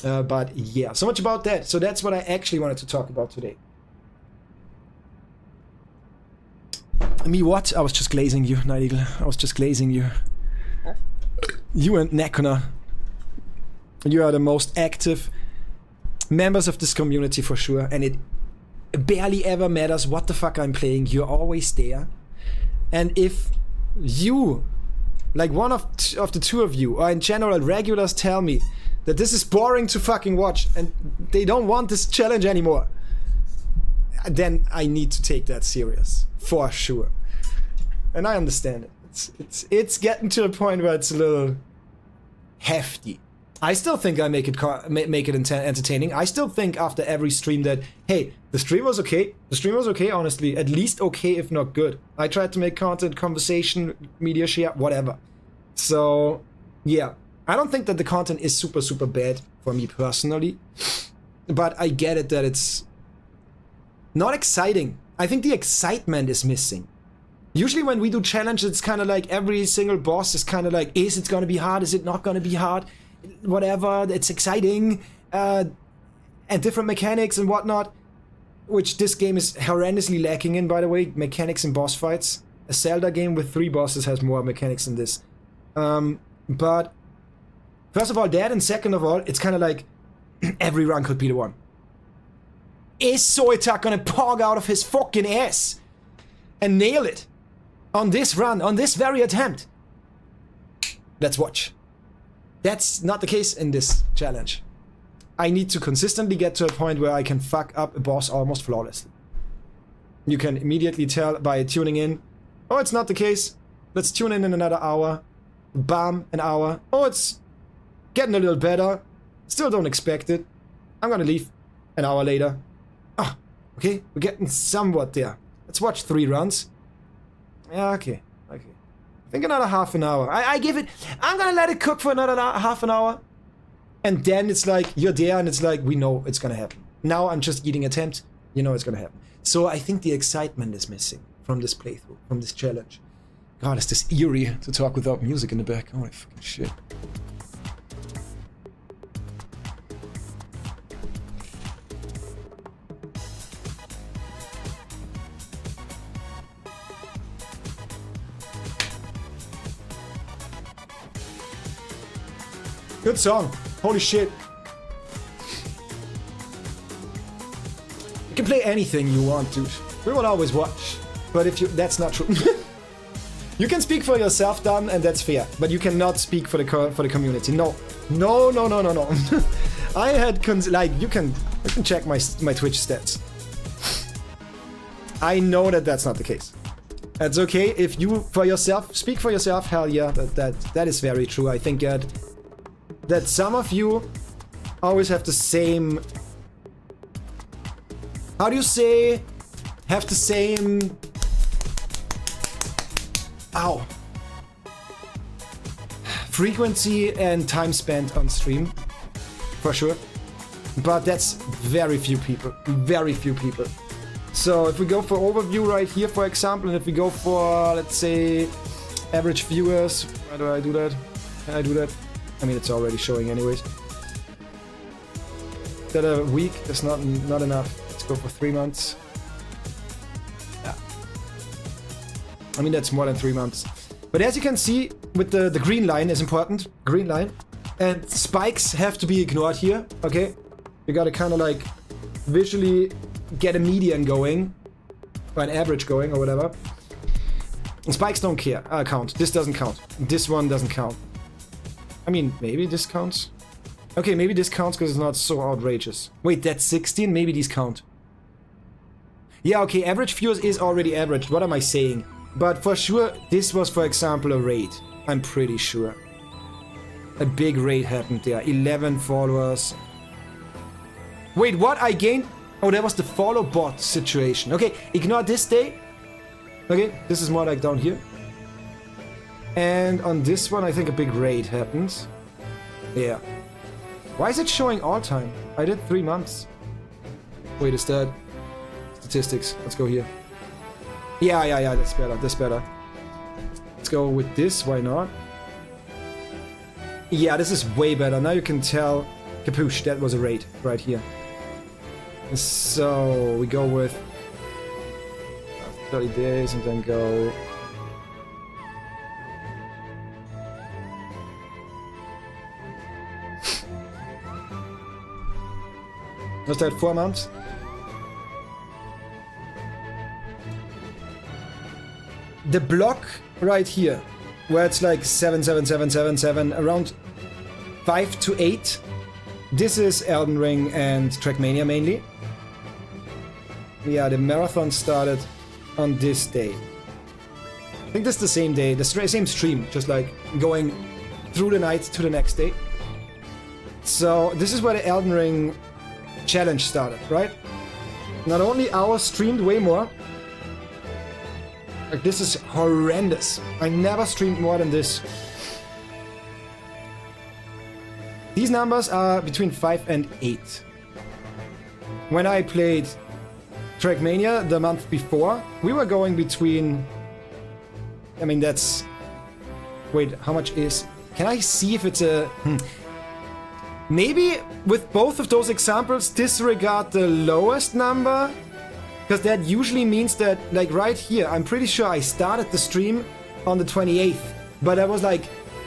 But yeah, so much about that. So that's what I actually wanted to talk about today. Me what? I was just glazing you, Night Eagle. I was just glazing you. You and Nekona. You are the most active members of this community for sure, and it barely ever matters what the fuck I'm playing. You're always there. And if you, like one of the two of you, or in general regulars, tell me that this is boring to fucking watch and they don't want this challenge anymore, then I need to take that serious, for sure. And I understand it. It's getting to a point where it's a little hefty. I still think I make it entertaining. I still think after every stream that, hey, the stream was okay. The stream was okay, honestly. At least okay, if not good. I tried to make content, conversation, media share, whatever. So, yeah. I don't think that the content is super, super bad for me personally. But I get it that it's not exciting. I think the excitement is missing. Usually when we do challenges, it's kind of like every single boss is kind of like, is it going to be hard? Is it not going to be hard? Whatever, it's exciting, and different mechanics and whatnot, which this game is horrendously lacking in, by the way, mechanics in boss fights. A Zelda game with 3 bosses has more mechanics than this. But first of all that, and second of all, it's kind of like every run could be the one. Is Soitak gonna pog out of his fucking ass and nail it on this run, on this very attempt? Let's watch. That's not the case in this challenge. I need to consistently get to a point where I can fuck up a boss almost flawlessly. You can immediately tell by tuning in. Oh, it's not the case. Let's tune in another hour. Bam, an hour. Oh, it's getting a little better. Still don't expect it. I'm gonna leave an hour later. Ah, okay, we're getting somewhat there. Let's watch 3 runs. Yeah, okay. I think another half an hour. I give it, I'm gonna let it cook for another half an hour. And then it's like, you're there and it's like, we know it's gonna happen. Now I'm just eating attempt, you know it's gonna happen. So I think the excitement is missing from this playthrough, from this challenge. God, is this eerie to talk without music in the back. Holy fucking shit. Good song. Holy shit. You can play anything you want, dude. We will always watch. But if you... That's not true. You can speak for yourself, Dan, and that's fair. But you cannot speak for the community. No. No. I had... you can check my Twitch stats. I know that that's not the case. That's okay. If you, for yourself, speak for yourself, hell yeah. That is very true. I think that some of you always have the same... How do you say? Have the same... Ow. Frequency and time spent on stream. For sure. But that's very few people. Very few people. So if we go for overview right here, for example, and if we go for, let's say, average viewers... How do I do that? Can I do that? I mean, it's already showing anyways. That a week is not enough. It's Go for 3 months. Yeah. I mean, that's more than 3 months. But as you can see, with the green line is important. Green line. And spikes have to be ignored here, okay? You gotta kind of like visually get a median going. Or an average going, or whatever. And spikes don't care. Count. This doesn't count. This one doesn't count. I mean, maybe this counts. Okay, maybe this counts because it's not so outrageous. Wait, that's 16? Maybe these count. Yeah, okay, average viewers is already averaged. What am I saying? But for sure, this was, for example, a raid. I'm pretty sure. A big raid happened there. 11 followers. Wait, what? I gained... Oh, that was the follow bot situation. Okay, ignore this day. Okay, this is more like down here. And on this one, I think a big raid happened. Yeah. Why is it showing all time? I did 3 months. Wait, is that... Statistics. Let's go here. Yeah, that's better, that's better. Let's go with this, why not? Yeah, this is way better. Now you can tell... Capuche, that was a raid right here. So, we go with... 30 days and then go... Was that 4 months? The block right here, where it's like 7, 7, 7, 7, 7, around 5 to 8. This is Elden Ring and Trackmania mainly. Yeah, the marathon started on this day. I think this is the same day, the same stream, just like going through the night to the next day. So this is where the Elden Ring challenge started, right? Not only ours streamed way more. Like, this is horrendous. I never streamed more than this. These numbers are between 5 and 8. When I played Trackmania the month before, we were going between... I mean, that's... Wait, how much is... Can I see if it's a... Maybe with both of those examples, disregard the lowest number. Because that usually means that, like right here, I'm pretty sure I started the stream on the 28th. But that was like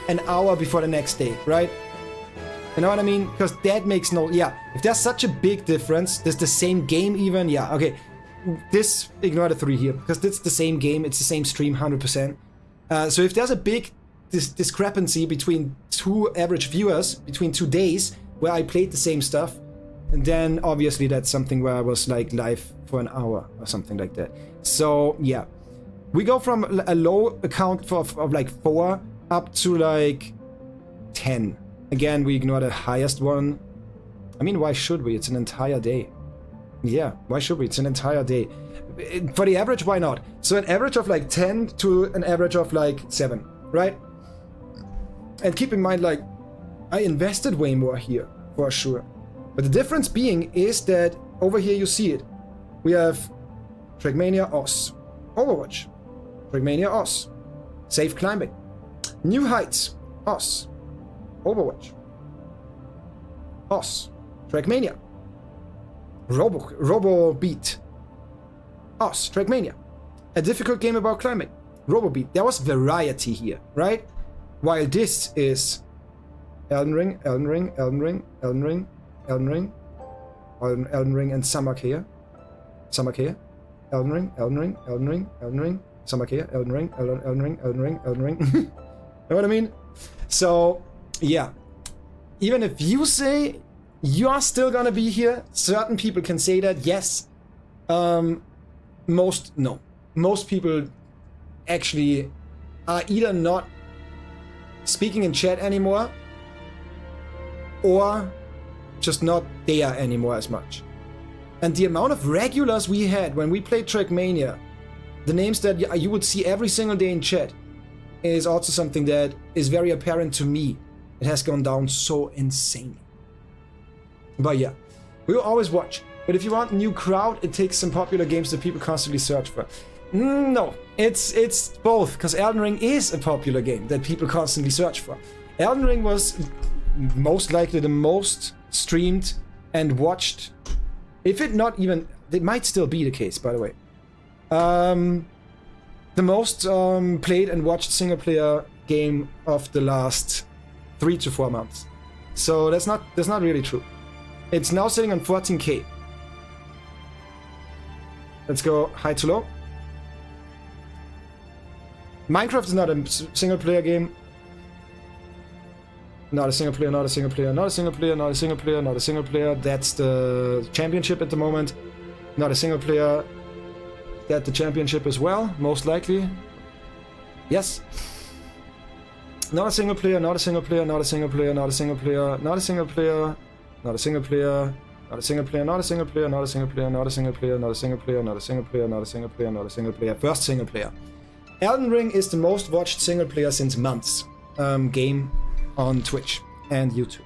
an hour before the next day, right? You know what I mean? Because that makes no... Yeah, if there's such a big difference, there's the same game even, yeah, okay. This, ignore the 3 here, because it's the same game, it's the same stream, 100%. So if there's a big discrepancy between 2 average viewers, between 2 days, where I played the same stuff, then obviously that's something where I was like live for an hour or something like that. So yeah, we go from a low account of like 4 up to like 10. Again, we ignore the highest one. I mean, why should we? It's an entire day. Yeah, why should we? It's an entire day. For the average, why not? So an average of like 10 to an average of like 7, right? And keep in mind, like, I invested way more here, for sure. But the difference being is that over here you see it. We have Trackmania OS, Overwatch, Trackmania OS, Safe Climbing, New Heights, OS, Overwatch, OS, Trackmania, Robo Beat, OS, Trackmania, a difficult game about climbing, Robo Beat. There was variety here, right? While this is Elden Ring, Elden Ring, Elden Ring, Elden Ring, Elden Ring, Elden Ring, and Samakea, Elden Ring, Elden Ring, Elden Ring, Elden Ring, Samakea, Elden Ring, Elden Ring, Elden Ring, Elden Ring. You know what I mean? So yeah, even if you say you are still gonna be here, certain people can say that, yes. Most people actually are either not speaking in chat anymore, or just not there anymore as much. And the amount of regulars we had when we played Trackmania, the names that you would see every single day in chat, is also something that is very apparent to me. It has gone down so insanely. But yeah, we will always watch. But if you want a new crowd, it takes some popular games that people constantly search for. No, it's both, because Elden Ring is a popular game that people constantly search for. Elden Ring was most likely the most streamed and watched, if it not even It might still be the case, by the way. The most played and watched single-player game of the last 3 to 4 months. So that's not really true. It's now sitting on 14K. Let's go high to low. Minecraft is not a single-player game. Not a single player, not a single player, not a single player, not a single player, not a single player. That's the championship at the moment. Not a single player. That the championship as well, most likely. Yes. Not a single player, not a single player, not a single player, not a single player, not a single player, not a single player, not a single player, not a single player, not a single player, not a single player, not a single player, not a single player, not a single player, not a single player. First single player. Elden Ring is the most watched single player since months game on Twitch and YouTube.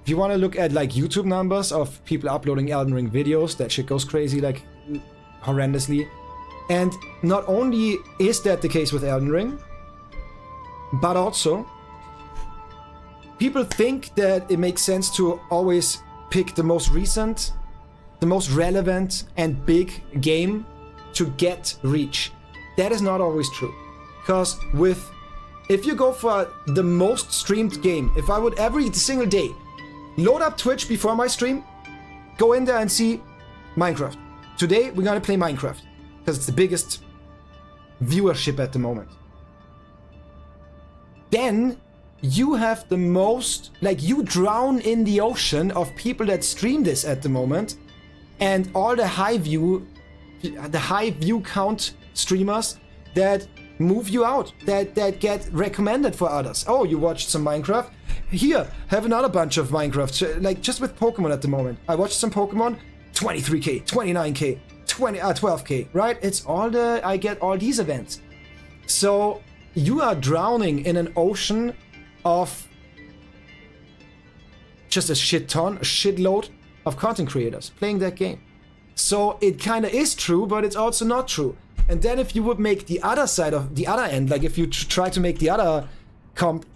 If you want to look at like YouTube numbers of people uploading Elden Ring videos, that shit goes crazy, like horrendously. And not only is that the case with Elden Ring, but also people think that it makes sense to always pick the most recent, the most relevant and big game to get reach. That is not always true. Because if you go for the most streamed game, if I would every single day load up Twitch before my stream, go in there and see Minecraft. Today we're gonna play Minecraft because it's the biggest viewership at the moment. Then you have the most, like you drown in the ocean of people that stream this at the moment, and all the high view count streamers that move you out, that get recommended for others. Oh, you watched some Minecraft? Here, have another bunch of Minecraft. Like just with Pokemon at the moment. I watched some Pokemon, 23k, 29k, 12k, right? It's all I get all these events. So you are drowning in an ocean of just a shitload of content creators playing that game. So it kind of is true, but it's also not true. And then if you would make the other side of the other end, like if you try to make the other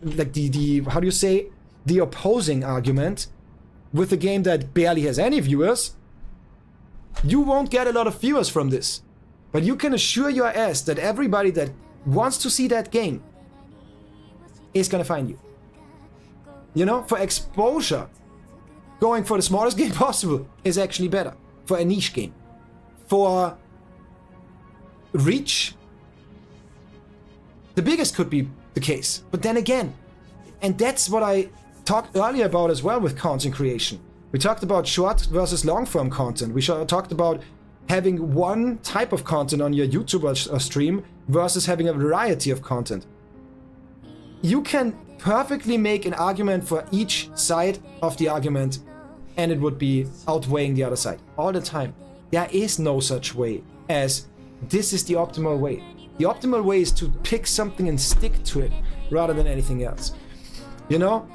like the how do you say, the opposing argument with a game that barely has any viewers, you won't get a lot of viewers from this. But you can assure your ass that everybody that wants to see that game is gonna find you. You know, for exposure, going for the smallest game possible is actually better for a niche game. For reach, the biggest could be the case. But then again, and that's what I talked earlier about as well with content creation. We talked about short versus long form content. We talked about having one type of content on your YouTube or stream versus having a variety of content. You can perfectly make an argument for each side of the argument, and it would be outweighing the other side all the time. There is no such way as this is the optimal way. The optimal way is to pick something and stick to it rather than anything else. You know,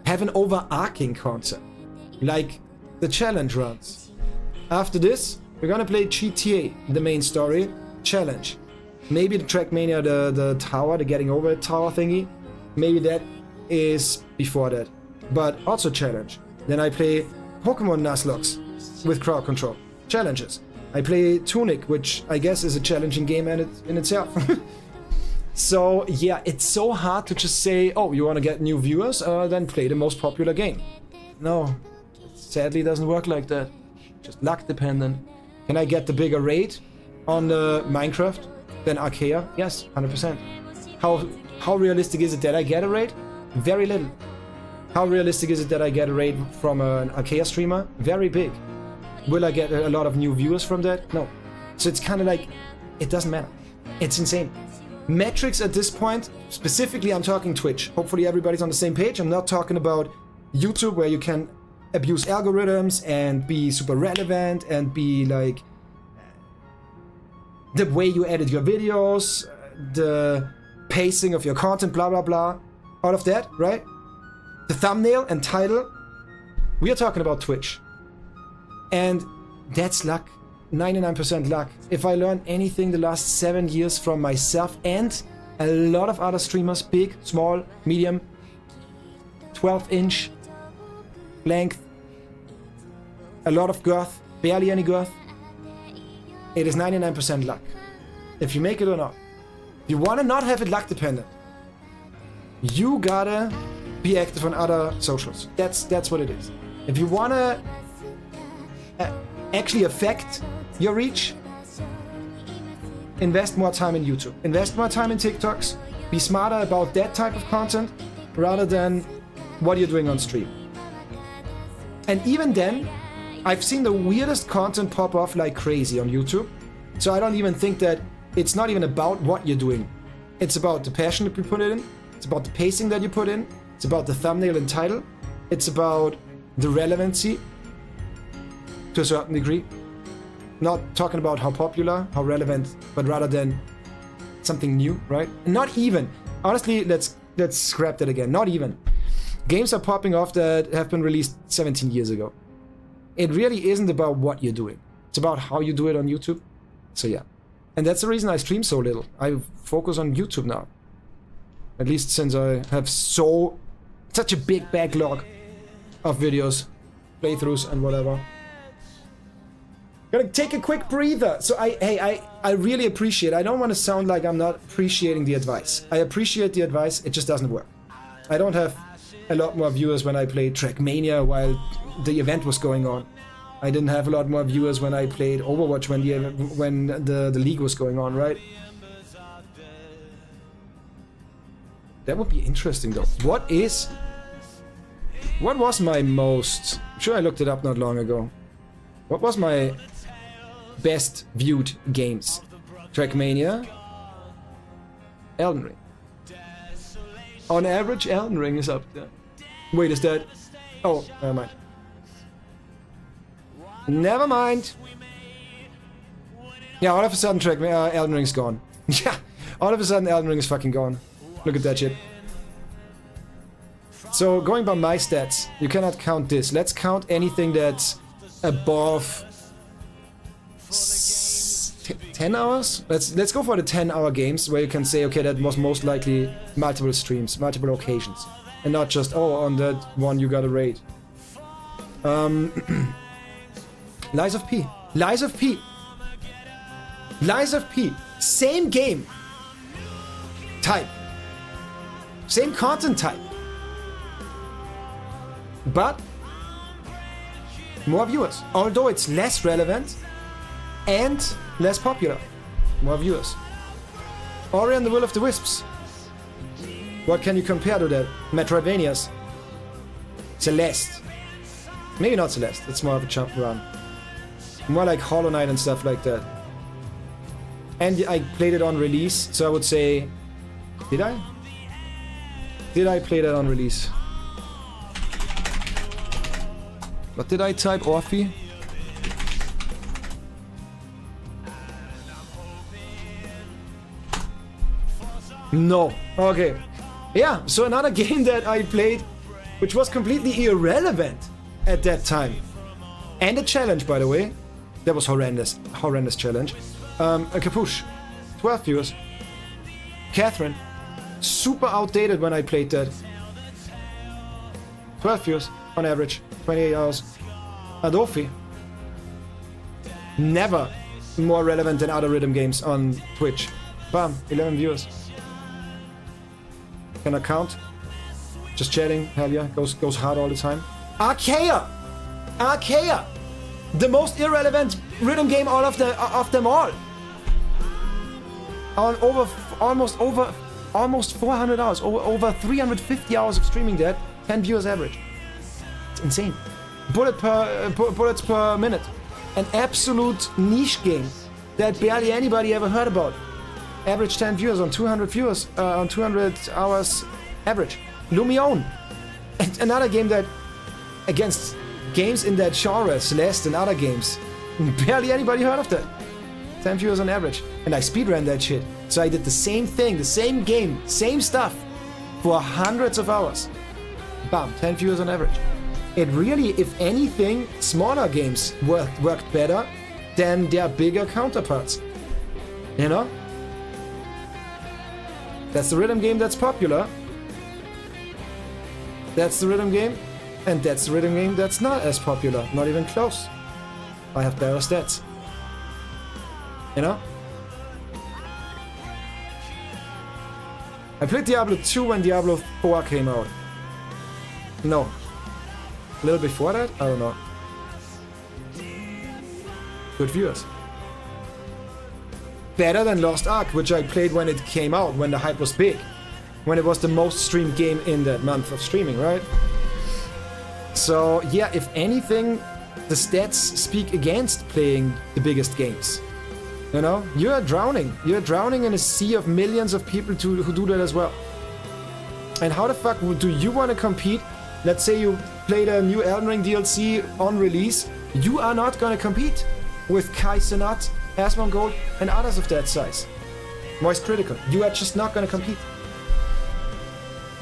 have an overarching concept, like the challenge runs. After this, we're gonna play GTA, the main story, challenge. Maybe the Trackmania, the tower, the getting over it tower thingy. Maybe that is before that, but also challenge. Then I play Pokemon Nuzlocke with crowd control, challenges. I play Tunic, which I guess is a challenging game in itself. So yeah, it's so hard to just say, oh, you want to get new viewers? Then play the most popular game. No, it sadly doesn't work like that. Just luck dependent. Can I get the bigger raid on Minecraft than Archaea? Yes, 100%. How realistic is it that I get a raid? Very little. How realistic is it that I get a raid from an Archaea streamer? Very big. Will I get a lot of new viewers from that? No. So it's kind of like, it doesn't matter. It's insane. Metrics at this point, specifically I'm talking Twitch. Hopefully everybody's on the same page. I'm not talking about YouTube where you can abuse algorithms and be super relevant and be like the way you edit your videos, the pacing of your content, blah, blah, blah. All of that, right? The thumbnail and title. We are talking about Twitch. And that's luck. 99% luck. If I learned anything the last 7 years from myself and a lot of other streamers, big, small, medium, 12-inch length, a lot of girth, barely any girth, It is 99% luck. If you make it or not. If you want to not have it luck dependent, you gotta be active on other socials. That's what it is. If you want to actually affect your reach, invest more time in YouTube. Invest more time in TikToks. Be smarter about that type of content rather than what you're doing on stream. And even then, I've seen the weirdest content pop off like crazy on YouTube. So I don't even think that it's not even about what you're doing. It's about the passion that you put in. It's about the pacing that you put in. It's about the thumbnail and title. It's about the relevancy to a certain degree. Not talking about how popular, how relevant, but rather than something new, right? And not even. Honestly, let's scrap that again. Not even. Games are popping off that have been released 17 years ago. It really isn't about what you're doing. It's about how you do it on YouTube. So yeah. And that's the reason I stream so little. I focus on YouTube now. At least since I have such a big backlog of videos, playthroughs and whatever. Gonna take a quick breather. So I really appreciate, I don't want to sound like I'm not appreciating the advice. I appreciate the advice, it just doesn't work. I don't have a lot more viewers when I played Trackmania while the event was going on. I didn't have a lot more viewers when I played Overwatch when the league was going on, right? That would be interesting though. What was my most... I'm sure I looked it up not long ago. What was my best viewed games? Trackmania? Elden Ring. On average, Elden Ring is up there. Wait, is that... Oh, never mind. Never mind. Yeah, all of a sudden Elden Ring's gone. Yeah, all of a sudden Elden Ring is fucking gone. Look at that shit. So, going by my stats, you cannot count this. Let's count anything that's above 10 hours? Let's go for the 10-hour games where you can say, okay, that was most likely multiple streams, multiple occasions. And not just, oh, on that one you got a raid. Lies of P. Lies of P. Lies of P. Same game type. Same content type. But more viewers. Although it's less relevant and less popular. More viewers. Ori and the Will of the Wisps. What can you compare to that? Metroidvanias. Celeste. Maybe not Celeste. It's more of a jump run. More like Hollow Knight and stuff like that. And I played it on release, so I would say... Did I? Did I play that on release? What did I type? Orphe? No. Okay. Yeah, so another game that I played, which was completely irrelevant at that time. And a challenge, by the way. That was horrendous. Horrendous challenge. A Capuche. 12 viewers. Catherine. Super outdated when I played that. 12 viewers on average. 28 hours. Adolphe. Never more relevant than other rhythm games on Twitch. Bam. 11 viewers. Can I count? Just chatting. Hell yeah. Goes hard all the time. Archaea! Archaea! The most irrelevant rhythm game of them all. On almost 400 hours, over 350 hours of streaming that, 10 viewers average. It's insane. Bullets per minute. An absolute niche game that barely anybody ever heard about. Average 10 viewers on 200 viewers on 200 hours average. Lumion. And another game that against games in that genre, Celeste and other games, barely anybody heard of that. 10 viewers on average. And I speedran that shit. So I did the same thing, the same game, same stuff for hundreds of hours. Bam, 10 viewers on average. It really, if anything, smaller games worked better than their bigger counterparts. You know? That's the rhythm game that's popular. That's the rhythm game. And that's the rhythm game that's not as popular. Not even close. I have better stats. You know? I played Diablo 2 when Diablo 4 came out. No. A little before that? I don't know. Good viewers. Better than Lost Ark, which I played when it came out, when the hype was big. When it was the most streamed game in that month of streaming, right? So, yeah, if anything, the stats speak against playing the biggest games. You know? You're drowning. You're drowning in a sea of millions of people who do that as well. And how the fuck do you want to compete? Let's say you played a new Elden Ring DLC on release. You are not going to compete with Kai Cenat, Asmongold, and others of that size. Moist Critical. You are just not going to compete.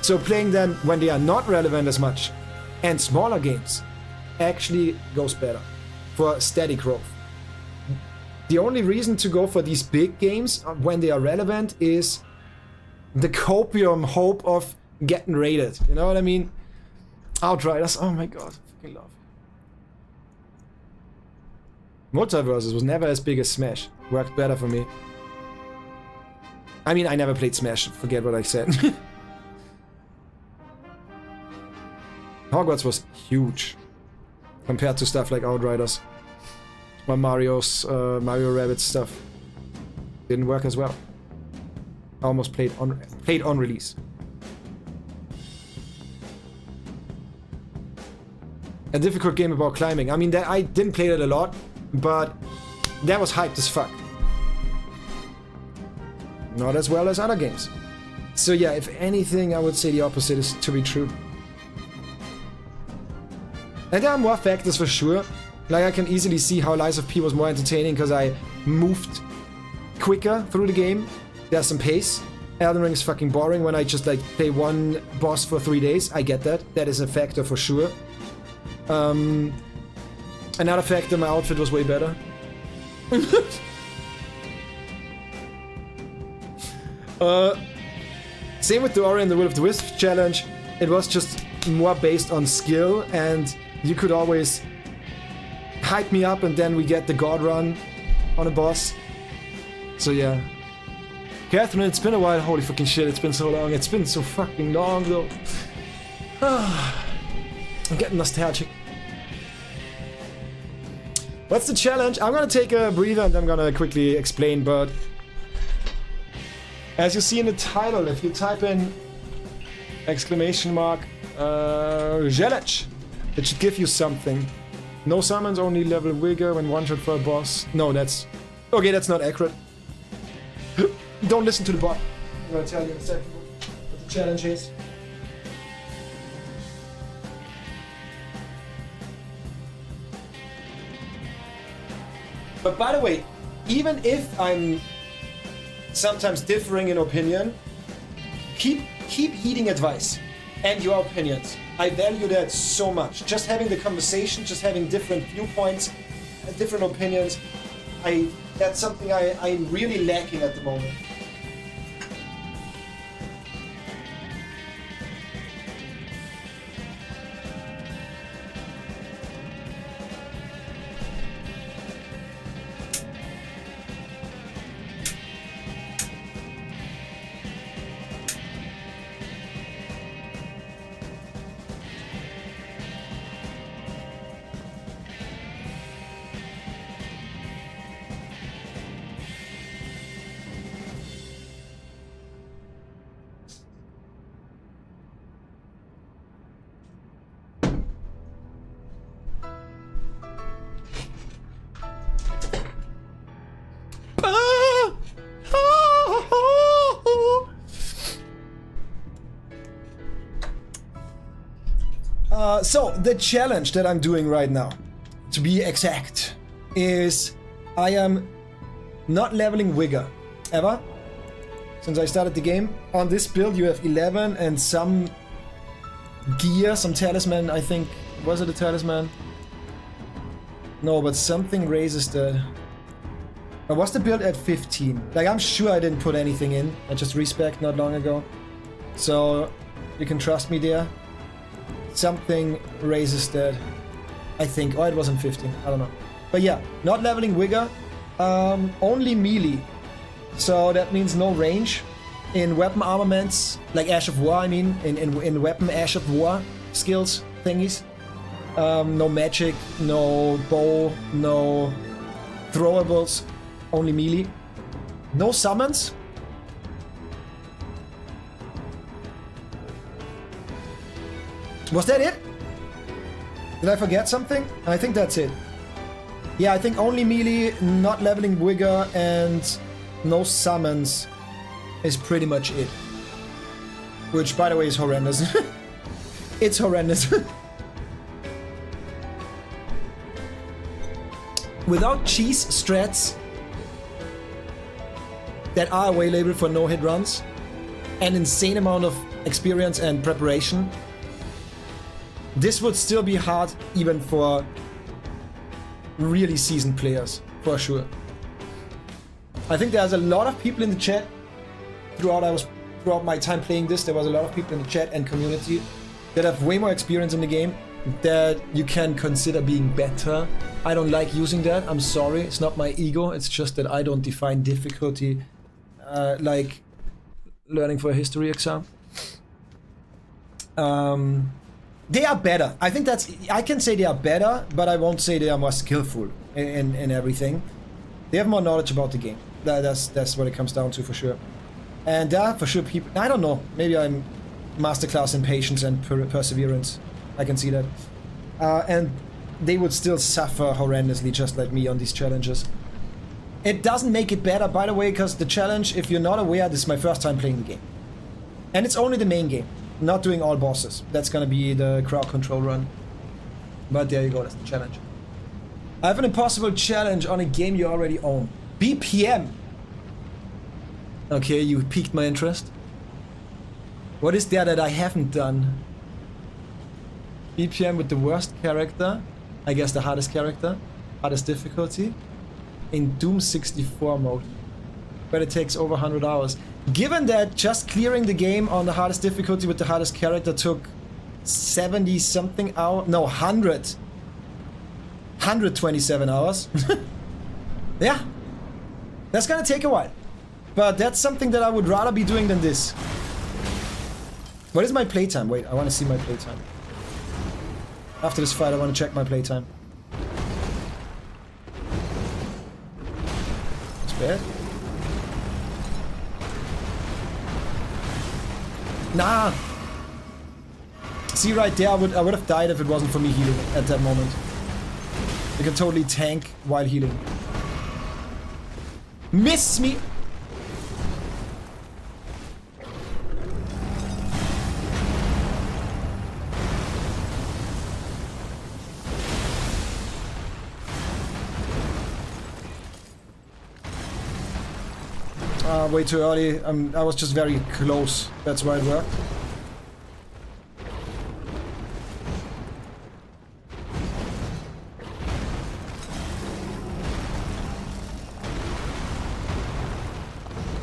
So playing them when they are not relevant as much and smaller games actually goes better for steady growth. The only reason to go for these big games when they are relevant is the copium hope of getting rated. You know what I mean? Outriders, oh my god, I fucking love it. Multiverses was never as big as Smash. Worked better for me. I mean, I never played Smash, forget what I said. Hogwarts was huge compared to stuff like Outriders. Or Mario Rabbids stuff. Didn't work as well. Almost played on release. A difficult game about climbing. I mean, I didn't play that a lot, but that was hyped as fuck. Not as well as other games. So yeah, if anything, I would say the opposite is to be true. And there are more factors for sure. Like, I can easily see how Lies of P was more entertaining because I moved quicker through the game. There's some pace. Elden Ring is fucking boring when I just like play one boss for 3 days. I get that. That is a factor for sure. Another factor, my outfit was way better. Same with the Ori and the Will of the Wisp challenge. It was just more based on skill, and you could always hype me up, and then we get the God Run on a boss. So yeah. Catherine, it's been a while. Holy fucking shit, it's been so long. It's been so fucking long though. I'm getting nostalgic. What's the challenge? I'm gonna take a breather and I'm gonna quickly explain, but as you see in the title, if you type in !Jelech, it should give you something. No summons, only level vigor when one shot for a boss. No, that's... Okay, that's not accurate. Don't listen to the bot. I'm gonna tell you in a second what the challenge is. But by the way, even if I'm sometimes differing in opinion, keep heeding advice and your opinions. I value that so much. Just having the conversation, just having different viewpoints, different opinions, that's something I'm really lacking at the moment. So, the challenge that I'm doing right now, to be exact, is I am not leveling Vigor, ever, since I started the game. On this build you have 11 and some gear, some talisman, I think. Was it a talisman? No, but something raises the... Or was the build at 15? Like, I'm sure I didn't put anything in. I just respec not long ago. So, you can trust me there. Something raises that, I think. Oh, it wasn't 15. I don't know. But yeah, not leveling Vigor. only melee. So that means no range. In weapon armaments, like Ash of War, I mean, in weapon Ash of War skills thingies. No magic, no bow, no throwables, only melee. No summons. Was that it? Did I forget something? I think that's it. Yeah, I think only melee, not leveling Vigor, and no summons is pretty much it. Which, by the way, is horrendous. It's horrendous. Without cheese strats that are available for no-hit runs, an insane amount of experience and preparation, this would still be hard even for really seasoned players, for sure. I think there's a lot of people in the chat throughout my time playing this, there was a lot of people in the chat and community that have way more experience in the game that you can consider being better. I don't like using that, I'm sorry, it's not my ego, it's just that I don't define difficulty like learning for a history exam. They are better. I think I can say they are better, but I won't say they are more skillful in everything. They have more knowledge about the game. That's what it comes down to for sure. And there are for sure people, I don't know, maybe I'm masterclass in patience and perseverance. I can see that. And they would still suffer horrendously just like me on these challenges. It doesn't make it better, by the way, because the challenge, if you're not aware, this is my first time playing the game. And it's only the main game. Not doing all bosses. That's gonna be the crowd control run. But there you go, that's the challenge. I have an impossible challenge on a game you already own. BPM! Okay, you piqued my interest. What is there that I haven't done? BPM with the worst character. I guess the hardest character. Hardest difficulty. In Doom 64 mode. But it takes over 100 hours. Given that just clearing the game on the hardest difficulty with the hardest character took 70 something hours, no, 127 hours. Yeah, that's gonna take a while, but that's something that I would rather be doing than this. What is my playtime? Wait, I want to see my playtime. After this fight I want to check my playtime. It's bad. Nah! See right there, I would have died if it wasn't for me healing at that moment. You can totally tank while healing. Miss me! Way too early. I was just very close. That's why it worked.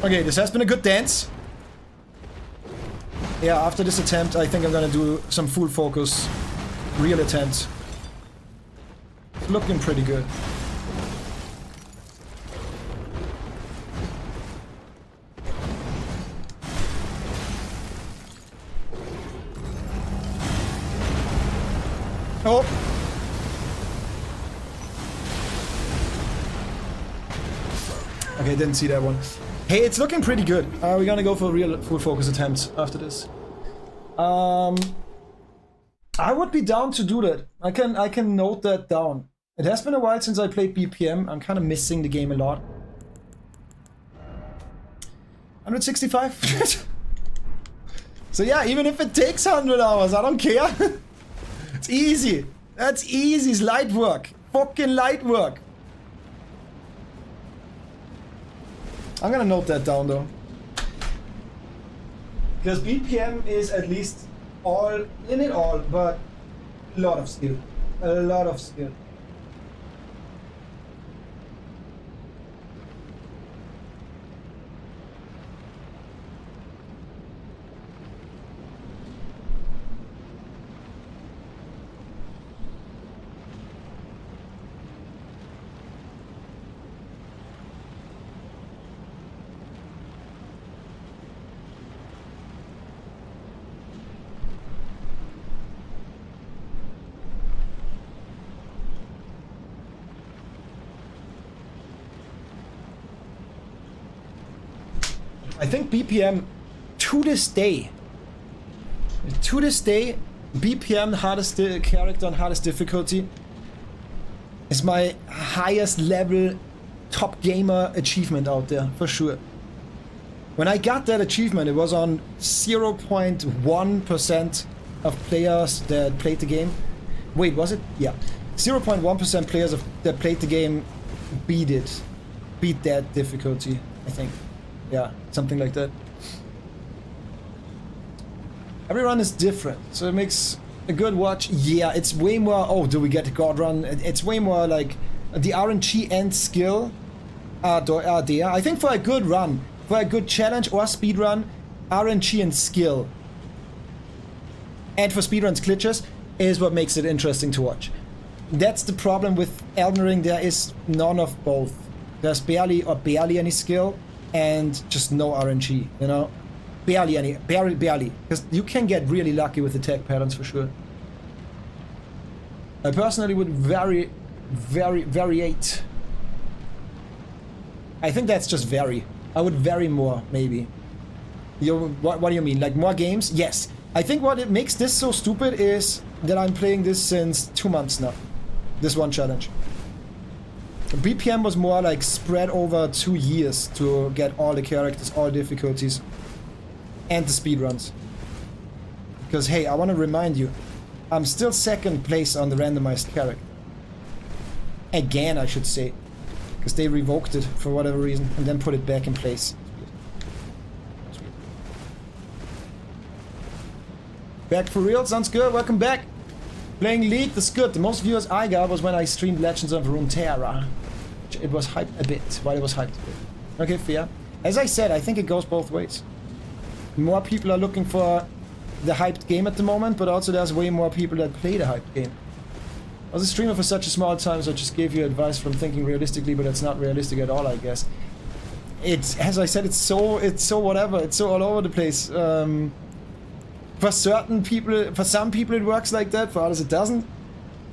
Okay, this has been a good dance. Yeah, after this attempt, I think I'm gonna do some full focus, real attempt. It's looking pretty good. Oh! Okay, didn't see that one. Hey, it's looking pretty good. We're gonna go for a real full focus attempt after this. I would be down to do that. I can note that down. It has been a while since I played BPM. I'm kind of missing the game a lot. 165? So yeah, even if it takes 100 hours, I don't care. It's easy. That's easy. It's light work. Fucking light work. I'm gonna note that down though. Because BPM is at least all, in it all, but a lot of skill. A lot of skill. I think BPM to this day, BPM, hardest character on hardest difficulty, is my highest level top gamer achievement out there, for sure. When I got that achievement, it was on 0.1% of players that played the game. Wait, was it? Yeah. 0.1% players that played the game beat that difficulty, I think. Yeah, something like that. Every run is different, so it makes a good watch. Yeah, it's way more... Oh, do we get the God run? It's way more like the RNG and skill are there. I think for a good run, for a good challenge or speed run, RNG and skill, and for speedruns glitches, is what makes it interesting to watch. That's the problem with Elden Ring. There is none of both. There's barely any skill and just no RNG, you know? Barely. Because you can get really lucky with attack patterns for sure. I personally would variate. I think that's just vary. I would vary more, maybe. What do you mean? Like more games? Yes. I think what it makes this so stupid is that I'm playing this since 2 months now. This one challenge. BPM was more like spread over 2 years to get all the characters, all difficulties, and the speedruns. Because hey, I want to remind you, I'm still 2nd place on the randomized character. Again, I should say. Because they revoked it for whatever reason and then put it back in place. Back for real, sounds good, welcome back. Playing League, that's good. The most viewers I got was when I streamed Legends of Runeterra. It was hyped a bit, while it was hyped a bit. Okay, fair. As I said, I think it goes both ways. More people are looking for the hyped game at the moment, but also there's way more people that play the hyped game. I was a streamer for such a small time, so I just gave you advice from thinking realistically, but it's not realistic at all, I guess. It's, as I said, it's so whatever, it's so all over the place. For certain people, for some people it works like that, for others it doesn't.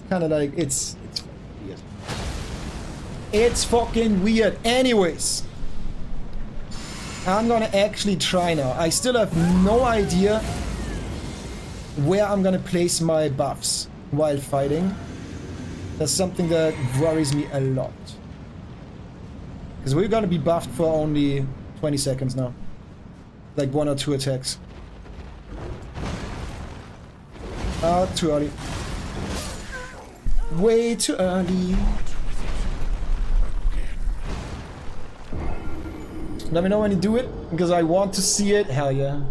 Kind of like, it's weird. It's fucking weird. Anyways, I'm gonna actually try now. I still have no idea where I'm gonna place my buffs while fighting. That's something that worries me a lot. Because we're gonna be buffed for only 20 seconds now. Like 1 or 2 attacks. Too early. Way too early. Let me know when you do it, because I want to see it. Hell yeah.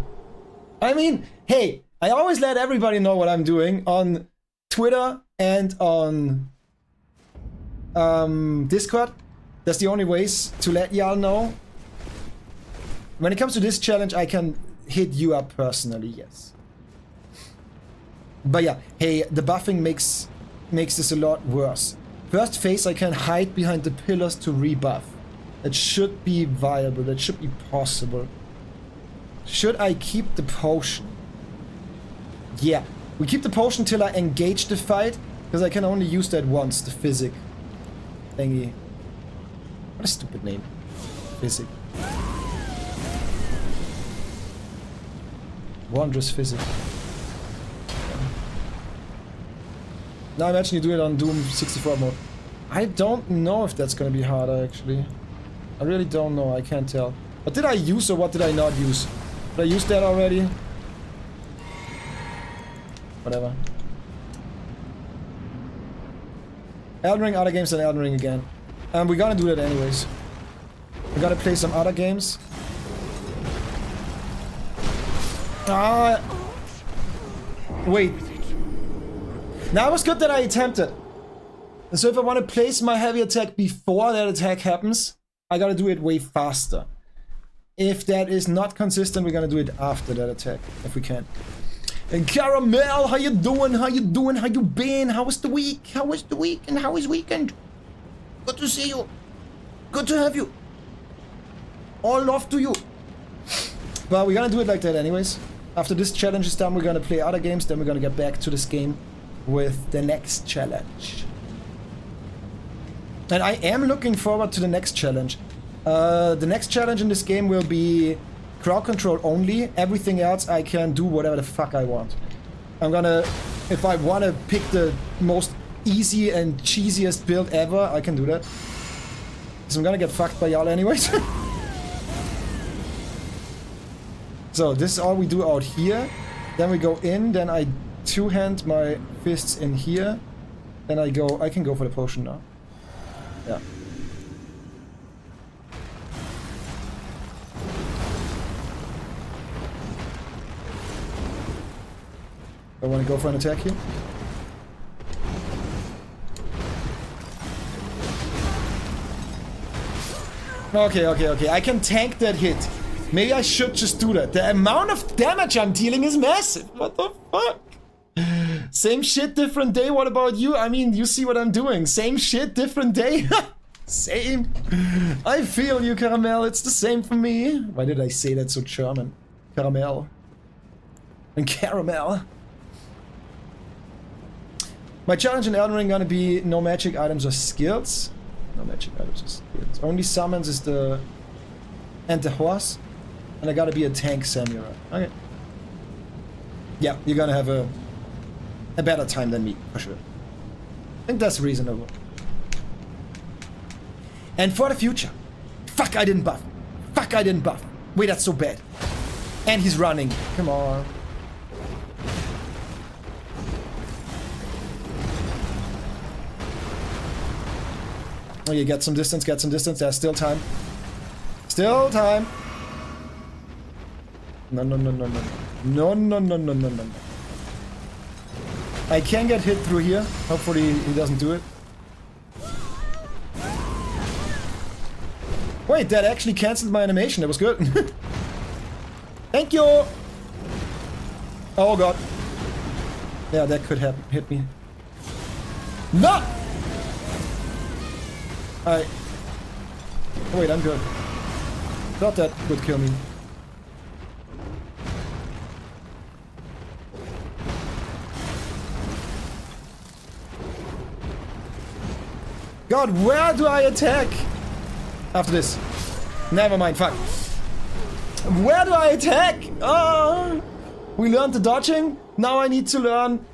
I mean, hey, I always let everybody know what I'm doing on Twitter and on Discord. That's the only ways to let y'all know. When it comes to this challenge, I can hit you up personally, yes. But yeah, hey, the buffing makes this a lot worse. First phase, I can hide behind the pillars to rebuff. That should be viable, that should be possible. Should I keep the potion? Yeah, we keep the potion till I engage the fight, because I can only use that once, the physic thingy. What a stupid name. Physic. Wondrous physic. Now imagine you do it on Doom 64 mode. I don't know if that's gonna be harder, actually. I really don't know, I can't tell. What did I use or what did I not use? Did I use that already? Whatever. Elden Ring, other games, and Elden Ring again. We're gonna do that anyways. We're gonna play some other games. Wait. Now it was good that I attempted. So if I want to place my heavy attack before that attack happens, I gotta do it way faster. If that is not consistent, we're gonna do it after that attack, if we can. And Caramel, how you doing? How you doing? How you been? How was the week? How was the week? And how is weekend? Good to see you. Good to have you. All love to you. But we're gonna do it like that anyways. After this challenge is done, we're gonna play other games, then we're gonna get back to this game with the next challenge. And I am looking forward to the next challenge. The next challenge in this game will be crowd control only. Everything else I can do whatever the fuck I want. I'm gonna... If I want to pick the most easy and cheesiest build ever, I can do that. So I'm gonna get fucked by y'all anyways. So this is all we do out here. Then we go in, then I two-hand my fists in here. Then I can go for the potion now. Yeah. I want to go for an attack here. Okay. I can tank that hit. Maybe I should just do that. The amount of damage I'm dealing is massive. What the fuck? Same shit, different day. What about you? I mean, you see what I'm doing. Same shit, different day. Same. I feel you, Caramel. It's the same for me. Why did I say that so German? Caramel. And Caramel. My challenge in Elden Ring gonna be no magic items or skills. No magic items or skills. Only summons is the... and the horse. And I gotta be a tank samurai. Okay. Yeah, you're gonna have a better time than me, for sure. I think that's reasonable. And for the future. Fuck, I didn't buff. Fuck, I didn't buff. Wait, that's so bad. And he's running. Come on. Okay, get some distance, get some distance. There's still time. Still time. No. No. I can get hit through here. Hopefully he doesn't do it. Wait, that actually cancelled my animation. That was good. Thank you. Oh god. Yeah, that could happen. Hit me. No! Wait, I'm good. Thought that would kill me. God, where do I attack? After this. Never mind, fuck. Where do I attack? Oh, we learned the dodging. Now I need to learn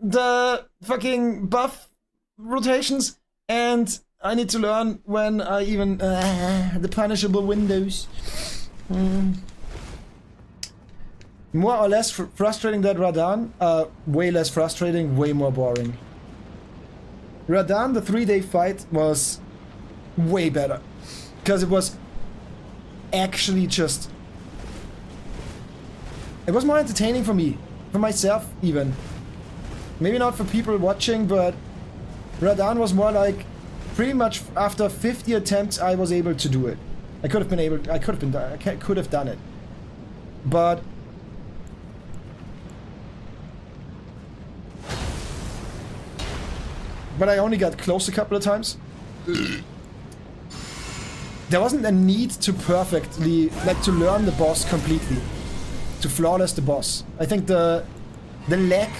the fucking buff rotations. And I need to learn when I even... the punishable windows. More or less frustrating than Radahn. Way less frustrating, way more boring. Radahn, the 3-day fight, was way better. Because it was actually just... It was more entertaining for me. For myself, even. Maybe not for people watching, but... Radahn was more like... Pretty much after 50 attempts, I was able to do it. I could have done it. But... But I only got close a couple of times. There wasn't a need to perfectly, like, to learn the boss completely. To flawless the boss. I think the lack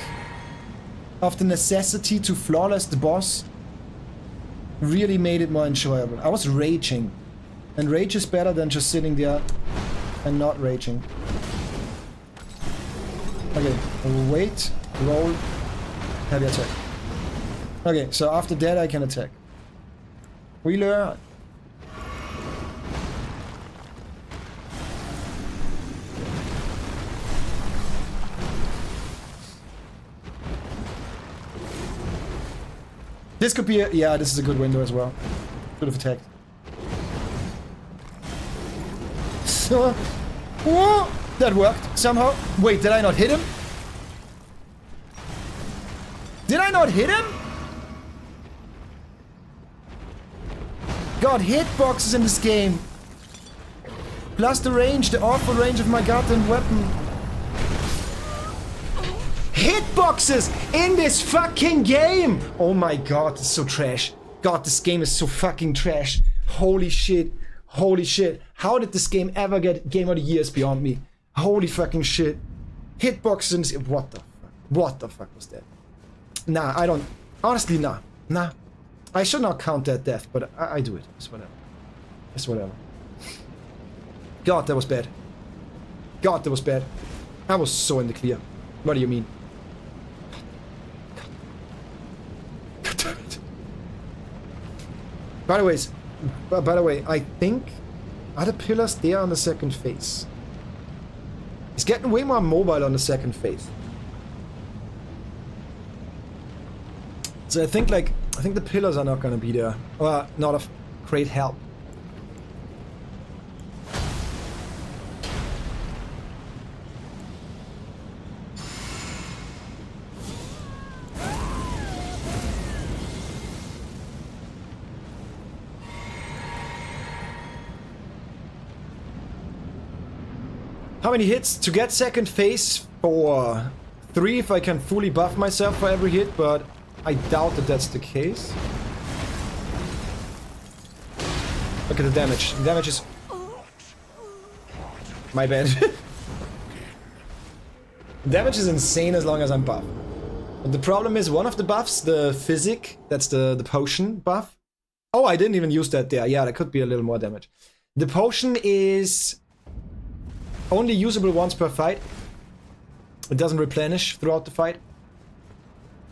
of the necessity to flawless the boss really made it more enjoyable. I was raging. And rage is better than just sitting there and not raging. Okay, wait, roll, heavy attack. Okay, so after that I can attack. We learn. This could be a... Yeah, this is a good window as well. Could have attacked. So... Whoa! That worked, somehow. Wait, did I not hit him? Did I not hit him? God, hitboxes in this game. Plus the range, the awful range of my goddamn weapon. Hitboxes in this fucking game! Oh my god, this is so trash. God, this game is so fucking trash. Holy shit. Holy shit. How did this game ever get Game of the Year is beyond me. Holy fucking shit. Hitboxes in this... What the fuck? What the fuck was that? Nah, I don't... Honestly, nah. Nah. I should not count that death, but I do it. It's whatever. It's whatever. God, that was bad. God, that was bad. I was so in the clear. What do you mean? God damn it. By the way, I think... Are the pillars there on the second phase? It's getting way more mobile on the second phase. So I think the pillars are not gonna be there. Or not of great help. How many hits to get second phase? For 3 if I can fully buff myself for every hit, but I doubt that that's the case. Look at the damage. The damage is... My bad. Damage is insane as long as I'm buffed. But the problem is one of the buffs, the physic, that's the potion buff. Oh, I didn't even use that there. Yeah, that could be a little more damage. The potion is... only usable once per fight. It doesn't replenish throughout the fight.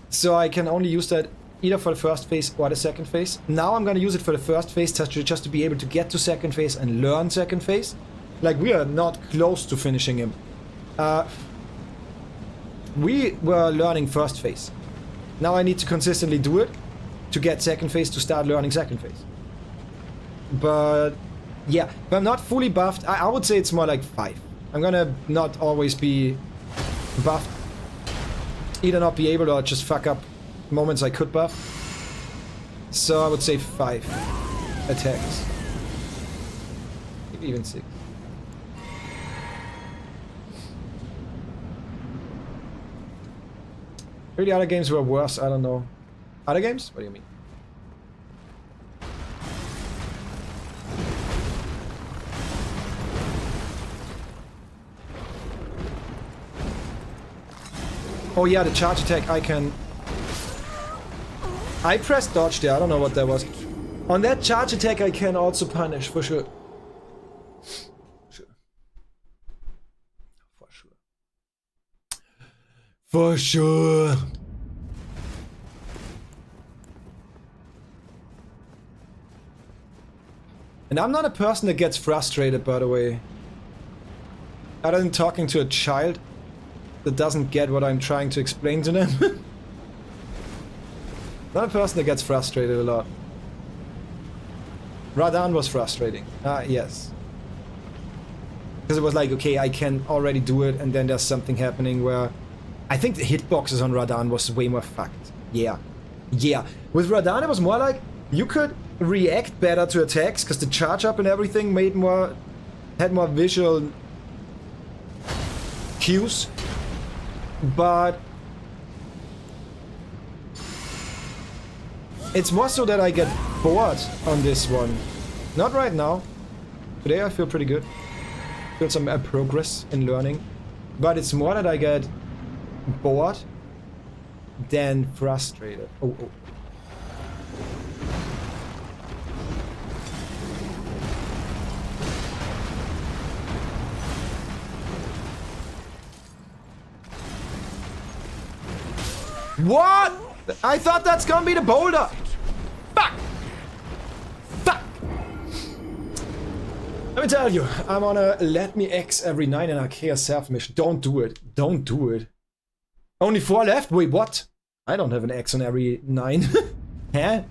So I can only use that either for the first phase or the second phase. Now I'm gonna use it for the first phase just to be able to get to second phase and learn second phase. Like, we are not close to finishing him. We were learning first phase. Now I need to consistently do it to get second phase to start learning second phase. But... yeah, if I'm not fully buffed, I would say it's more like 5. I'm gonna not always be buffed. Either not be able or just fuck up moments I could buff. So I would say 5 attacks. Maybe even 6. Maybe the other games were worse, I don't know. Other games? What do you mean? Oh yeah, the charge attack I can... I pressed dodge there, I don't know what that was. On that charge attack I can also punish, for sure. For sure. And I'm not a person that gets frustrated, by the way. Other than talking to a child that doesn't get what I'm trying to explain to them. Not a person that gets frustrated a lot. Radahn was frustrating. Yes. Because it was like, okay, I can already do it, and then there's something happening where... I think the hitboxes on Radahn was way more fucked. Yeah. Yeah. With Radahn it was more like, you could react better to attacks, because the charge up and everything had more visual cues. But it's more so that I get bored on this one. Not right now. Today I feel pretty good. Feel some progress in learning. But it's more that I get bored than frustrated. Oh. What? I thought that's gonna be the boulder. Fuck. Fuck. Let me tell you, I'm on a let me X every 9 in Archaea self mission. Don't do it. Don't do it. Only 4 left? Wait, what? I don't have an X on every 9. Huh?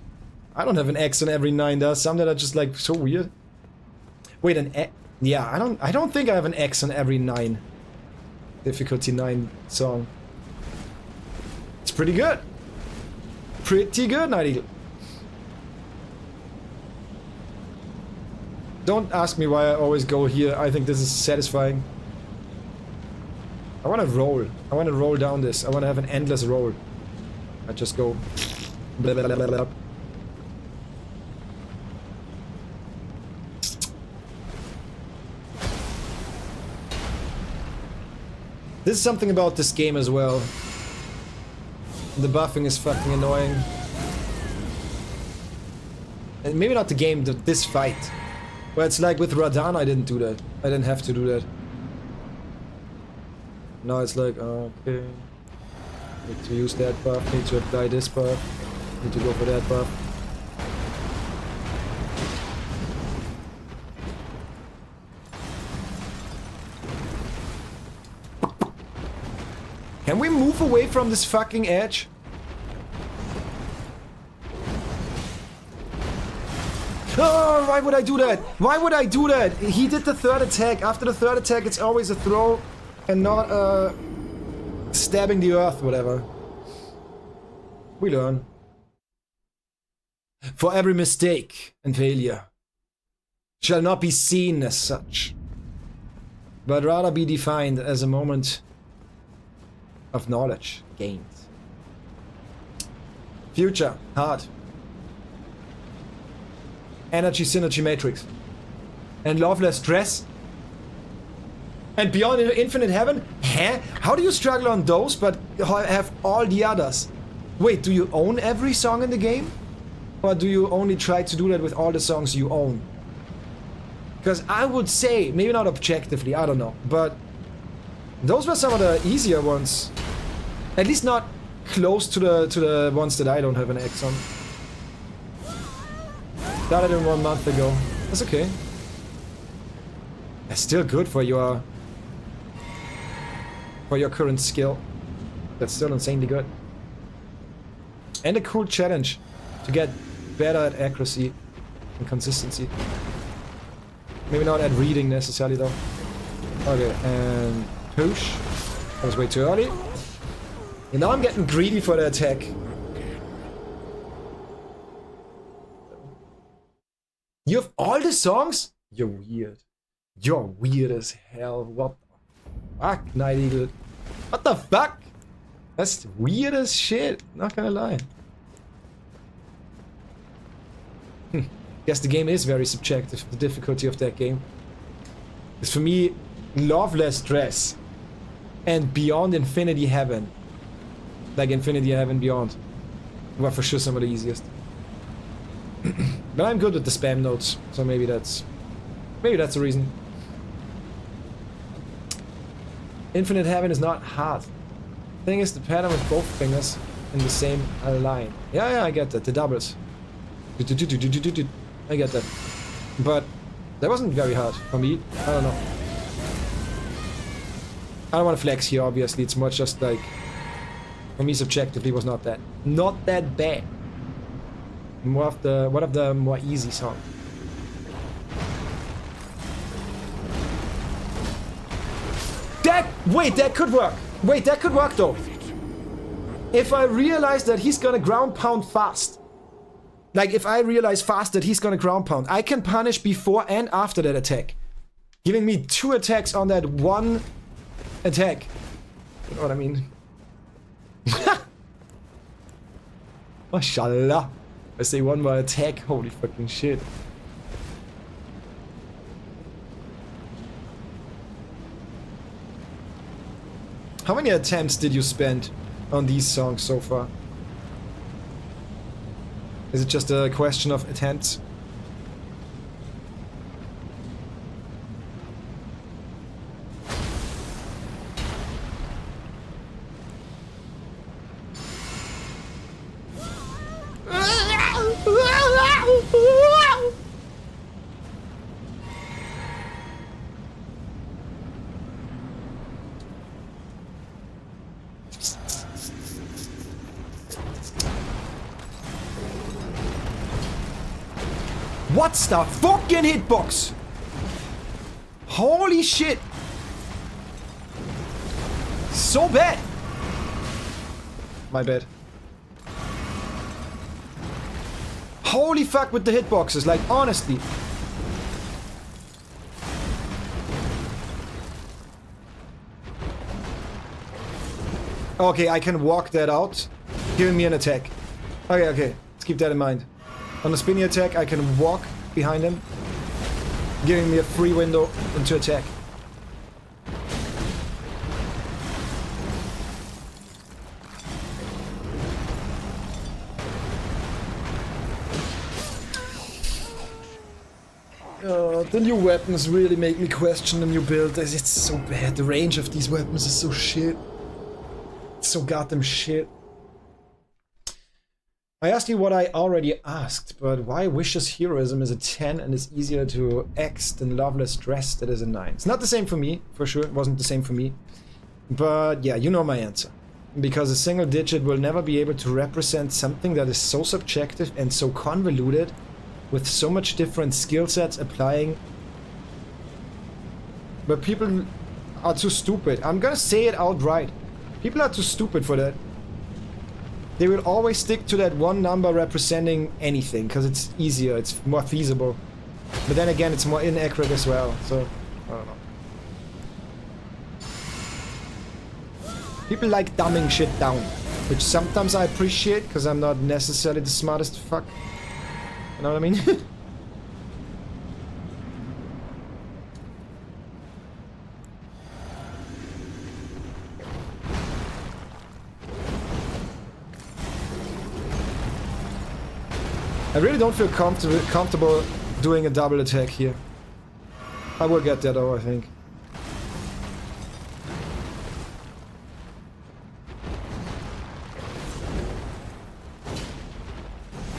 I don't have an X on every 9. There are some that are just like so weird. Wait, an X? Yeah, I don't think I have an X on every 9. Difficulty 9 song. It's pretty good. Pretty good, Night Eagle. Don't ask me why I always go here. I think this is satisfying. I want to roll. I want to roll down this. I want to have an endless roll. I just go... blah, blah, blah, blah. This is something about this game as well. The buffing is fucking annoying. And maybe not the game, this fight. Where it's like with Radahn I didn't do that. I didn't have to do that. Now it's like, okay. Need to use that buff, need to apply this buff, need to go for that buff. Can we move away from this fucking edge? Oh, why would I do that? Why would I do that? He did the third attack. After the third attack, it's always a throw and not stabbing the earth, whatever. We learn. For every mistake and failure shall not be seen as such, but rather be defined as a moment of knowledge gained. Future, hard. Energy Synergy Matrix. And Loveless Dress. And Beyond Infinite Heaven? Huh? How do you struggle on those but have all the others? Wait, do you own every song in the game? Or do you only try to do that with all the songs you own? Because I would say, maybe not objectively, I don't know, but those were some of the easier ones. At least not close to the ones that I don't have an X on. Started in 1 month ago. That's okay. That's still good for your current skill. That's still insanely good. And a cool challenge to get better at accuracy and consistency. Maybe not at reading necessarily though. Okay, and push. That was way too early. And now I'm getting greedy for the attack. You have all the songs? You're weird. You're weird as hell. What the fuck, Night Eagle? What the fuck? That's weird as shit. Not gonna lie. Guess the game is very subjective, the difficulty of that game. Because for me, Loveless Dress and Beyond Infinity Heaven, like Infinity Heaven Beyond, were for sure some of the easiest. But I'm good with the spam notes, so maybe that's the reason. Infinite Heaven is not hard. Thing is the pattern with both fingers in the same line. Yeah, I get that. The doubles. I get that. But that wasn't very hard for me. I don't know. I don't want to flex here, obviously. It's much just like, for me subjectively was not that bad. One of the more easy songs. Wait, that could work. Wait, that could work though. If I realize that he's gonna ground pound fast. Like if I realize fast that he's gonna ground pound, I can punish before and after that attack. Giving me 2 attacks on that one attack. You know what I mean? Mashallah. I say one more attack, holy fucking shit. How many attempts did you spend on these songs so far? Is it just a question of attempts? What's the fucking hitbox? Holy shit! So bad! My bad. Holy fuck with the hitboxes, like honestly. Okay, I can walk that out, giving me an attack. Okay, let's keep that in mind. On the spinny attack, I can walk behind him, giving me a free window into attack. The new weapons really make me question the new build. It's so bad. The range of these weapons is so shit. It's so goddamn shit. I asked you what I already asked, but why Vicious Heroism is a 10 and is easier to X than Loveless Dress that is a 9? It's not the same for me, for sure. It wasn't the same for me. But yeah, you know my answer. Because a single digit will never be able to represent something that is so subjective and so convoluted, with so much different skill sets applying. But people are too stupid. I'm gonna say it outright. People are too stupid for that. They will always stick to that one number representing anything, because it's easier, it's more feasible. But then again, it's more inaccurate as well, so I don't know. People like dumbing shit down, which sometimes I appreciate, because I'm not necessarily the smartest fuck. You know what I mean? I really don't feel comfortable doing a double attack here. I will get that though, I think.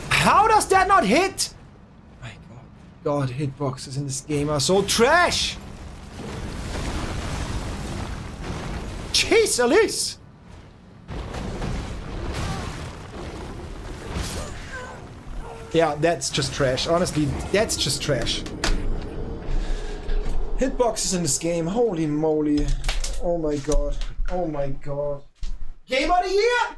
How does that not hit? My God, hitboxes in this game are so trash! Jeez, Elise! Yeah, that's just trash. Honestly, that's just trash. Hitboxes in this game, holy moly. Oh my god. Oh my god. Game of the year!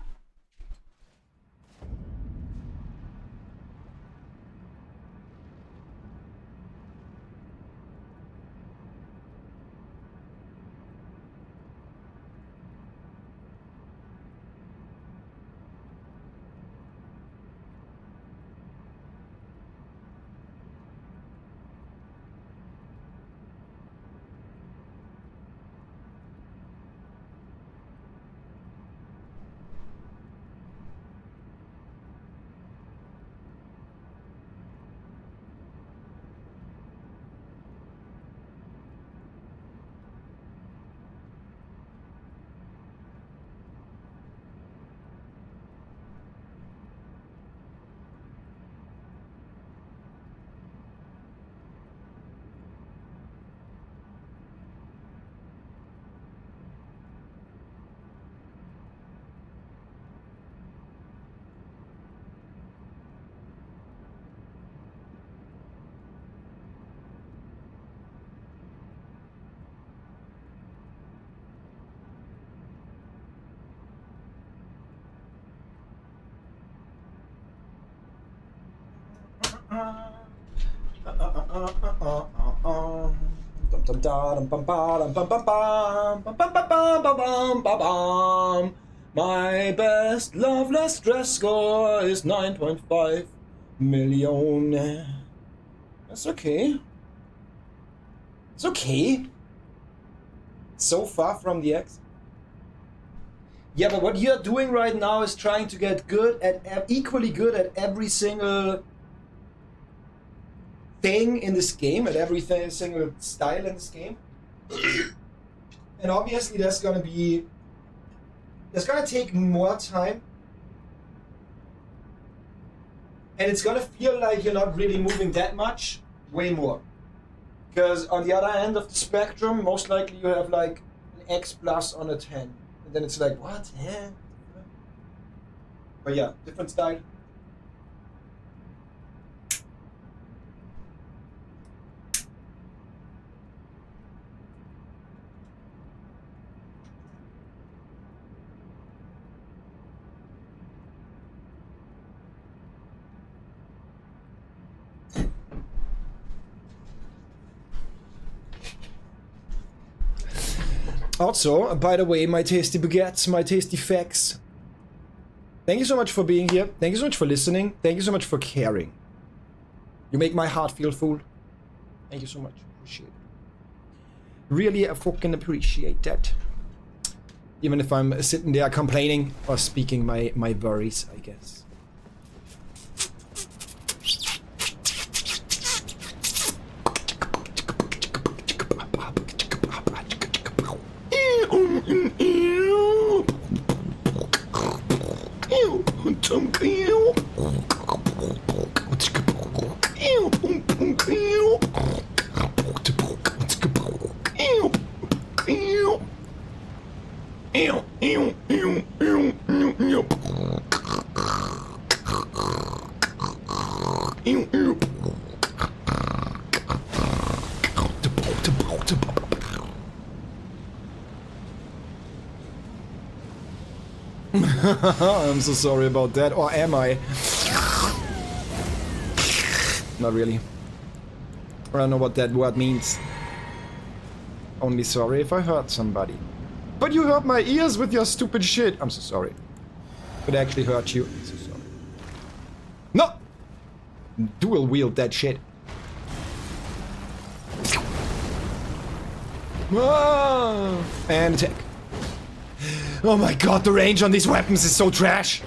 My best Loveless Dress score is 9.5 million. That's okay. It's okay. So far from the X. Yeah, but what you're doing right now is trying to get good at equally good at every single thing in this game, at every single style in this game. And obviously that's gonna take more time. And it's gonna feel like you're not really moving that much, way more. Because on the other end of the spectrum, most likely you have like an X plus on a 10. And then it's like, what? Yeah. But yeah, different style. Also, by the way, my tasty baguettes, my tasty facts. Thank you so much for being here. Thank you so much for listening. Thank you so much for caring. You make my heart feel full. Thank you so much. Appreciate it. Really, I fucking appreciate that. Even if I'm sitting there complaining or speaking my worries, I guess. I'm so sorry about that. Or am I? Not really. I don't know what that word means. Only sorry if I hurt somebody. But you hurt my ears with your stupid shit. I'm so sorry. It actually hurt you. I'm so sorry. No! Dual wield that shit. Ah, and attack. Oh my god, the range on these weapons is so trash.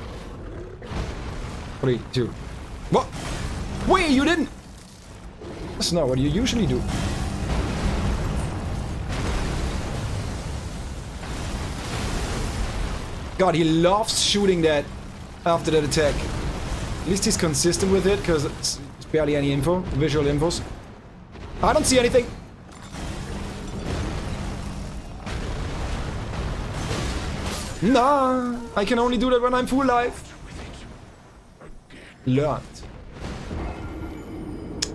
3, 2. What? Wait, you didn't. That's not what you usually do. God, he loves shooting that after that attack. At least he's consistent with it, because it's barely any info, visual infos. I don't see anything. Nah, I can only do that when I'm full life. Learned.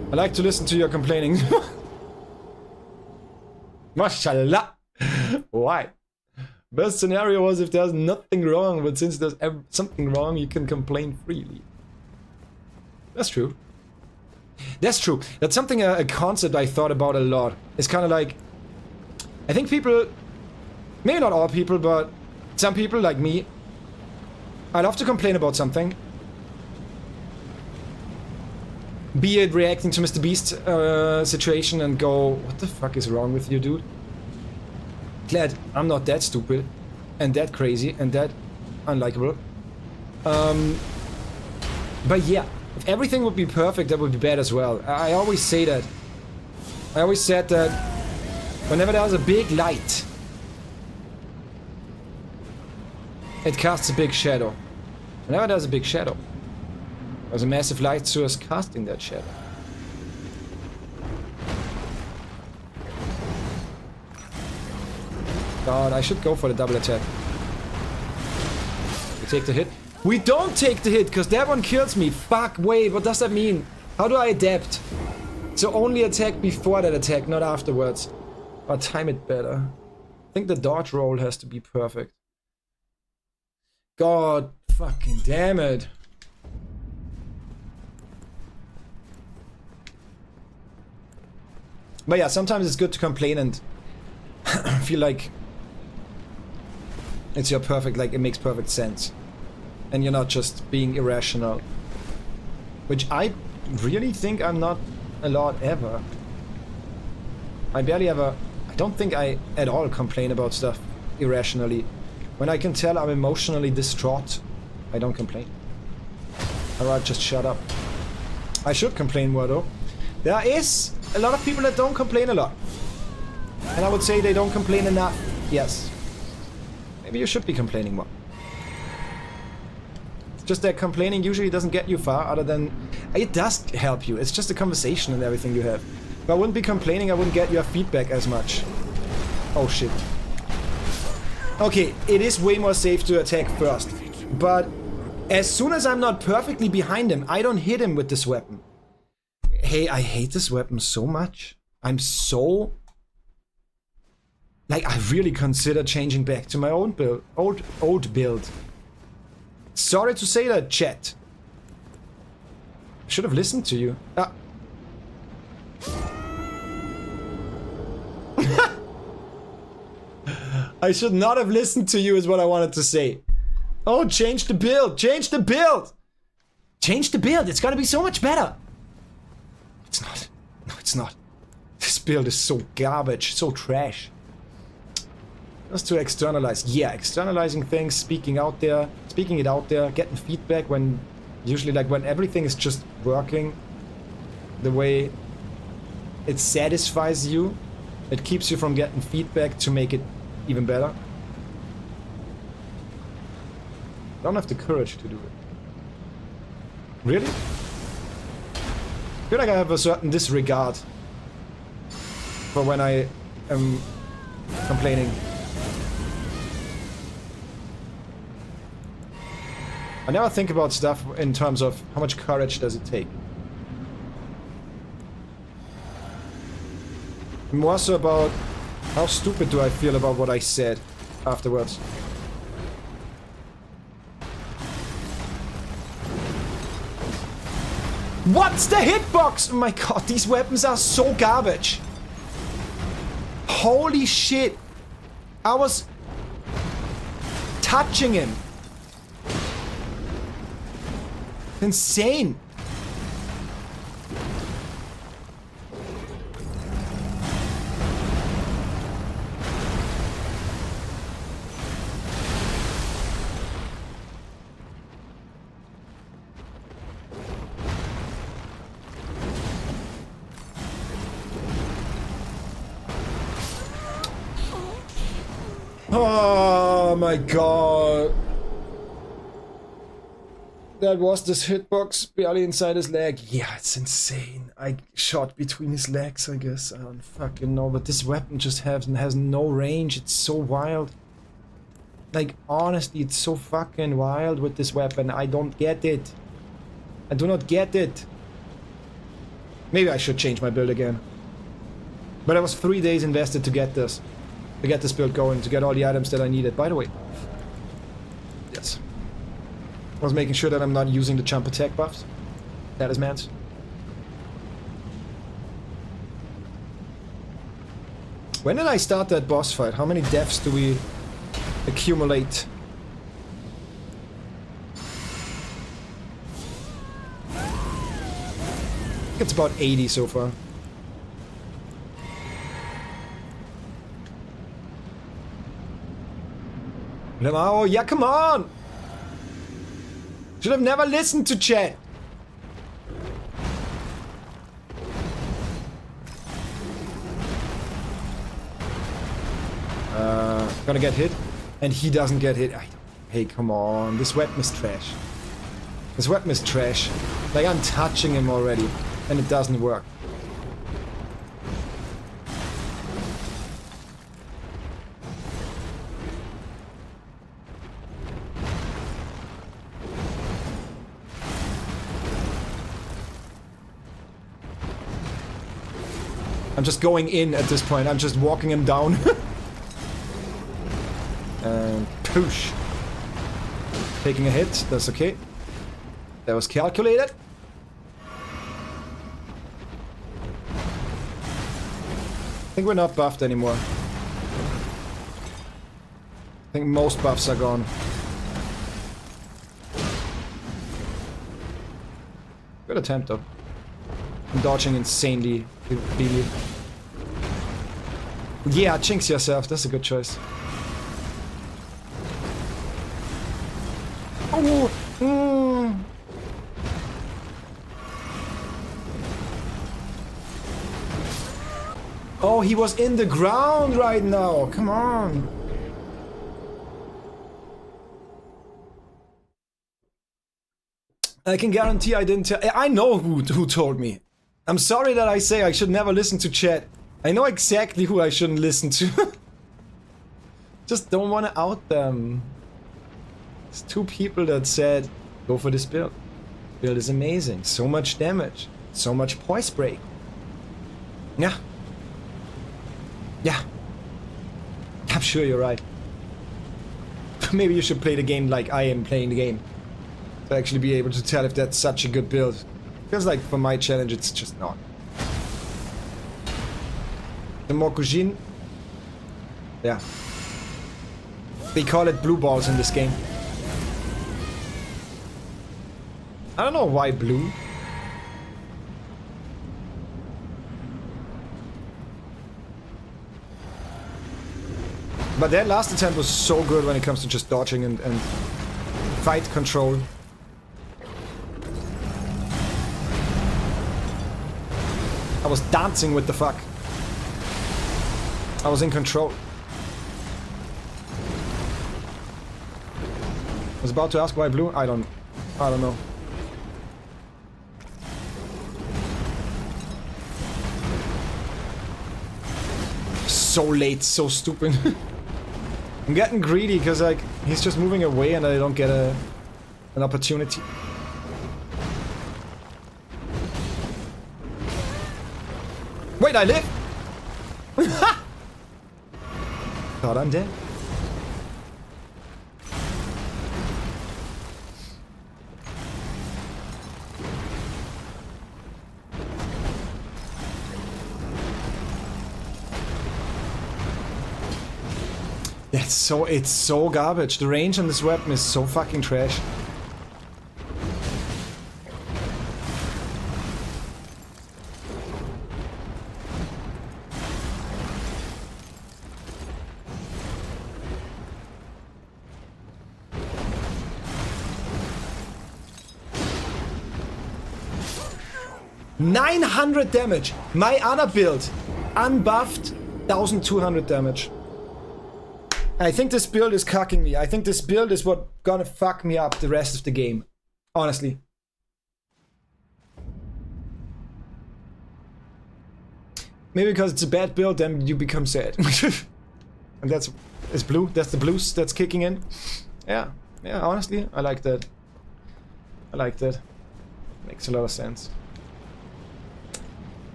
I like to listen to your complaining. Mashallah. Why? Best scenario was if there's nothing wrong, but since there's something wrong, you can complain freely. That's true. That's true. That's something, a concept I thought about a lot. It's kind of like, I think people, maybe not all people, but some people like me, I love to complain about something. Be it reacting to Mr. Beast situation and go, what the fuck is wrong with you, dude? Glad I'm not that stupid and that crazy and that unlikable. But yeah, if everything would be perfect, that would be bad as well. I always say that. I always said that whenever there's a big light, it casts a big shadow. Whenever there's a big shadow, there's a massive light source casting that shadow. God, I should go for the double attack. We take the hit. We don't take the hit, because that one kills me. Fuck, wait, what does that mean? How do I adapt? So only attack before that attack, not afterwards. Or time it better. I think the dodge roll has to be perfect. God fucking damn it. But yeah, sometimes it's good to complain and feel like it's your perfect, like it makes perfect sense. And you're not just being irrational. Which I really think I'm not a lot ever. I barely ever, I don't think I at all complain about stuff irrationally. When I can tell I'm emotionally distraught, I don't complain. Alright, just shut up. I should complain more though. There is a lot of people that don't complain a lot. And I would say they don't complain enough. Yes. Maybe you should be complaining more. It's just that complaining usually doesn't get you far, other than... It does help you. It's just a conversation and everything you have. If I wouldn't be complaining, I wouldn't get your feedback as much. Oh shit. Okay, it is way more safe to attack first. But as soon as I'm not perfectly behind him, I don't hit him with this weapon. Hey, I hate this weapon so much. I'm so... Like, I really consider changing back to my own build. Old build. Sorry to say that, chat. I should have listened to you. Ah. I should not have listened to you is what I wanted to say. Oh, change the build! Change the build! Change the build! It's gonna be so much better! It's not. No, it's not. This build is so garbage, so trash. Just to externalize. Yeah, externalizing things, speaking it out there, getting feedback when... Usually, like, when everything is just working the way it satisfies you, it keeps you from getting feedback to make it even better. I don't have the courage to do it. Really? I feel like I have a certain disregard for when I am complaining. I never think about stuff in terms of how much courage does it take. More so about how stupid do I feel about what I said afterwards. What's the hitbox? Oh my god, these weapons are so garbage. Holy shit. I was touching him. Insane. Oh my god. That was this hitbox barely inside his leg. Yeah, it's insane. I shot between his legs, I guess. I don't fucking know, but this weapon just has no range. It's so wild. Like, honestly, it's so fucking wild with this weapon. I don't get it. I do not get it. Maybe I should change my build again. But I was 3 days invested to get this. To get this build going, to get all the items that I needed. By the way. Yes. I was making sure that I'm not using the jump attack buffs. That is mans. When did I start that boss fight? How many deaths do we accumulate? I think it's about 80 so far. Oh, yeah, come on! Should have never listened to chat. Gonna get hit, and he doesn't get hit. Hey, come on! This weapon is trash. This weapon is trash. Like, I'm touching him already, and it doesn't work. I'm just going in at this point. I'm just walking him down. And push. Taking a hit. That's okay. That was calculated. I think we're not buffed anymore. I think most buffs are gone. Good attempt though. I'm dodging insanely. Yeah, jinx yourself. That's a good choice. Oh, Oh, he was in the ground right now. Come on. I can guarantee I didn't tell. I know who told me. I'm sorry that I say I should never listen to chat. I know exactly who I shouldn't listen to. Just don't want to out them. It's 2 people that said, go for this build. Build is amazing. So much damage. So much poise break. Yeah. Yeah. I'm sure you're right. Maybe you should play the game like I am playing the game. To actually be able to tell if that's such a good build. Because like for my challenge it's just not. The Mokujin. Yeah. They call it blue balls in this game. I don't know why blue. But that last attempt was so good when it comes to just dodging and fight control. I was dancing with the fuck. I was in control. I was about to ask why blue. I don't know. So late, so stupid. I'm getting greedy because like he's just moving away and I don't get an opportunity. Wait, I live? Thought I'm dead. It's so garbage. The range on this weapon is so fucking trash. $900 damage. My other build, unbuffed, 1,200 damage. I think this build is cucking me. I think this build is what gonna fuck me up the rest of the game. Honestly. Maybe because it's a bad build, then you become sad. And that's it's blue. That's the blues that's kicking in. Yeah, honestly, I like that. I like that. Makes a lot of sense.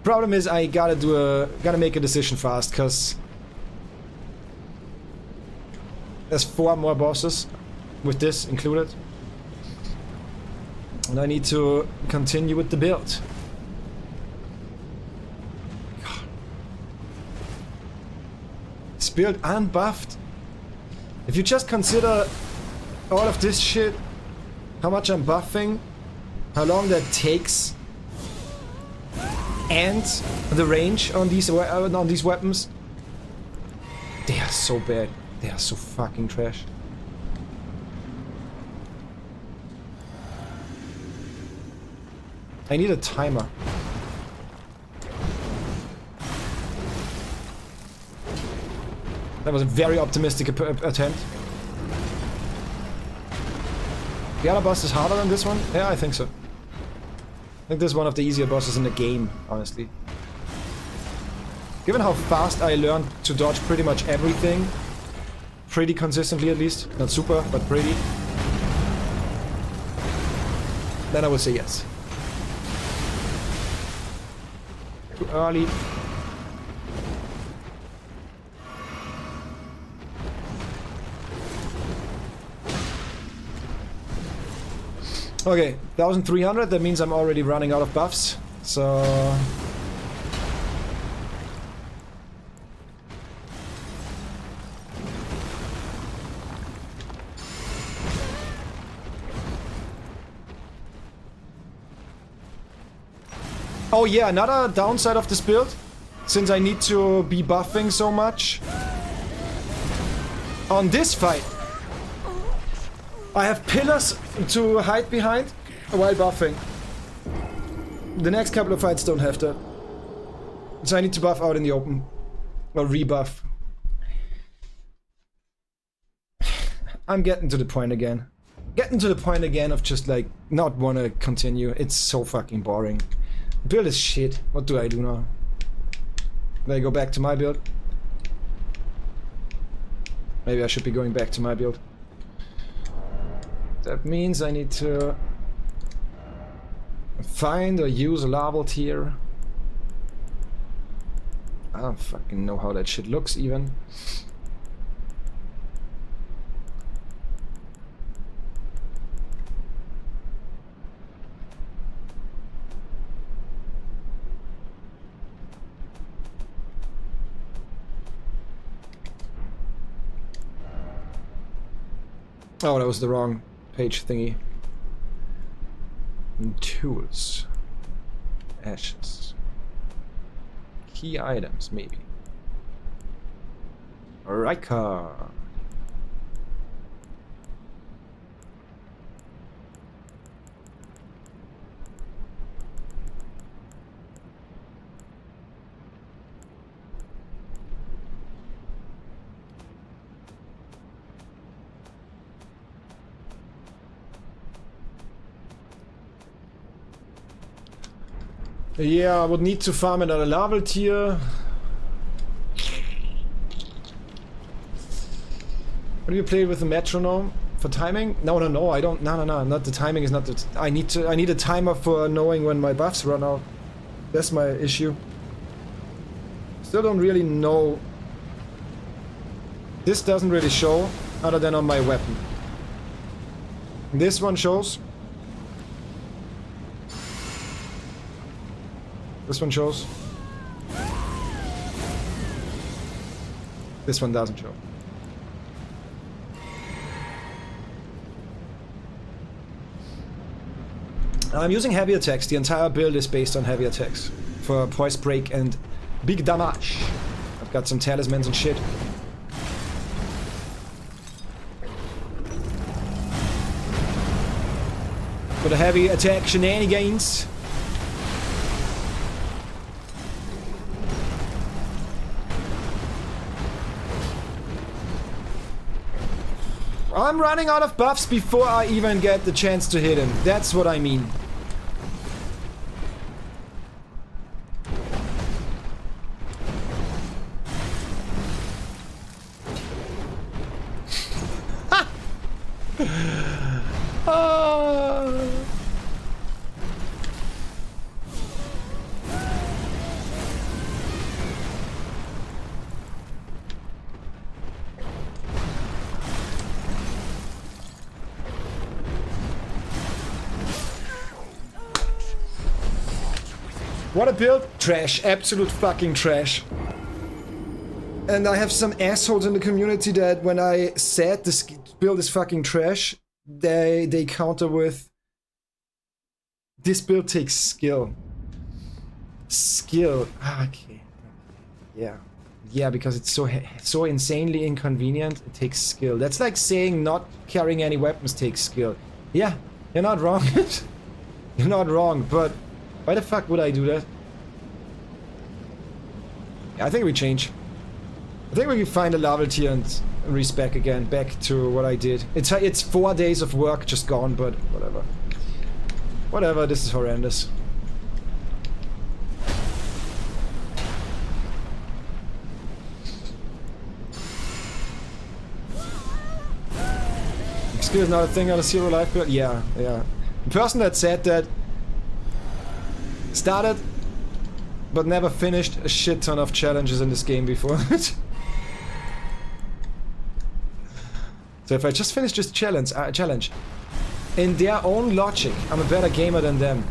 Problem is I gotta make a decision fast, cause there's 4 more bosses with this included. And I need to continue with the build. God. This build unbuffed. If you just consider all of this shit, how much I'm buffing, how long that takes, and the range on these weapons, they are so bad. They are so fucking trash. I need a timer. That was a very optimistic attempt. The other boss is harder than this one? Yeah, I think so. I think this is one of the easier bosses in the game, honestly. Given how fast I learned to dodge pretty much everything, pretty consistently at least, not super, but pretty, then I would say yes. Too early. Okay, 1,300, that means I'm already running out of buffs, so... Oh yeah, another downside of this build, since I need to be buffing so much. On this fight, I have pillars to hide behind while buffing. The next couple of fights don't have that. So I need to buff out in the open. Or rebuff. I'm getting to the point again. Getting to the point again of just like not want to continue. It's so fucking boring. Build is shit. What do I do now? Do I go back to my build? Maybe I should be going back to my build. That means I need to find or use a larval tier. I don't fucking know how that shit looks even. Oh, that was the wrong page thingy. And tools. Ashes. Key items, maybe. Rika. Yeah, I would need to farm another larval tier. What do you play with the metronome for timing? No, I don't. No. Not the timing is not the. I need a timer for knowing when my buffs run out. That's my issue. Still don't really know. This doesn't really show, other than on my weapon. This one shows. This one shows. This one doesn't show. I'm using heavy attacks. The entire build is based on heavy attacks for poise break and big damage. I've got some talismans and shit. For the heavy attack shenanigans. I'm running out of buffs before I even get the chance to hit him. That's what I mean. What a build! Trash. Absolute fucking trash. And I have some assholes in the community that when I said this build is fucking trash, they counter with, this build takes skill. Skill. Okay. Yeah. Yeah, because it's so insanely inconvenient, it takes skill. That's like saying not carrying any weapons takes skill. Yeah, you're not wrong. You're not wrong, but why the fuck would I do that? Yeah, I think we change. I think we can find a level tier and respec again, back to what I did. It's 4 days of work just gone, but whatever. Whatever, this is horrendous. Skill is not a thing on a zero life build? Yeah, yeah. The person that said that started but never finished a shit ton of challenges in this game before. So if I just finish this challenge, in their own logic, I'm a better gamer than them.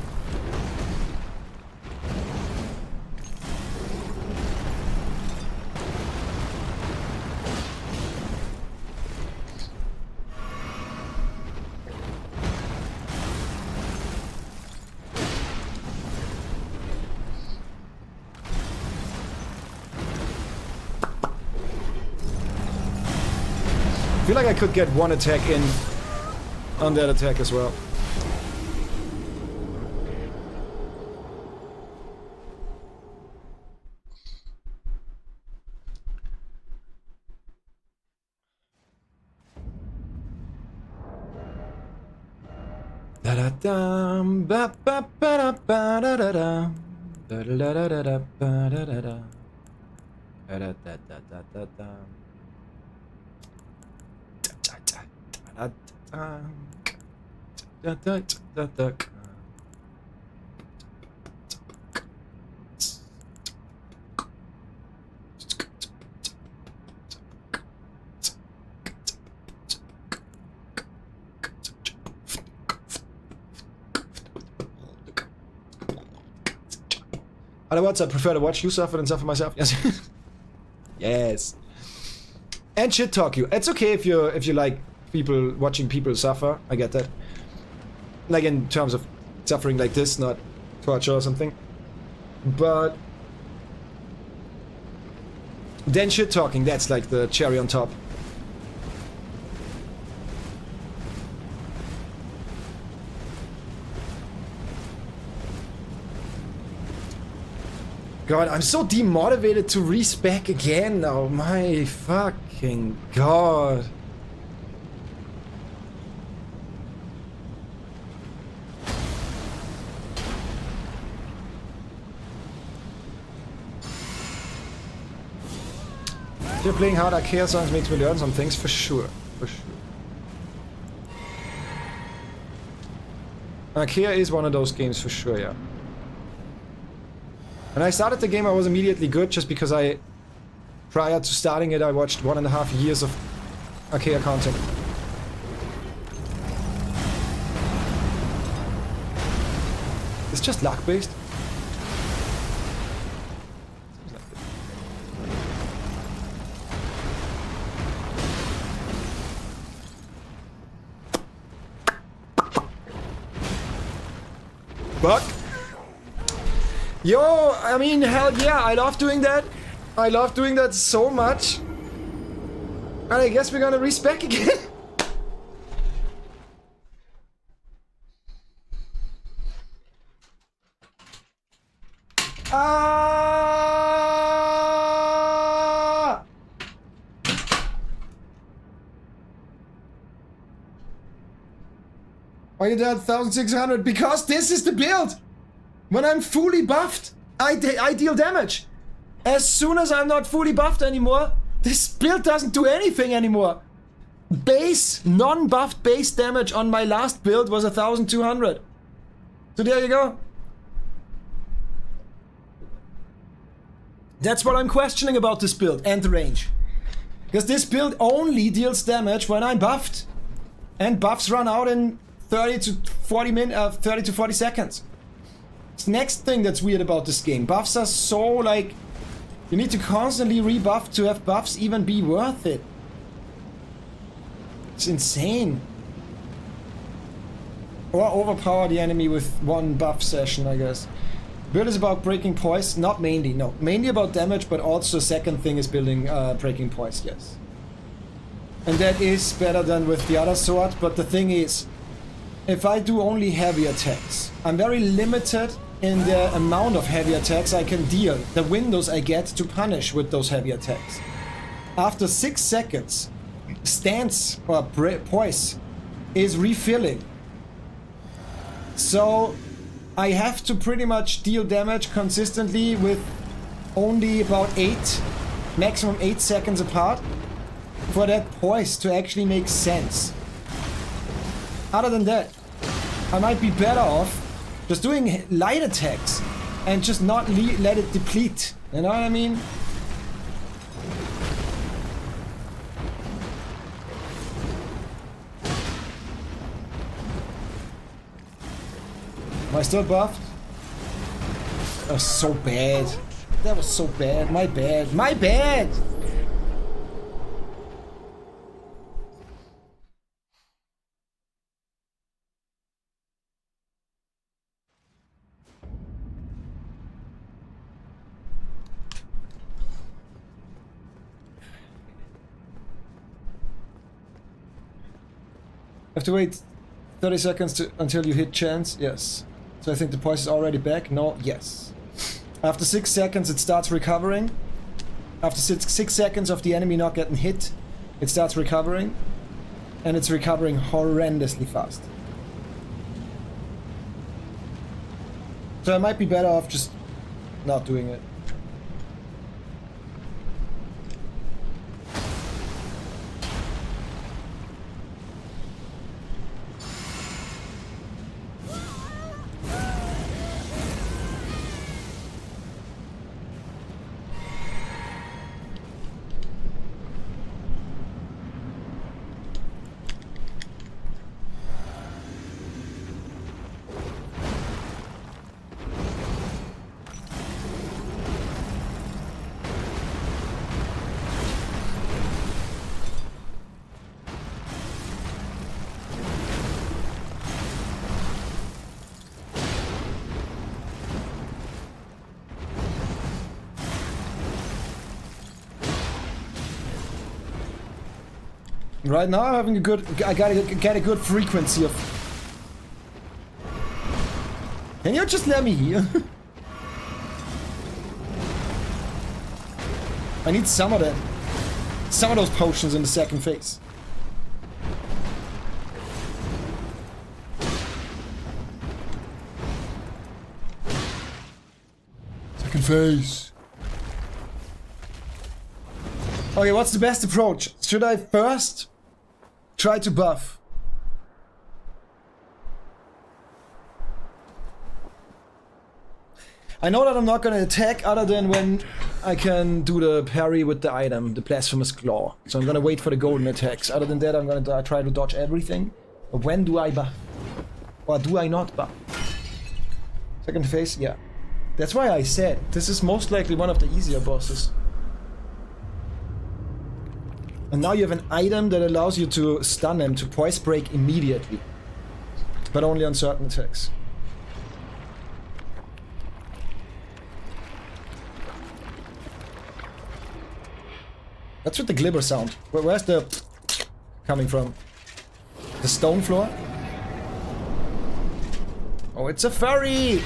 I feel like I could get one attack in on that attack as well. Da da dum ba ba ba da ba da da da da da da da da ba da da da da da da da da da. Other words, I prefer to watch you suffer than suffer myself. Yes. Yes. And shit talk you. It's okay if you like people watching people suffer. I get that. Like in terms of suffering like this, not torture or something. But then shit talking, that's like the cherry on top. God, I'm so demotivated to respec again now. My fucking god. You're playing hard Archaea songs makes me learn some things for sure. For sure. Archaea is one of those games for sure, yeah. When I started the game, I was immediately good just because prior to starting it, I watched 1.5 years of Archaea content. It's just luck based. Buck. Yo, I mean, hell yeah, I love doing that. I love doing that so much. And I guess we're gonna respec again. Ah! Why you dead 1600? Because this is the build! When I'm fully buffed, I deal damage. As soon as I'm not fully buffed anymore, this build doesn't do anything anymore. Base, non-buffed base damage on my last build was 1200. So there you go. That's what I'm questioning about this build and the range. Because this build only deals damage when I'm buffed. And buffs run out in 30 to 40 seconds. It's the next thing that's weird about this game. Buffs are so like... You need to constantly rebuff to have buffs even be worth it. It's insane. Or overpower the enemy with one buff session, I guess. Build is about breaking poise, not mainly, no. Mainly about damage, but also second thing is building breaking poise, yes. And that is better than with the other sword, but the thing is, if I do only heavy attacks, I'm very limited in the amount of heavy attacks I can deal, the windows I get to punish with those heavy attacks. After 6 seconds, stance or poise is refilling. So I have to pretty much deal damage consistently with only about 8, maximum 8 seconds apart for that poise to actually make sense. Other than that, I might be better off just doing light attacks and just not let it deplete. You know what I mean? Am I still buffed? That was so bad. That was so bad. My bad. My bad! Have to wait 30 seconds until you hit chance? Yes. So I think the poise is already back? No? Yes. After 6 seconds it starts recovering. After 6 seconds of the enemy not getting hit, it starts recovering. And it's recovering horrendously fast. So I might be better off just not doing it. Right now I'm having a good... I gotta get a good frequency of... Can you just let me heal? I need some of that. Some of those potions in the second phase. Second phase. Okay, what's the best approach? Should I first try to buff? I know that I'm not gonna attack other than when I can do the parry with the item, the Blasphemous Claw. So I'm gonna wait for the golden attacks. Other than that, I'm gonna try to dodge everything. But when do I buff? Or do I not buff? Second phase? Yeah. That's why I said, this is most likely one of the easier bosses. And now you have an item that allows you to stun him, to poise break immediately. But only on certain attacks. That's with the glibber sound. Where's the coming from? The stone floor? Oh, it's a furry!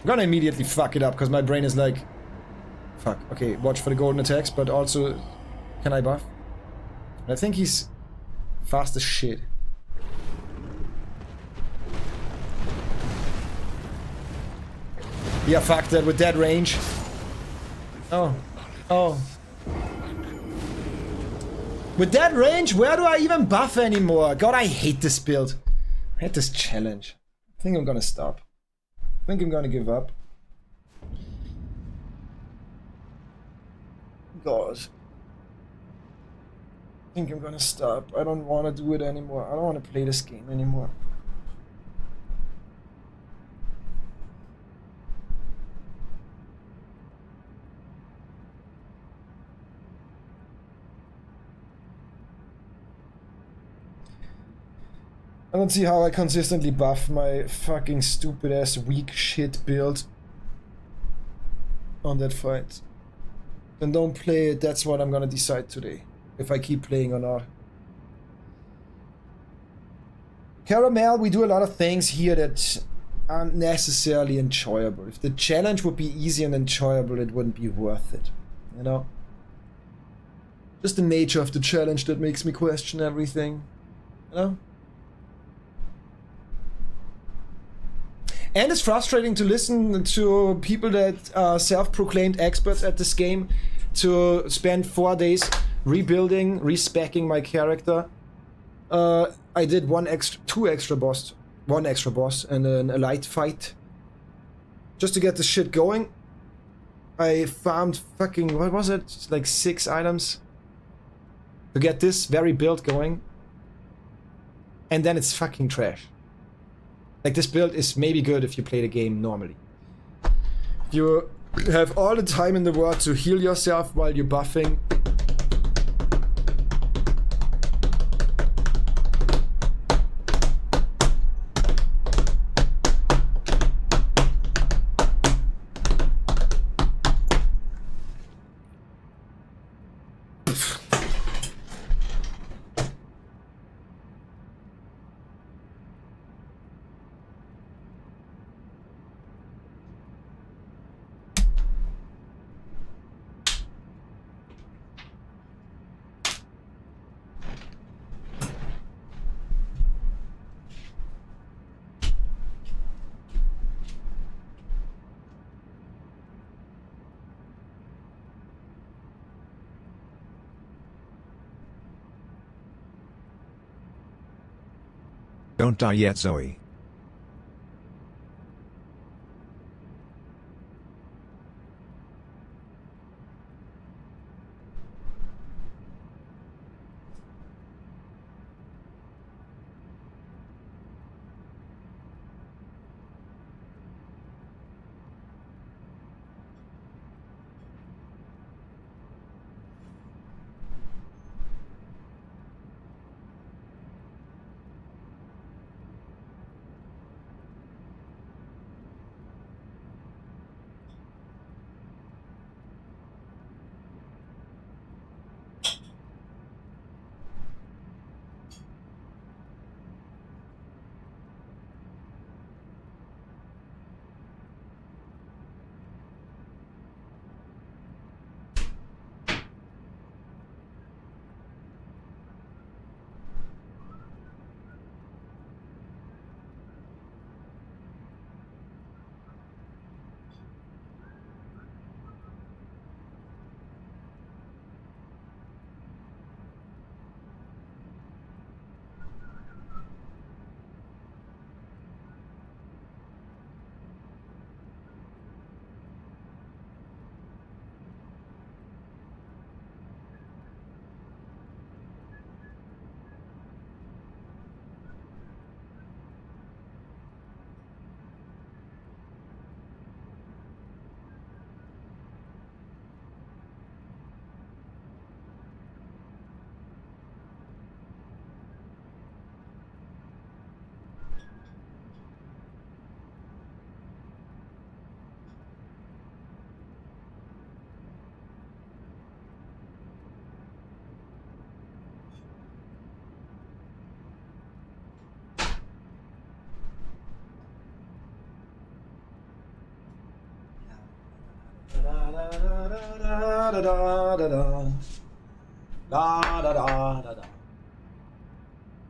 I'm gonna immediately fuck it up because my brain is like, fuck, okay, watch for the golden attacks, but also, can I buff? I think he's fast as shit. Yeah, fuck that with that range. Oh. Oh. With that range, where do I even buff anymore? God, I hate this build. I hate this challenge. I think I'm gonna stop. I think I'm gonna give up. God. I think I'm gonna stop. I don't wanna do it anymore. I don't wanna play this game anymore. I don't see how I consistently buff my fucking stupid ass weak shit build on that fight. Then don't play it, that's what I'm gonna decide today. If I keep playing or not. Caramel, we do a lot of things here that aren't necessarily enjoyable. If the challenge would be easy and enjoyable, it wouldn't be worth it. You know? Just the nature of the challenge that makes me question everything. You know? And it's frustrating to listen to people that are self-proclaimed experts at this game to spend 4 days rebuilding, respecking my character. I did one extra boss, and then a light fight. Just to get the shit going. I farmed fucking, what was it? Like 6 items. To get this very build going. And then it's fucking trash. Like, this build is maybe good if you play the game normally. You have all the time in the world to heal yourself while you're buffing. Don't die yet, Zoe.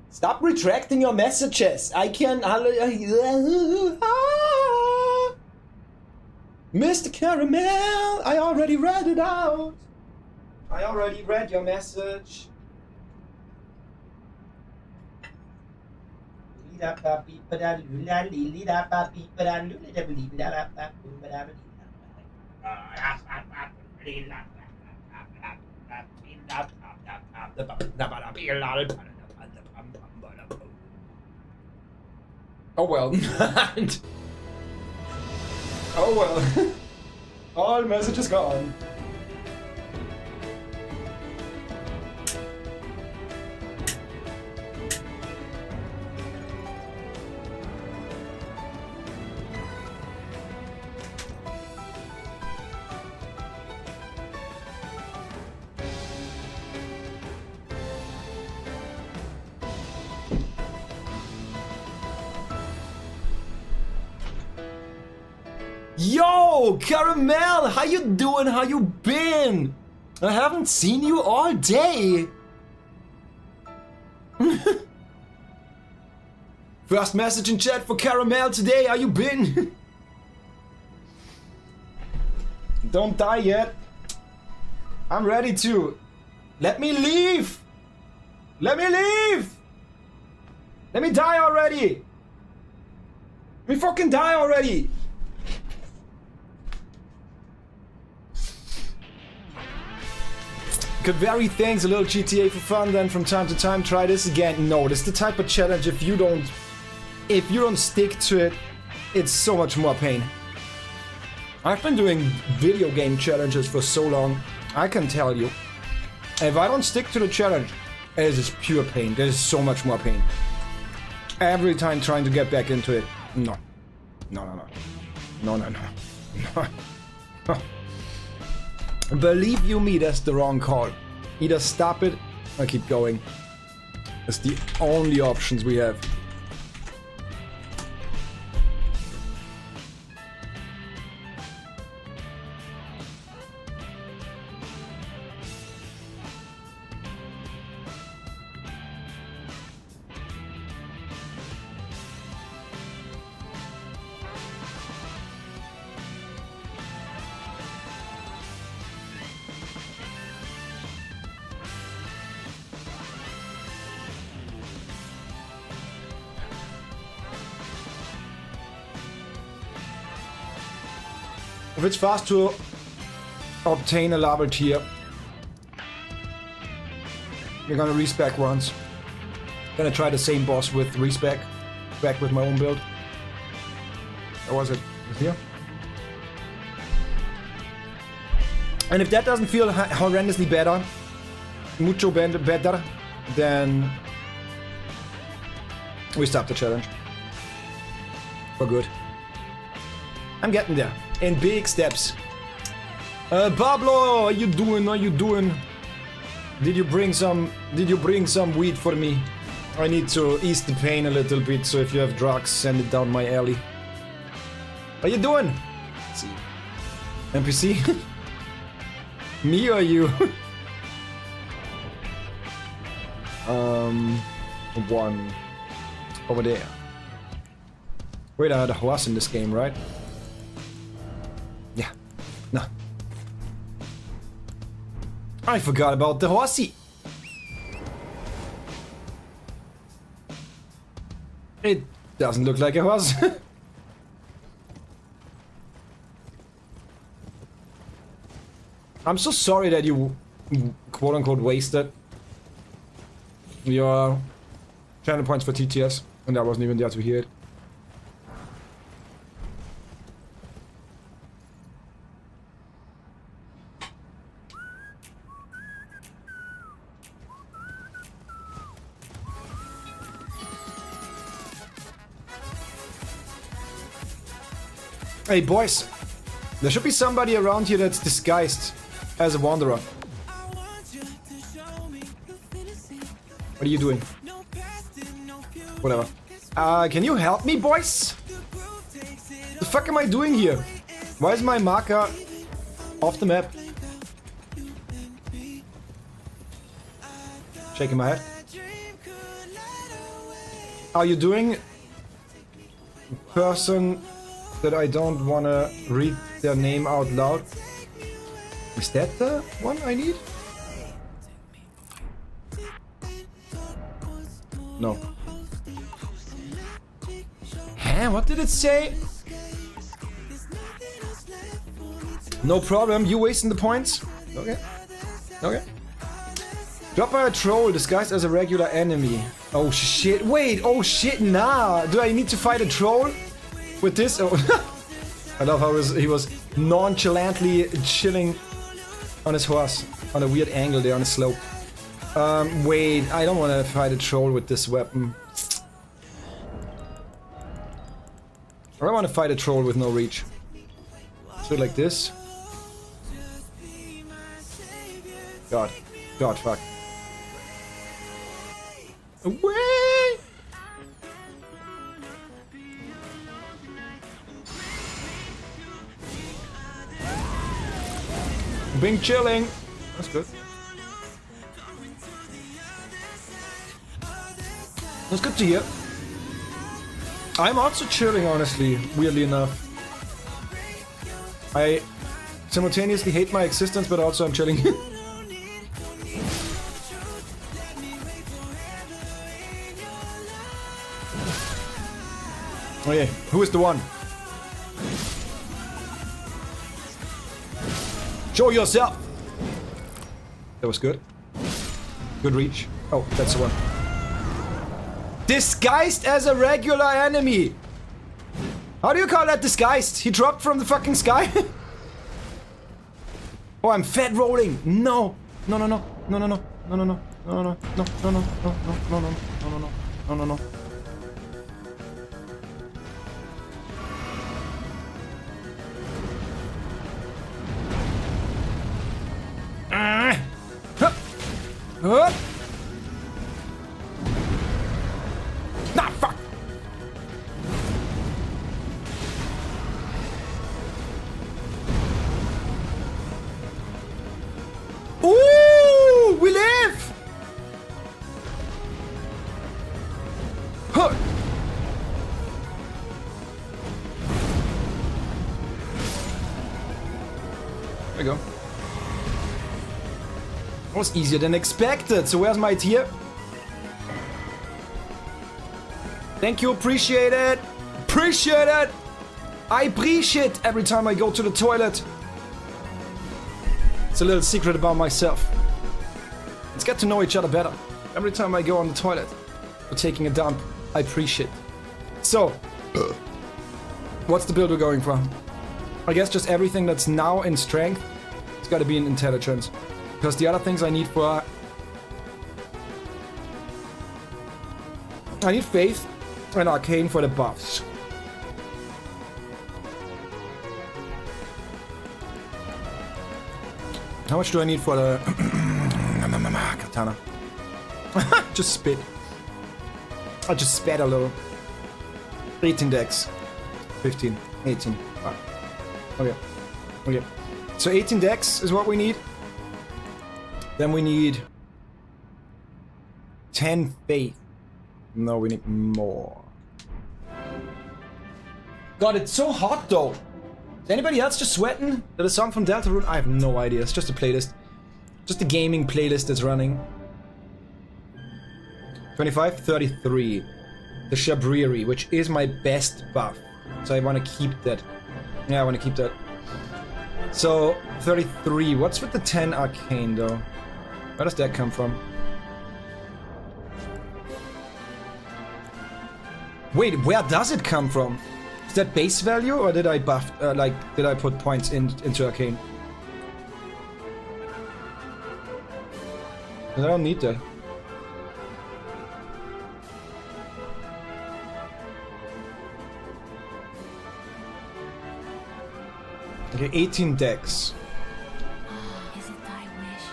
Stop retracting your messages. I can. Mr. Caramel, I already read it out. I already read your message. Oh well. Oh well. All messages gone. Yo, Caramel, how you doing? How you been? I haven't seen you all day. First message in chat for Caramel today. How you been? Don't die yet. I'm ready to. Let me leave. Let me leave. Let me die already. Let me fucking die already. Could vary things, a little GTA for fun, then from time to time try this again. No, this is the type of challenge if you don't stick to it, it's so much more pain. I've been doing video game challenges for so long, I can tell you, if I don't stick to the challenge, it is pure pain. There's so much more pain. Every time trying to get back into it. No. No, no, no. No, no, no. No. Believe you me, that's the wrong call. Either stop it or keep going. That's the only options we have. If it's fast to obtain a level tier, you're gonna respec once. Gonna try the same boss with respec, back with my own build. Or was it here? And if that doesn't feel horrendously better, mucho better, then we stop the challenge. For good. I'm getting there. In big steps. Pablo, how you doing? How you doing? Did you bring some weed for me? I need to ease the pain a little bit, so if you have drugs, send it down my alley. How you doing? Let's see. NPC? Me or you? One over there. Wait, I had a horse in this game, right? Yeah. No. I forgot about the horsey. It doesn't look like a horse. I'm so sorry that you quote-unquote wasted your channel points for TTS, and I wasn't even there to hear it. Hey boys, there should be somebody around here that's disguised as a wanderer. What are you doing? Whatever. Can you help me, boys? The fuck am I doing here? Why is my marker Off the map. Shaking my head. Are you doing person that I don't wanna read their name out loud? Is that the one I need? No. Huh? What did it say? No problem, you wasting the points? Okay. Okay. Drop by a troll disguised as a regular enemy. Oh shit, wait, oh shit, nah. Do I need to fight a troll with this? Oh. I love how he was nonchalantly chilling on his horse on a weird angle there on a slope. Wait, I don't want to fight a troll with this weapon. I don't want to fight a troll with no reach. So like this. God, fuck. Away! Bing chilling. That's good. That's good to hear. I'm also chilling, honestly, weirdly enough. I simultaneously hate my existence, but also I'm chilling. Oh yeah, who is the one? Show yourself! That was good. Good reach. Oh, that's the one. Disguised as a regular enemy! How do you call that disguised? He dropped from the fucking sky? Oh, I'm fed rolling! No! No, no, no. No, no, no. No, no, no. No, no, no. No, no, no. No, no, no, no, no, no, no, no, no, no. Nah, fuck! Ooh, we live! Huh. There we go. That was easier than expected. So where's my tier? Thank you, appreciate it. Appreciate it. I appreciate every time I go to the toilet. It's a little secret about myself. Let's get to know each other better. Every time I go on the toilet for taking a dump, I appreciate. So, what's the build we're going for? I guess just everything that's now in strength. It's got to be in intelligence. Because the other things I need for... I need faith and arcane for the buffs. How much do I need for the... katana? Just spit. I just spat a little. 18 decks. 15. 18. Wow. Okay. Okay. So 18 decks is what we need. Then we need 10 faith. No, we need more. God, it's so hot though. Is anybody else just sweating? That a song from Deltarune? I have no idea. It's just a playlist. Just a gaming playlist that's running. 25, 33. The Shabriri, which is my best buff. So I want to keep that. Yeah, I want to keep that. So, 33. What's with the 10 arcane though? Where does that come from? Wait, where does it come from? Is that base value or did I buff, did I put points into arcane? I don't need that. Okay, 18 decks. Is it thy wish?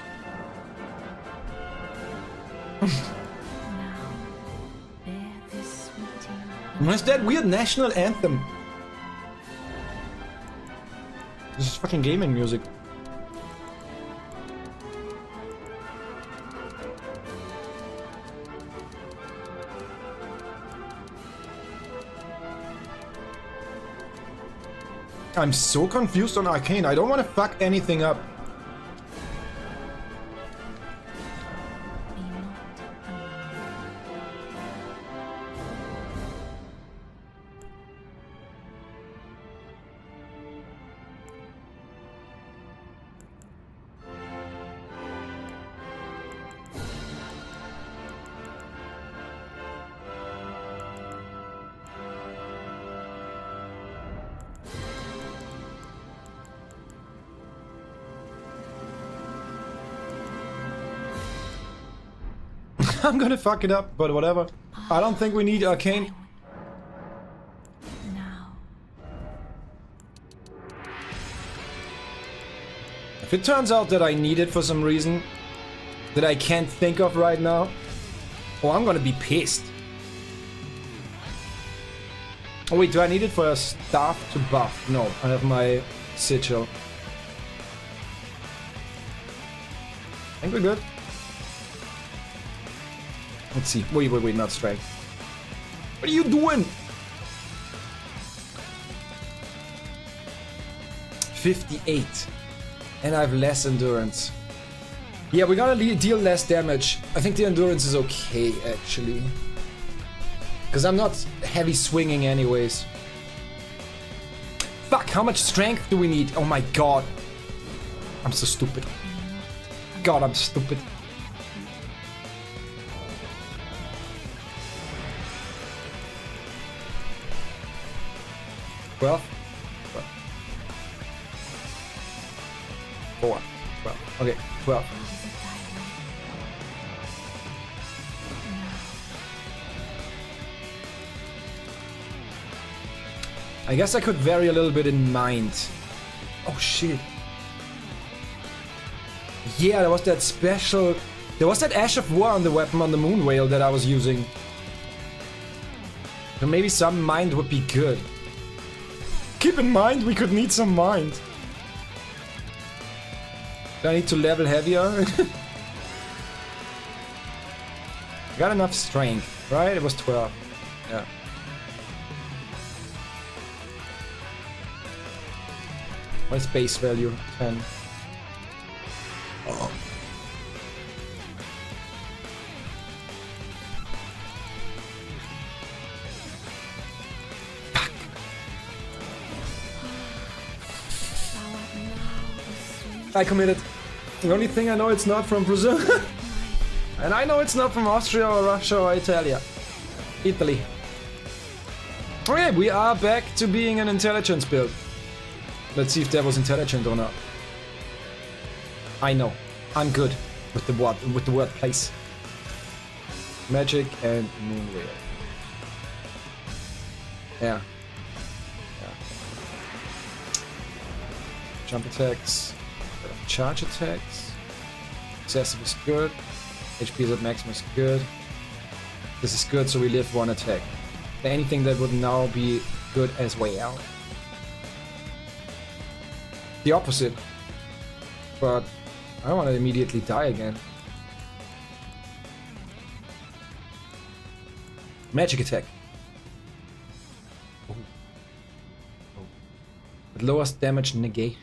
Now, bear this sweet. What's that weird national anthem? This is fucking gaming music. I'm so confused on Arcane. I don't want to fuck anything up. I'm gonna fuck it up, but whatever. I don't think we need Arcane. Now. If it turns out that I need it for some reason that I can't think of right now, oh, I'm gonna be pissed. Oh wait, do I need it for a staff to buff? No, I have my sigil. I think we're good. Let's see. Wait, not strength. What are you doing? 58. And I have less endurance. Yeah, we're gonna deal less damage. I think the endurance is okay, actually. Because I'm not heavy swinging anyways. Fuck, how much strength do we need? Oh my god. I'm so stupid. God, I'm stupid. Well, 4. 12. Okay, 12. I guess I could vary a little bit in mind. Oh shit. Yeah, there was that special... There was that Ash of War on the weapon on the Moon Whale that I was using. So maybe some mind would be good. Keep in mind, we could need some mind. Do I need to level heavier? Got enough strength, right? It was 12. Yeah. What's base value? 10. Oh. I committed. The only thing I know it's not from Brazil. And I know it's not from Austria or Russia or Italia. Italy. Okay, we are back to being an intelligence build. Let's see if that was intelligent or not. I know. I'm good with the word place. Magic and Moonwheel. Yeah. Jump attacks. Charge attacks. Excessive is good. HP is at maximum is good. This is good, so we live 1 attack. Anything that would now be good as well. The opposite. But I don't want to immediately die again. Magic attack. Oh. It lowers damage negation.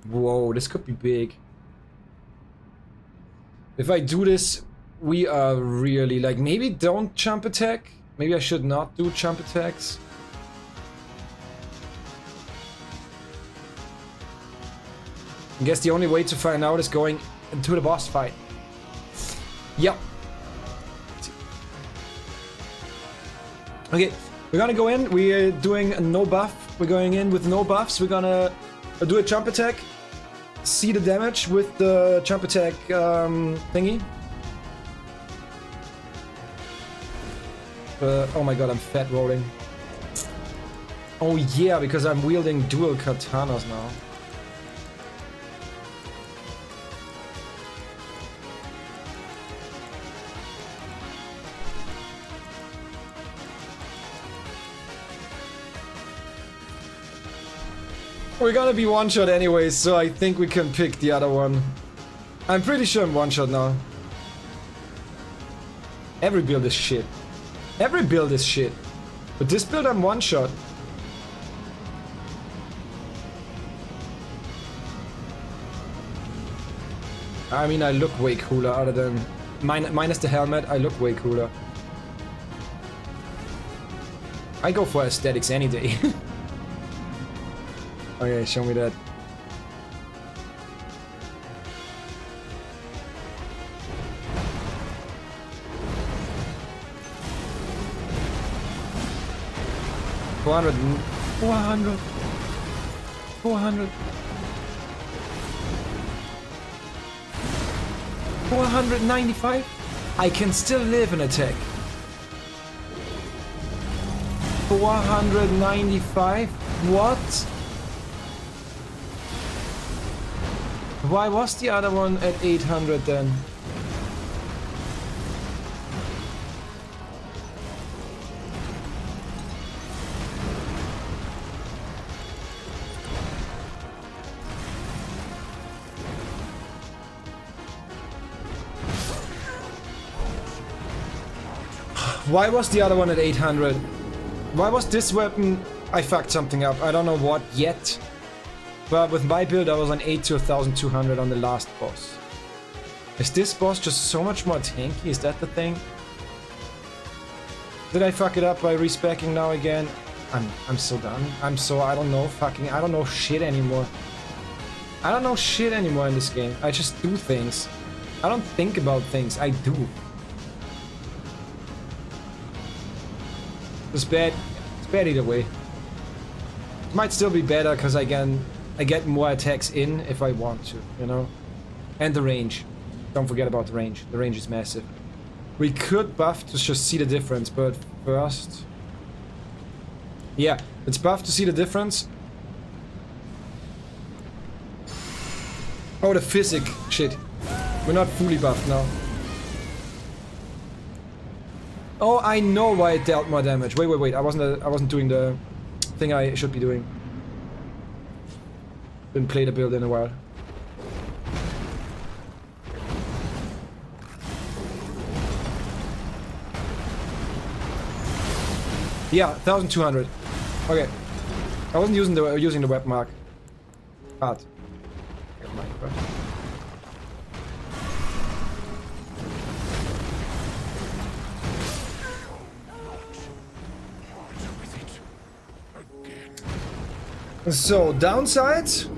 Whoa, this could be big. If I do this, we are really like, maybe don't jump attack. Maybe I should not do jump attacks. I guess the only way to find out is going into the boss fight. Yep. Okay, we're gonna go in. We're doing a no buff. We're going in with no buffs. We're gonna do a jump attack. See the damage with the jump attack thingy. Oh my god, I'm fat rolling. Oh yeah, because I'm wielding dual katanas now. We're gonna be one-shot anyways, so I think we can pick the other one. I'm pretty sure I'm one-shot now. Every build is shit. Every build is shit. But this build I'm one-shot. I mean, I look way cooler other than... minus the helmet, I look way cooler. I go for aesthetics any day. Okay, show me that. $400. 495? I can still live in a tech. 495? What? Why was the other one at 800 then? Why was the other one at 800? Why was this weapon... I fucked something up. I don't know what yet. But with my build, I was on 8 to 1200 on the last boss. Is this boss just so much more tanky? Is that the thing? Did I fuck it up by respecking now again? I'm so done. I don't know I don't know shit anymore. I don't know shit anymore in this game. I just do things. I don't think about things. I do. It's bad. It's bad either way. It might still be better because I get more attacks in if I want to, you know? And the range. Don't forget about the range. The range is massive. We could buff to just see the difference, but first... Yeah, it's buff to see the difference. Oh, the physic shit. We're not fully buffed now. Oh, I know why it dealt more damage. Wait. I wasn't doing the thing I should be doing. Didn't play the build in a while. Yeah, 1200. Okay. I wasn't using the web mark. But so, downsides?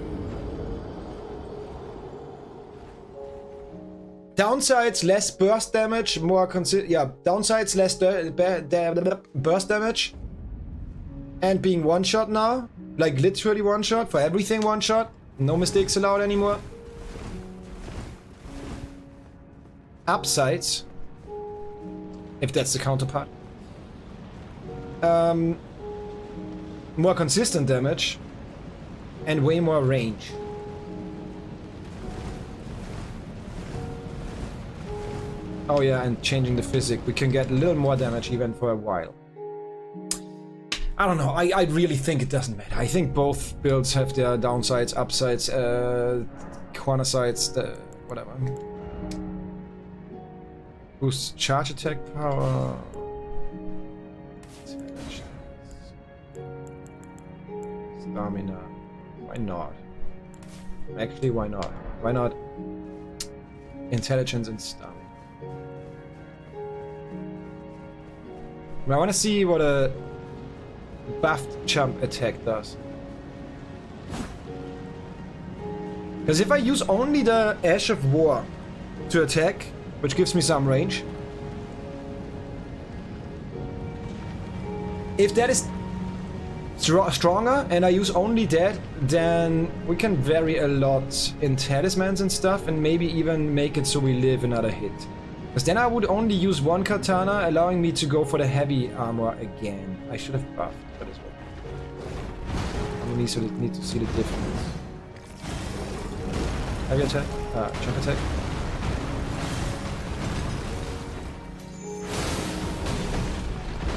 Downsides, less burst damage, more downsides, less burst damage. And being one-shot now. Like, literally one-shot, for everything one-shot. No mistakes allowed anymore. Upsides. If that's the counterpart. More consistent damage. And way more range. Oh yeah, and changing the physics. We can get a little more damage even for a while. I don't know, I really think it doesn't matter. I think both builds have their downsides, upsides, corner sides, whatever. Boost charge attack power. Stamina. Why not? Actually, why not? Why not? Intelligence and stamina. I want to see what a buffed jump attack does. Because if I use only the Ash of War to attack, which gives me some range, if that is stronger and I use only that, then we can vary a lot in talismans and stuff, and maybe even make it so we live another hit. Because then I would only use one katana, allowing me to go for the heavy armor again. I should have buffed, but as well. I need to see the difference. Heavy attack, jump attack.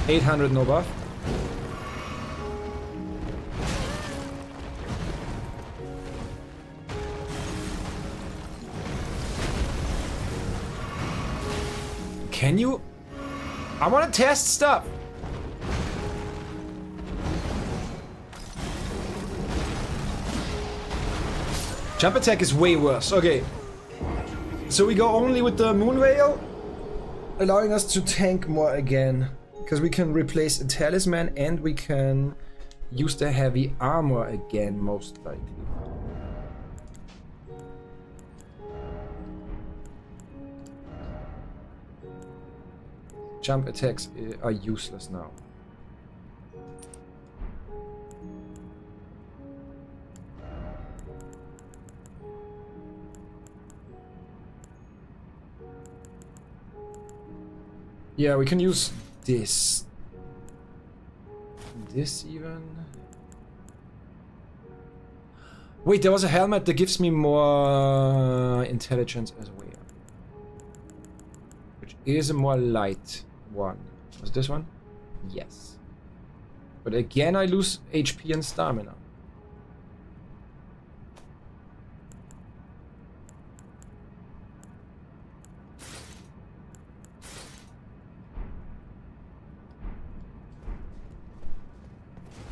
$800 no buff. Can you? I want to test stuff. Jump attack is way worse. Okay. So we go only with the Moon Veil, allowing us to tank more again. Because we can replace a Talisman and we can use the heavy armor again, most likely. Jump attacks are useless now. Yeah, we can use this. This even. Wait, there was a helmet that gives me more intelligence as well. Which is a more light one. Was this one? Yes. But again, I lose HP and stamina.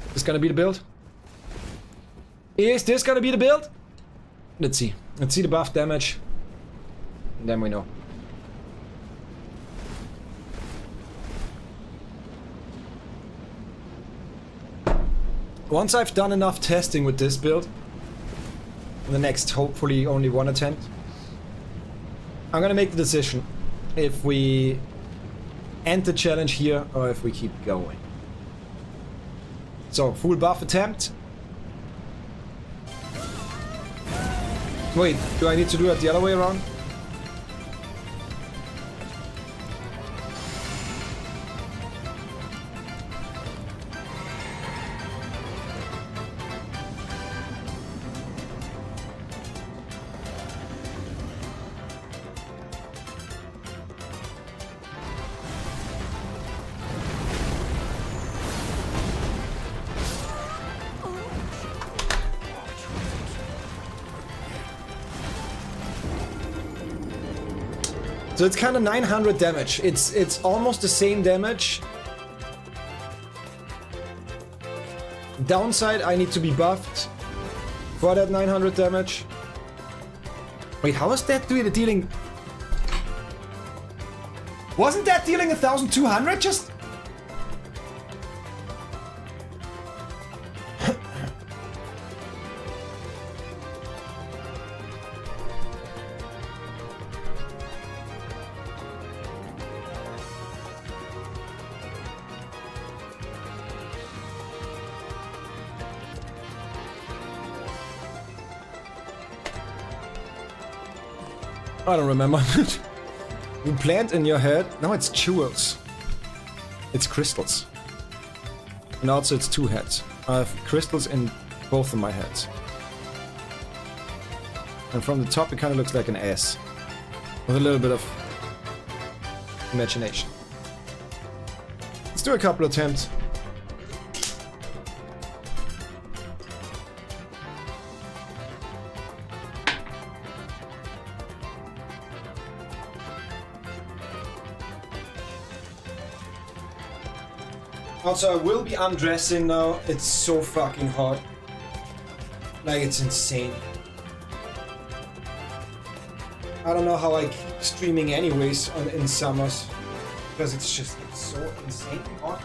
Is this gonna be the build? Is this gonna be the build? Let's see. Let's see the buff damage. And then we know. Once I've done enough testing with this build, the next hopefully only one attempt, I'm gonna make the decision if we end the challenge here or if we keep going. So, full buff attempt. Wait, do I need to do it the other way around? So it's kind of 900 damage. It's almost the same damage. Downside, I need to be buffed for that 900 damage. Wait, how is that dealing? Wasn't that dealing 1,200 just? I don't remember. You plant in your head. No, it's jewels. It's crystals. And also it's two heads. I have crystals in both of my heads. And from the top it kind of looks like an S. With a little bit of imagination. Let's do a couple attempts. Also, I will be undressing now. It's so fucking hot. Like, it's insane. I don't know how I keep streaming anyways in summers. Because it's just so insane hot.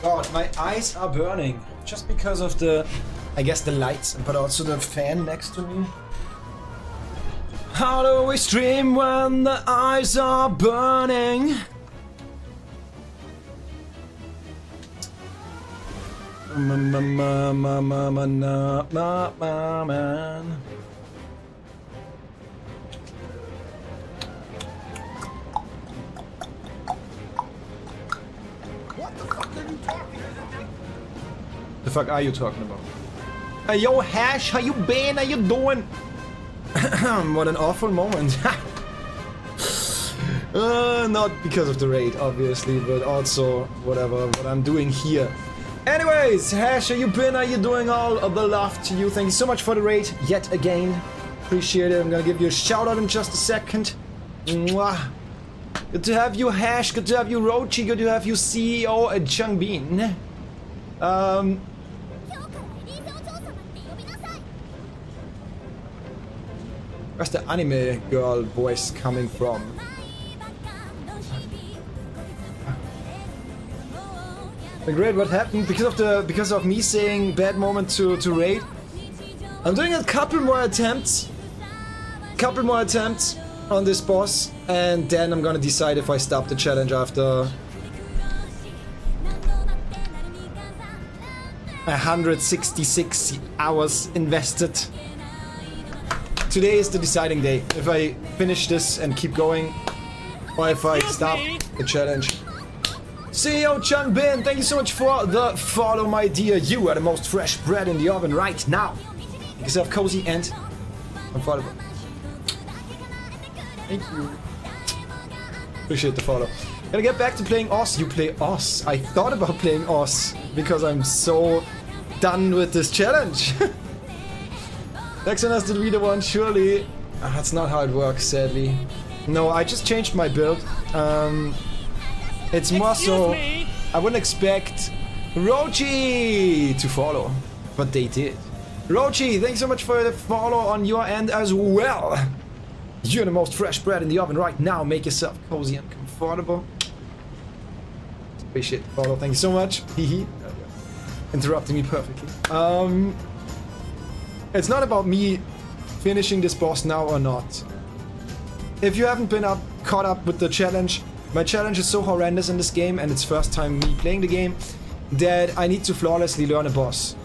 God, my eyes are burning. Just because of the, I guess the lights, but also the fan next to me. How do we stream when the eyes are burning? Man. The fuck are you talking about? Hey, yo, Hash, how you been? How you doing? What an awful moment. Not because of the raid, obviously, but also whatever, what I'm doing here. Anyways, Hash, how you been? How you doing? All of the love to you. Thank you so much for the raid yet again. Appreciate it. I'm gonna give you a shout out in just a second. Mwah. Good to have you, Hash. Good to have you, Rochi. Good to have you, CEO Changbin. Where's the anime girl voice coming from? Great, what happened? Because of me saying bad moment to raid. I'm doing a couple more attempts on this boss, and then I'm gonna decide if I stop the challenge after 166 hours invested. Today is the deciding day, if I finish this and keep going, or if I stop the challenge. CEO Changbin, thank you so much for the follow, my dear. You are the most fresh bread in the oven right now. Make yourself cozy and comfortable. Thank you. Appreciate the follow. Gonna get back to playing Oz. You play Oz. I thought about playing Oz because I'm so done with this challenge. Next one has to be the one, surely. That's not how it works, sadly. No, I just changed my build. It's more so, I wouldn't expect Rochi to follow, but they did. Rochi, thanks so much for the follow on your end as well. You're the most fresh bread in the oven right now. Make yourself cozy and comfortable. Appreciate the follow, thank you so much. Interrupting me perfectly. It's not about me finishing this boss now or not. If you haven't been caught up with the challenge, my challenge is so horrendous in this game, and it's first time me playing the game, that I need to flawlessly learn a boss.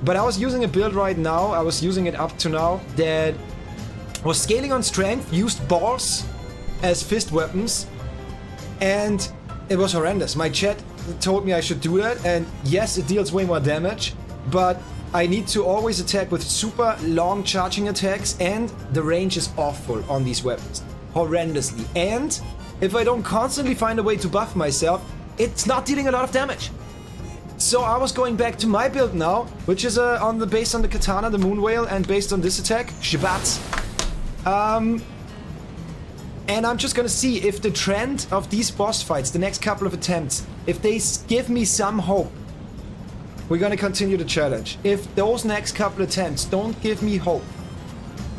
But I was using a build right now, I was using it up to now, that was scaling on strength, used balls as fist weapons, and it was horrendous. My chat told me I should do that, and yes, it deals way more damage, but I need to always attack with super long charging attacks, and the range is awful on these weapons. Horrendously. And if I don't constantly find a way to buff myself, it's not dealing a lot of damage. So I was going back to my build now, which is based on the katana, the moon whale, and based on this attack, Shibatsu. And I'm just gonna see if the trend of these boss fights, the next couple of attempts, if they give me some hope, we're gonna continue the challenge. If those next couple attempts don't give me hope,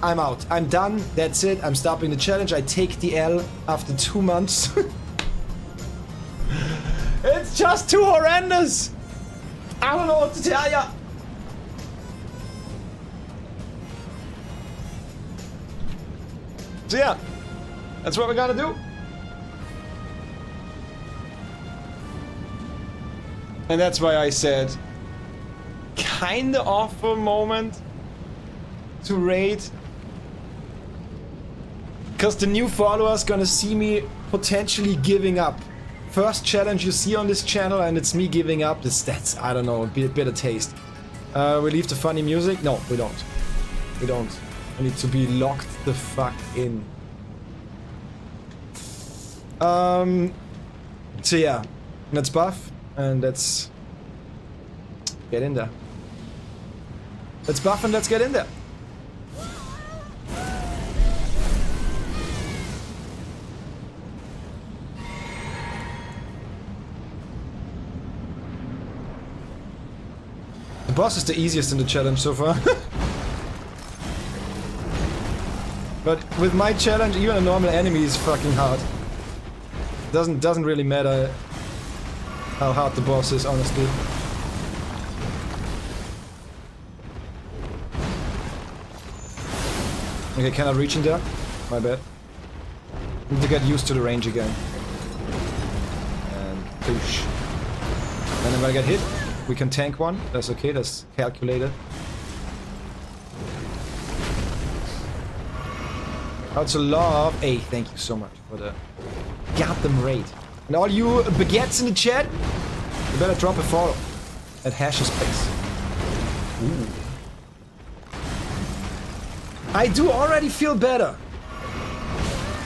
I'm out. I'm done. That's it. I'm stopping the challenge. I take the L after 2 months. It's just too horrendous. I don't know what to tell ya. So yeah, that's what we're gonna do. And that's why I said, kinda awful moment to raid. Because the new followers gonna see me potentially giving up. First challenge you see on this channel, and it's me giving up. That's I don't know, a bit of taste. We leave the funny music? No, we don't. We don't. I need to be locked the fuck in. So yeah, let's buff and let's get in there. Let's buff and let's get in there. The boss is the easiest in the challenge so far. But with my challenge, even a normal enemy is fucking hard. Doesn't really matter how hard the boss is, honestly. Okay, cannot reach in there. My bad. Need to get used to the range again. And push. And then when I get hit, we can tank one. That's okay, that's calculated. I also love... Hey, thank you so much for the goddamn raid. And all you baguettes in the chat, you better drop a follow at Hash's place. Ooh. I do already feel better.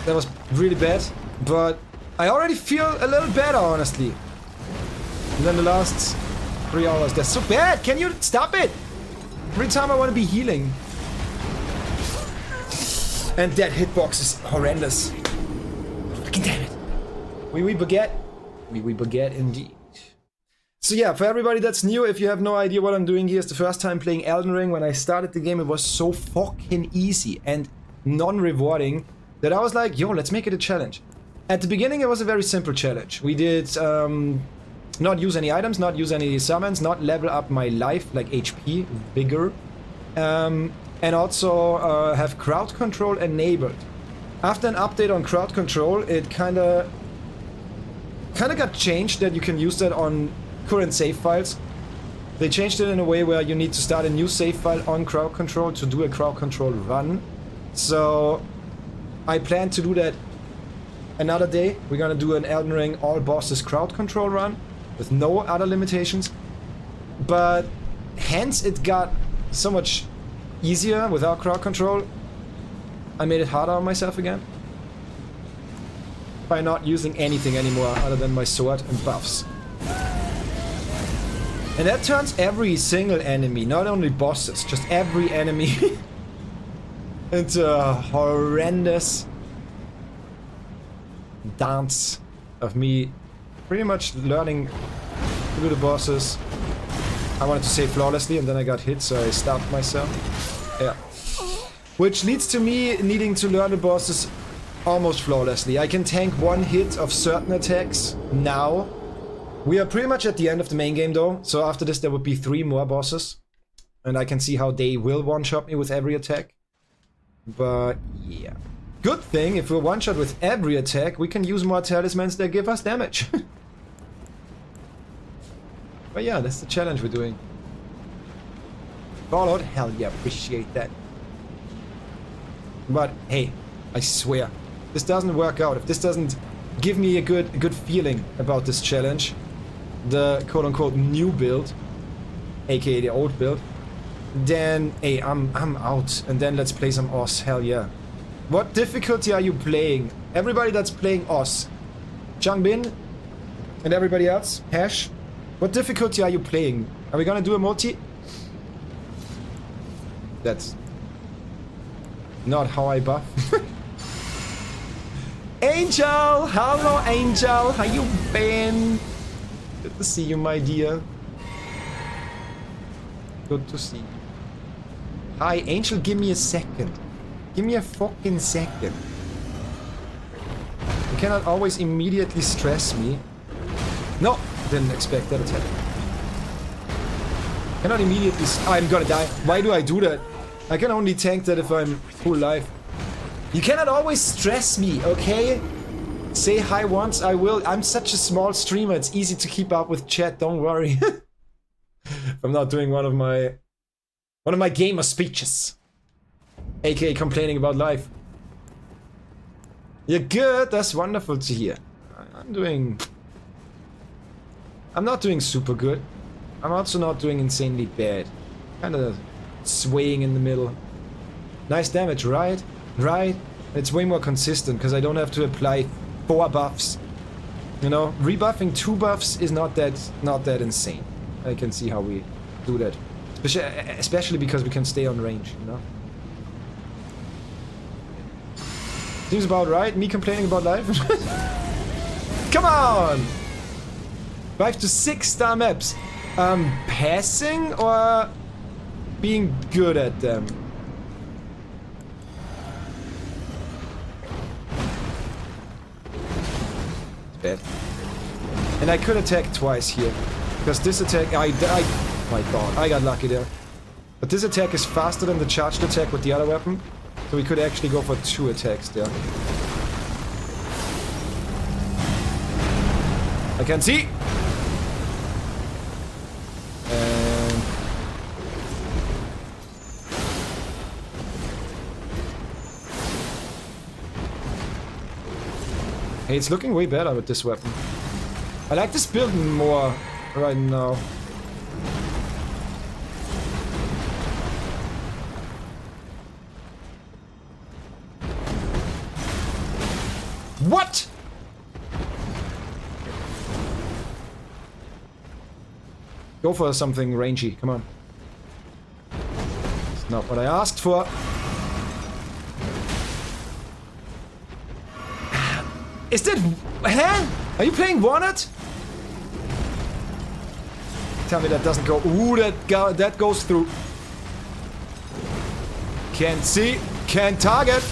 That was really bad, but I already feel a little better, honestly. Than the last 3 hours. That's so bad! Can you stop it? Every time I want to be healing. And that hitbox is horrendous. Fucking damn it. Oui, baguette. Oui, baguette indeed. So yeah, for everybody that's new, if you have no idea what I'm doing here, it's the first time playing Elden Ring. When I started the game, it was so fucking easy and non-rewarding that I was like, yo, let's make it a challenge. At the beginning, it was a very simple challenge. We did not use any items, not use any summons, not level up my life, like HP, bigger. And also have crowd control enabled. After an update on crowd control, it kinda got changed that you can use that on current save files. They changed it in a way where you need to start a new save file on crowd control to do a crowd control run. So I plan to do that another day. We're gonna do an Elden Ring all bosses crowd control run with no other limitations. But hence it got so much easier without crowd control. I made it harder on myself again by not using anything anymore other than my sword and buffs. And that turns every single enemy, not only bosses, just every enemy into a horrendous dance of me pretty much learning to do the bosses. I wanted to say flawlessly and then I got hit, so I stopped myself. Yeah. Which leads to me needing to learn the bosses almost flawlessly. I can tank one hit of certain attacks now. We are pretty much at the end of the main game though, so after this there would be 3 more bosses. And I can see how they will one-shot me with every attack. But yeah. Good thing, if we're one-shot with every attack, we can use more talismans that give us damage. But yeah, that's the challenge we're doing. Fallout, hell yeah, appreciate that. But hey, I swear, this doesn't work out. If this doesn't give me a good feeling about this challenge, the quote-unquote new build, aka the old build, then hey, I'm out. And then let's play some Oz. Hell yeah. What difficulty are you playing? Everybody that's playing Oz, Changbin, and everybody else, Hash. What difficulty are you playing? Are we gonna do a multi? That's not how I buff. Angel! Hello, Angel! How you been? Good to see you, my dear. Good to see you. Hi, Angel, give me a second. Give me a fucking second. You cannot always immediately stress me. No, didn't expect that attack. Cannot immediately... I'm gonna die. Why do I do that? I can only tank that if I'm full life. You cannot always stress me, okay? Say hi once, I will. I'm such a small streamer, it's easy to keep up with chat, don't worry. I'm not doing one of my gamer speeches. AKA complaining about life. You're good, that's wonderful to hear. I'm not doing super good. I'm also not doing insanely bad. Kinda swaying in the middle. Nice damage, right? Right? It's way more consistent because I don't have to apply 4 buffs. You know, rebuffing 2 buffs is not that insane. I can see how we do that. Especially because we can stay on range, you know? Seems about right, me complaining about life. Come on! 5 to 6 star maps. Passing or being good at them? It's bad. And I could attack twice here. Because this attack... my god, I got lucky there. But this attack is faster than the charged attack with the other weapon. So we could actually go for 2 attacks there. I can see! And... hey, it's looking way better with this weapon. I like this build more right now. What? Go for something rangy, come on. It's not what I asked for. Is that... huh? Are you playing Walnut? Tell me that doesn't go... ooh, that goes through. Can't see. Can't target.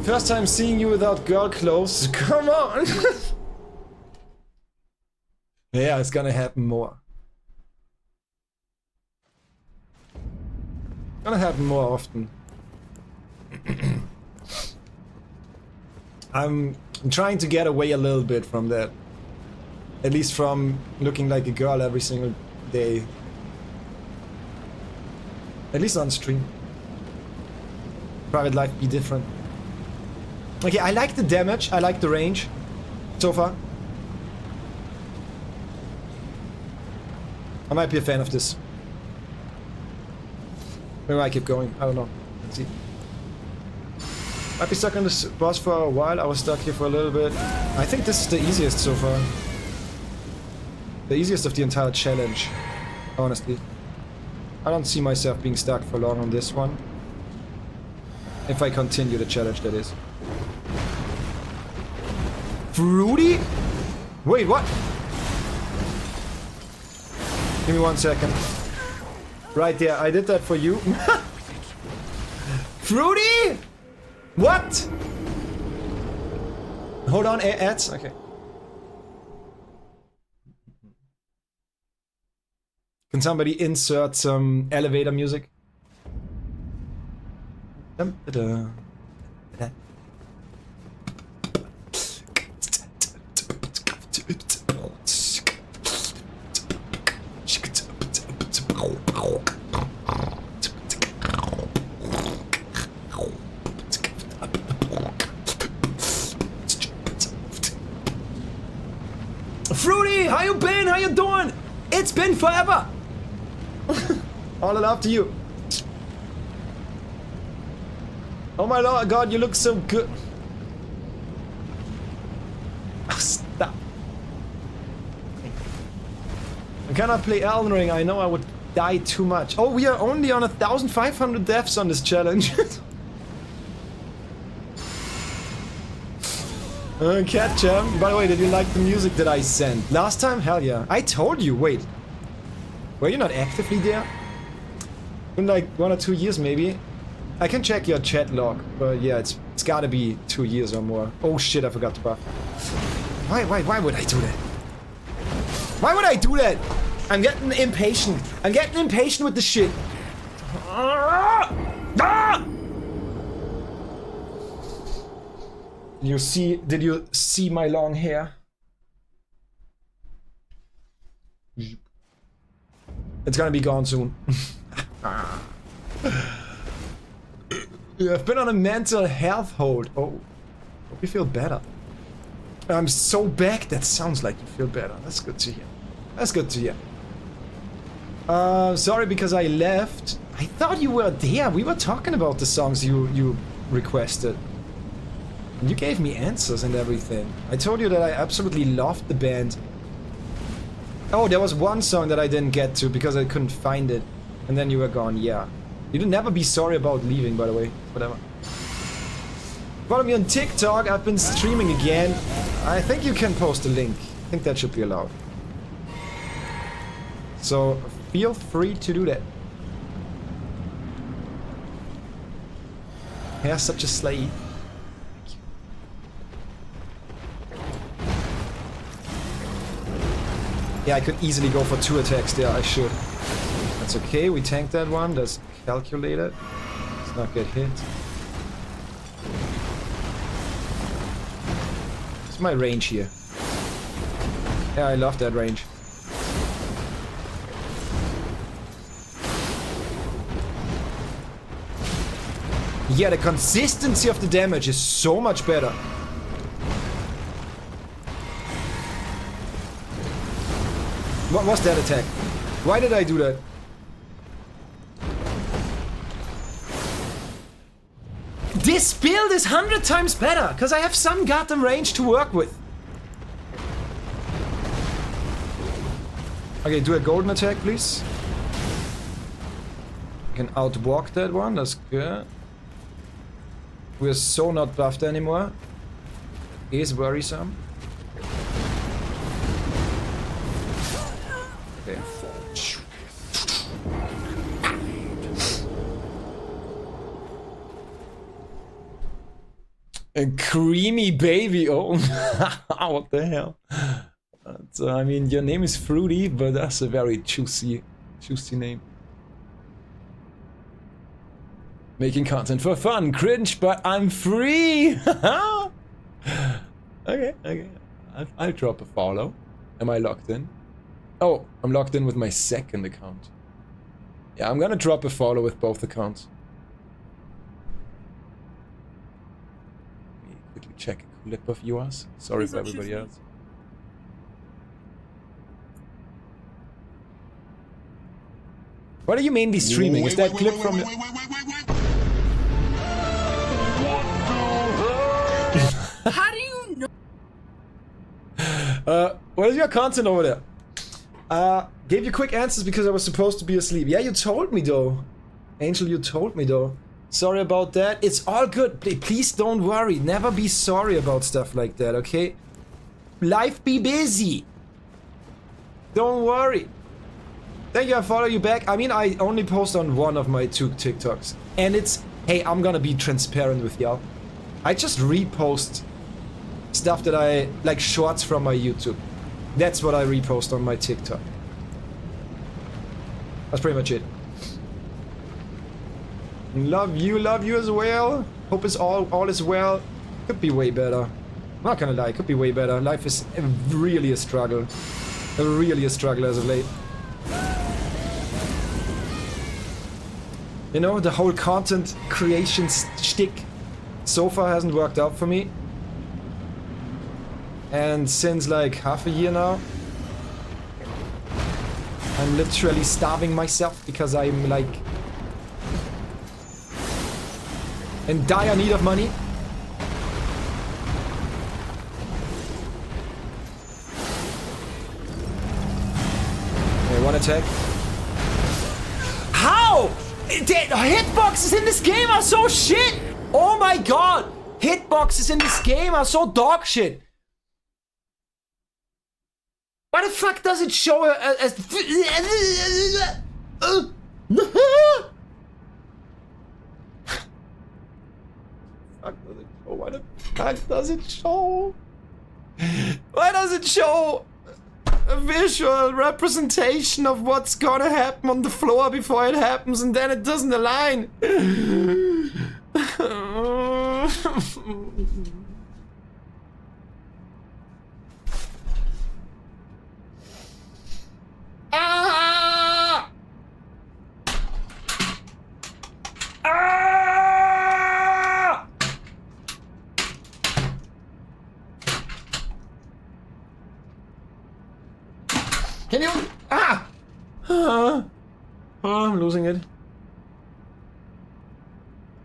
First time seeing you without girl clothes. Come on! Yeah, it's gonna happen more. Gonna happen more often. I'm trying to get away a little bit from that. At least from looking like a girl every single day. At least on stream. Private life be different. Okay, I like the damage, I like the range so far. I might be a fan of this. Maybe I keep going, I don't know. Let's see. Might be stuck on this boss for a while, I was stuck here for a little bit. I think this is the easiest so far. The easiest of the entire challenge, honestly. I don't see myself being stuck for long on this one. If I continue the challenge, that is. Fruity? Wait, what? Give me 1 second. Right there, I did that for you. Fruity? What? Hold on, ads? Okay. Can somebody insert some elevator music? Fruity, how you been? How you doing? It's been forever. All the love to you. Oh my lord, God, you look so good. Oh, stop. I cannot play Elden Ring. I know I would die too much. Oh, we are only on 1,500 deaths on this challenge. Catchem. By the way, did you like the music that I sent? Last time? Hell yeah. I told you. Wait. Were you not actively there? In like 1 or 2 years, maybe? I can check your chat log, but yeah, it's gotta be 2 years or more. Oh shit, I forgot to buff. Why would I do that? Why would I do that? I'm getting impatient. I'm getting impatient with the shit. Did you see my long hair? It's gonna be gone soon. You have been on a mental health hold. Oh, hope you feel better. I'm so back. That sounds like you feel better. That's good to hear. That's good to hear. Sorry because I left. I thought you were there. We were talking about the songs you requested. You gave me answers and everything. I told you that I absolutely loved the band. Oh, there was one song that I didn't get to because I couldn't find it. And then you were gone, yeah. You'd never be sorry about leaving, by the way. Whatever. Follow me on TikTok. I've been streaming again. I think you can post a link. I think that should be allowed. So, feel free to do that. Yeah, such a slay. Yeah, I could easily go for 2 attacks there, I should. That's okay, we tanked that one, that's calculated. Let's not get hit. What's my range here? Yeah, I love that range. Yeah, the consistency of the damage is so much better. What was that attack? Why did I do that? This build is 100 times better, because I have some goddamn range to work with. Okay, do a golden attack, please. I can outwalk that one, that's good. We're so not buffed anymore. It is worrisome. Okay. A creamy baby. Oh, what the hell? I mean, your name is Fruity, but that's a very juicy name. Making content for fun, cringe, but I'm free. Okay. I'll drop a follow. Am I locked in? Oh, I'm locked in with my second account. Yeah, I'm gonna drop a follow with both accounts. Let me quickly check a clip of yours. Sorry for everybody else. What are you mainly streaming? Is that clip from... How do you know? What is your content over there? Gave you quick answers because I was supposed to be asleep. Yeah, you told me though. Angel, you told me though. Sorry about that. It's all good. Please don't worry. Never be sorry about stuff like that, okay? Life be busy. Don't worry. Thank you, I follow you back. I mean, I only post on one of my 2 TikToks. And it's... Hey, I'm gonna be transparent with y'all. I just repost stuff that I... Like shorts from my YouTube. That's what I repost on my TikTok. That's pretty much it. Love you as well. Hope it's all is well. Could be way better. I'm not gonna lie, could be way better. Life is really a struggle. Really a struggle as of late. You know, the whole content creation shtick so far hasn't worked out for me. And since like half a year now, I'm literally starving myself because I'm like in dire need of money. Okay, one attack. How? The hitboxes in this game are so shit! Oh my god! Hitboxes in this game are so dog shit! Why the fuck does it show as... Why the fuck does it show? Why does it show a visual representation of what's gonna happen on the floor before it happens and then it doesn't align? Ah! Ah! Can you? Ah! Oh, I'm losing it.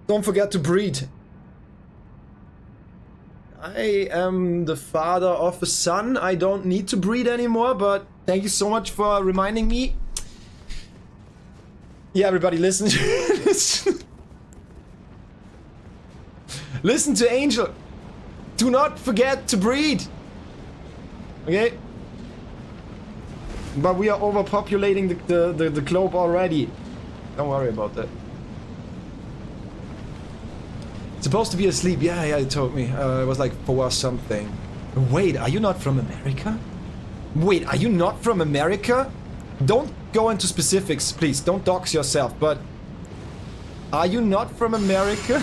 Don't forget to breed. I am the father of a son. I don't need to breed anymore, but thank you so much for reminding me. Yeah, everybody, listen. Listen to Angel. Do not forget to breed. Okay? But we are overpopulating the globe already. Don't worry about that. Supposed to be asleep. Yeah, he told me. It was like 4 something. Wait, are you not from America? Wait, are you not from America? Don't go into specifics, please. Don't dox yourself, but... Are you not from America?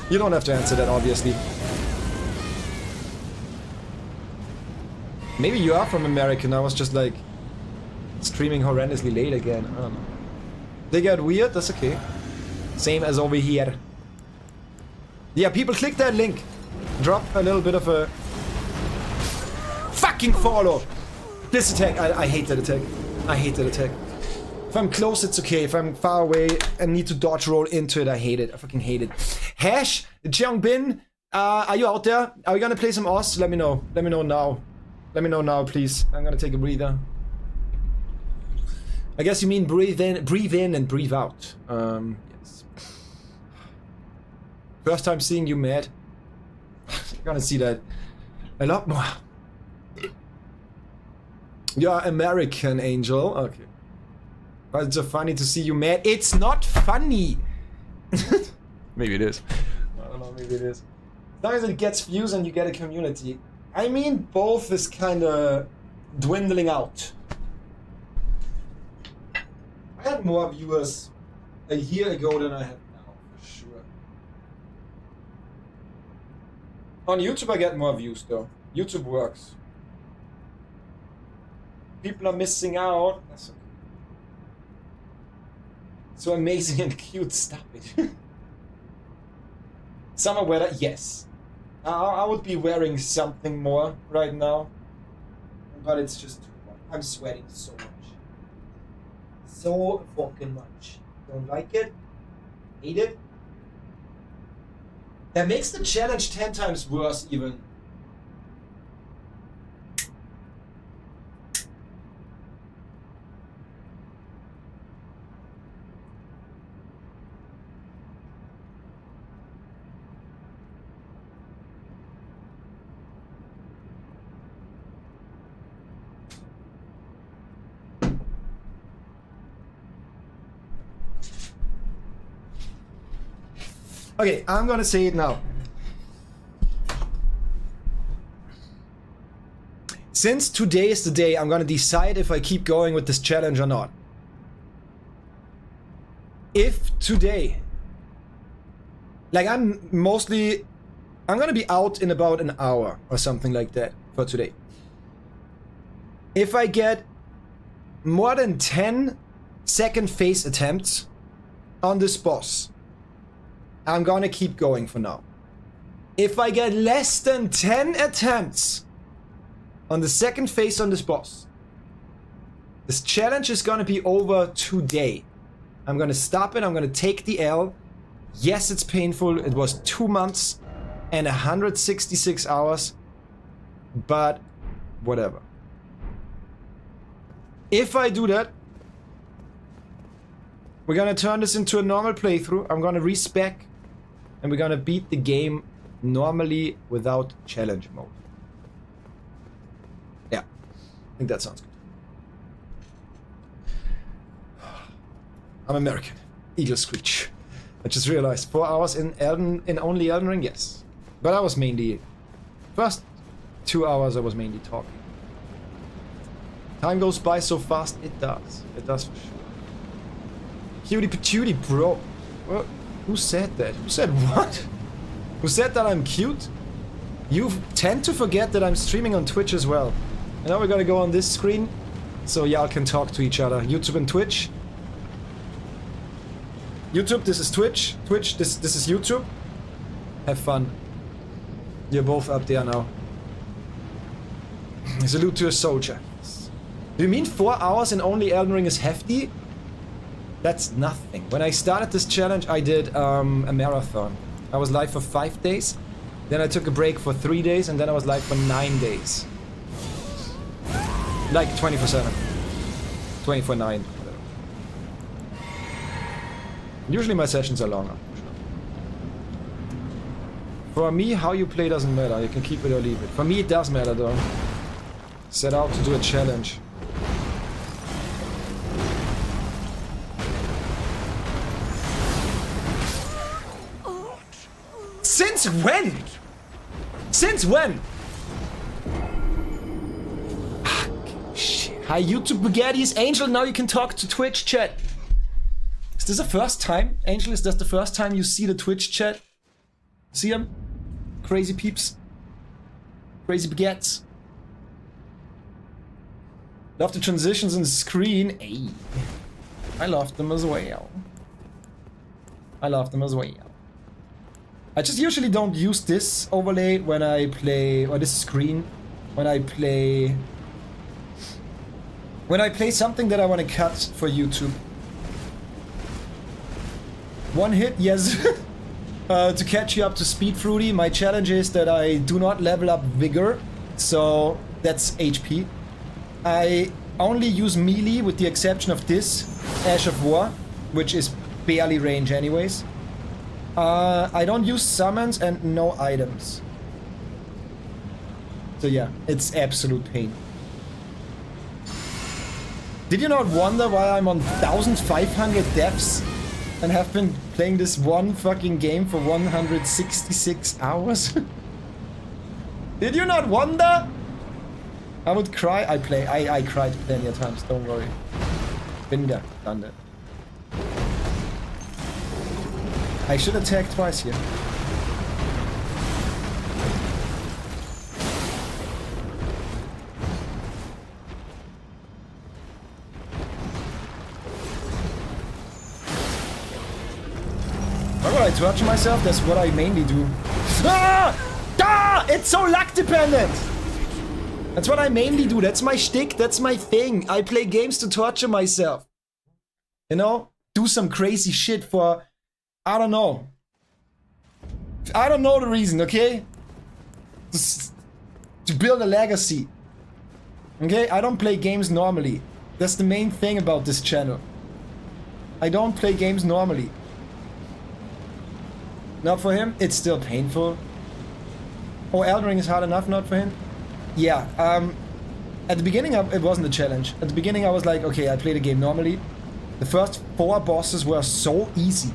You don't have to answer that, obviously. Maybe you are from America and I was just like... streaming horrendously late again. I don't know. They got weird, that's okay. Same as over here. Yeah, people click that link. Drop a little bit of a... Fucking follow! This attack, I hate that attack. I hate that attack. If I'm close, it's okay. If I'm far away and need to dodge roll into it, I hate it. I fucking hate it. Hash, Jeongbin, are you out there? Are we gonna play some Oz? Let me know. Let me know now. Let me know now, please. I'm gonna take a breather. I guess you mean breathe in and breathe out. Yes. First time seeing you mad. You're gonna see that a lot more. You're American, Angel. Okay. But it's so funny to see you mad. It's not funny! Maybe it is. I don't know, maybe it is. As long as it gets views and you get a community. I mean, both is kinda dwindling out. I had more viewers a year ago than I have now, for sure. On YouTube I get more views though. YouTube works. People are missing out. That's okay. So amazing and cute, stop it. Summer weather, yes. I would be wearing something more right now. But it's just too much. I'm sweating so much. So fucking much. Don't like it. Hate it. That makes the challenge 10 times worse even. Okay, I'm gonna say it now. Since today is the day, I'm gonna decide if I keep going with this challenge or not. If today, like I'm gonna be out in about an hour or something like that for today. If I get more than 10 second face attempts on this boss, I'm gonna keep going for now. If I get less than 10 attempts on the second phase on this boss, this challenge is gonna be over today. I'm gonna stop it, I'm gonna take the L. Yes, it's painful, it was 2 months and 166 hours, but whatever. If I do that, we're gonna turn this into a normal playthrough. I'm gonna respec. And we're gonna beat the game normally without challenge mode. Yeah, I think that sounds good. I'm American. Eagle Screech. I just realized 4 hours in only Elden Ring, yes. But I was mainly... First 2 hours I was mainly talking. Time goes by so fast, it does. It does for sure. Cutie patootie, bro. Well, who said that? Who said what? Who said that I'm cute? You tend to forget that I'm streaming on Twitch as well. And now we're gonna go on this screen so y'all can talk to each other. YouTube and Twitch. YouTube, this is Twitch. Twitch, this is YouTube. Have fun. You're both up there now. Salute to a soldier. Do you mean 4 hours in only Elden Ring is hefty? That's nothing. When I started this challenge, I did a marathon. I was live for 5 days, then I took a break for 3 days, and then I was live for 9 days. Like 24/7. 24/9. Usually my sessions are longer. For me, how you play doesn't matter. You can keep it or leave it. For me, it does matter though. Set out to do a challenge. Since when? Since when? Shit. Hi, YouTube Bugattis. Angel, now you can talk to Twitch chat. Is this the first time? Angel, is this the first time you see the Twitch chat? See them? Crazy peeps. Crazy bagets. Love the transitions in the screen. Hey. I love them as well. I love them as well. I just usually don't use this overlay when I play, or this screen, when I play something that I want to cut for YouTube. One hit, yes. To catch you up to speed, Fruity. My challenge is that I do not level up Vigor, so that's HP. I only use melee with the exception of this, Ash of War, which is barely range anyways. I don't use summons and no items. So yeah, it's absolute pain. Did you not wonder why I'm on 1,500 deaths and have been playing this one fucking game for 166 hours? Did you not wonder? I would cry. I cried plenty of times, don't worry. Been there, done that. I should attack twice here. Why would I torture myself? That's what I mainly do. Ah! Ah! It's so luck dependent! That's what I mainly do. That's my shtick. That's my thing. I play games to torture myself. You know? Do some crazy shit for... I don't know. I don't know the reason, okay? Just to build a legacy. Okay? I don't play games normally. That's the main thing about this channel. I don't play games normally. Not for him. It's still painful. Oh, Elden Ring is hard enough not for him? Yeah. At the beginning, it wasn't a challenge. At the beginning, I was like, okay, I play the game normally. The first 4 bosses were so easy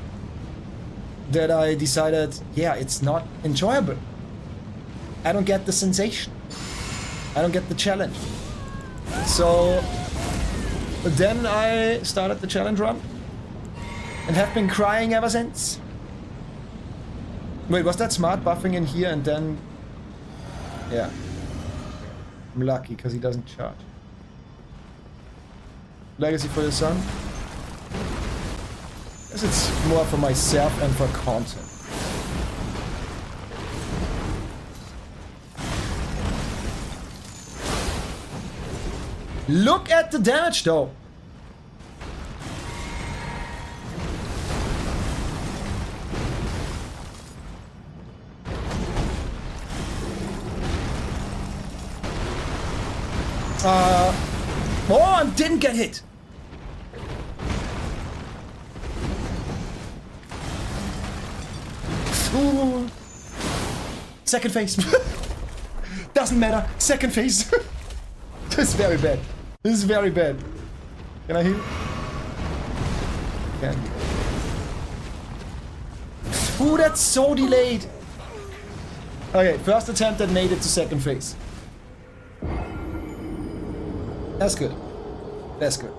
that I decided, yeah, it's not enjoyable. I don't get the sensation. I don't get the challenge. So then I started the challenge run and have been crying ever since. Wait, was that smart buffing in here and then... Yeah. I'm lucky because he doesn't charge. Legacy for your son? I guess it's more for myself and for content. Look at the damage though! Oh, I didn't get hit! Ooh. Second phase. Doesn't matter. Second phase. This is very bad. This is very bad. Can I heal? Can. Ooh, that's so delayed. Okay, first attempt that made it to second phase. That's good. That's good.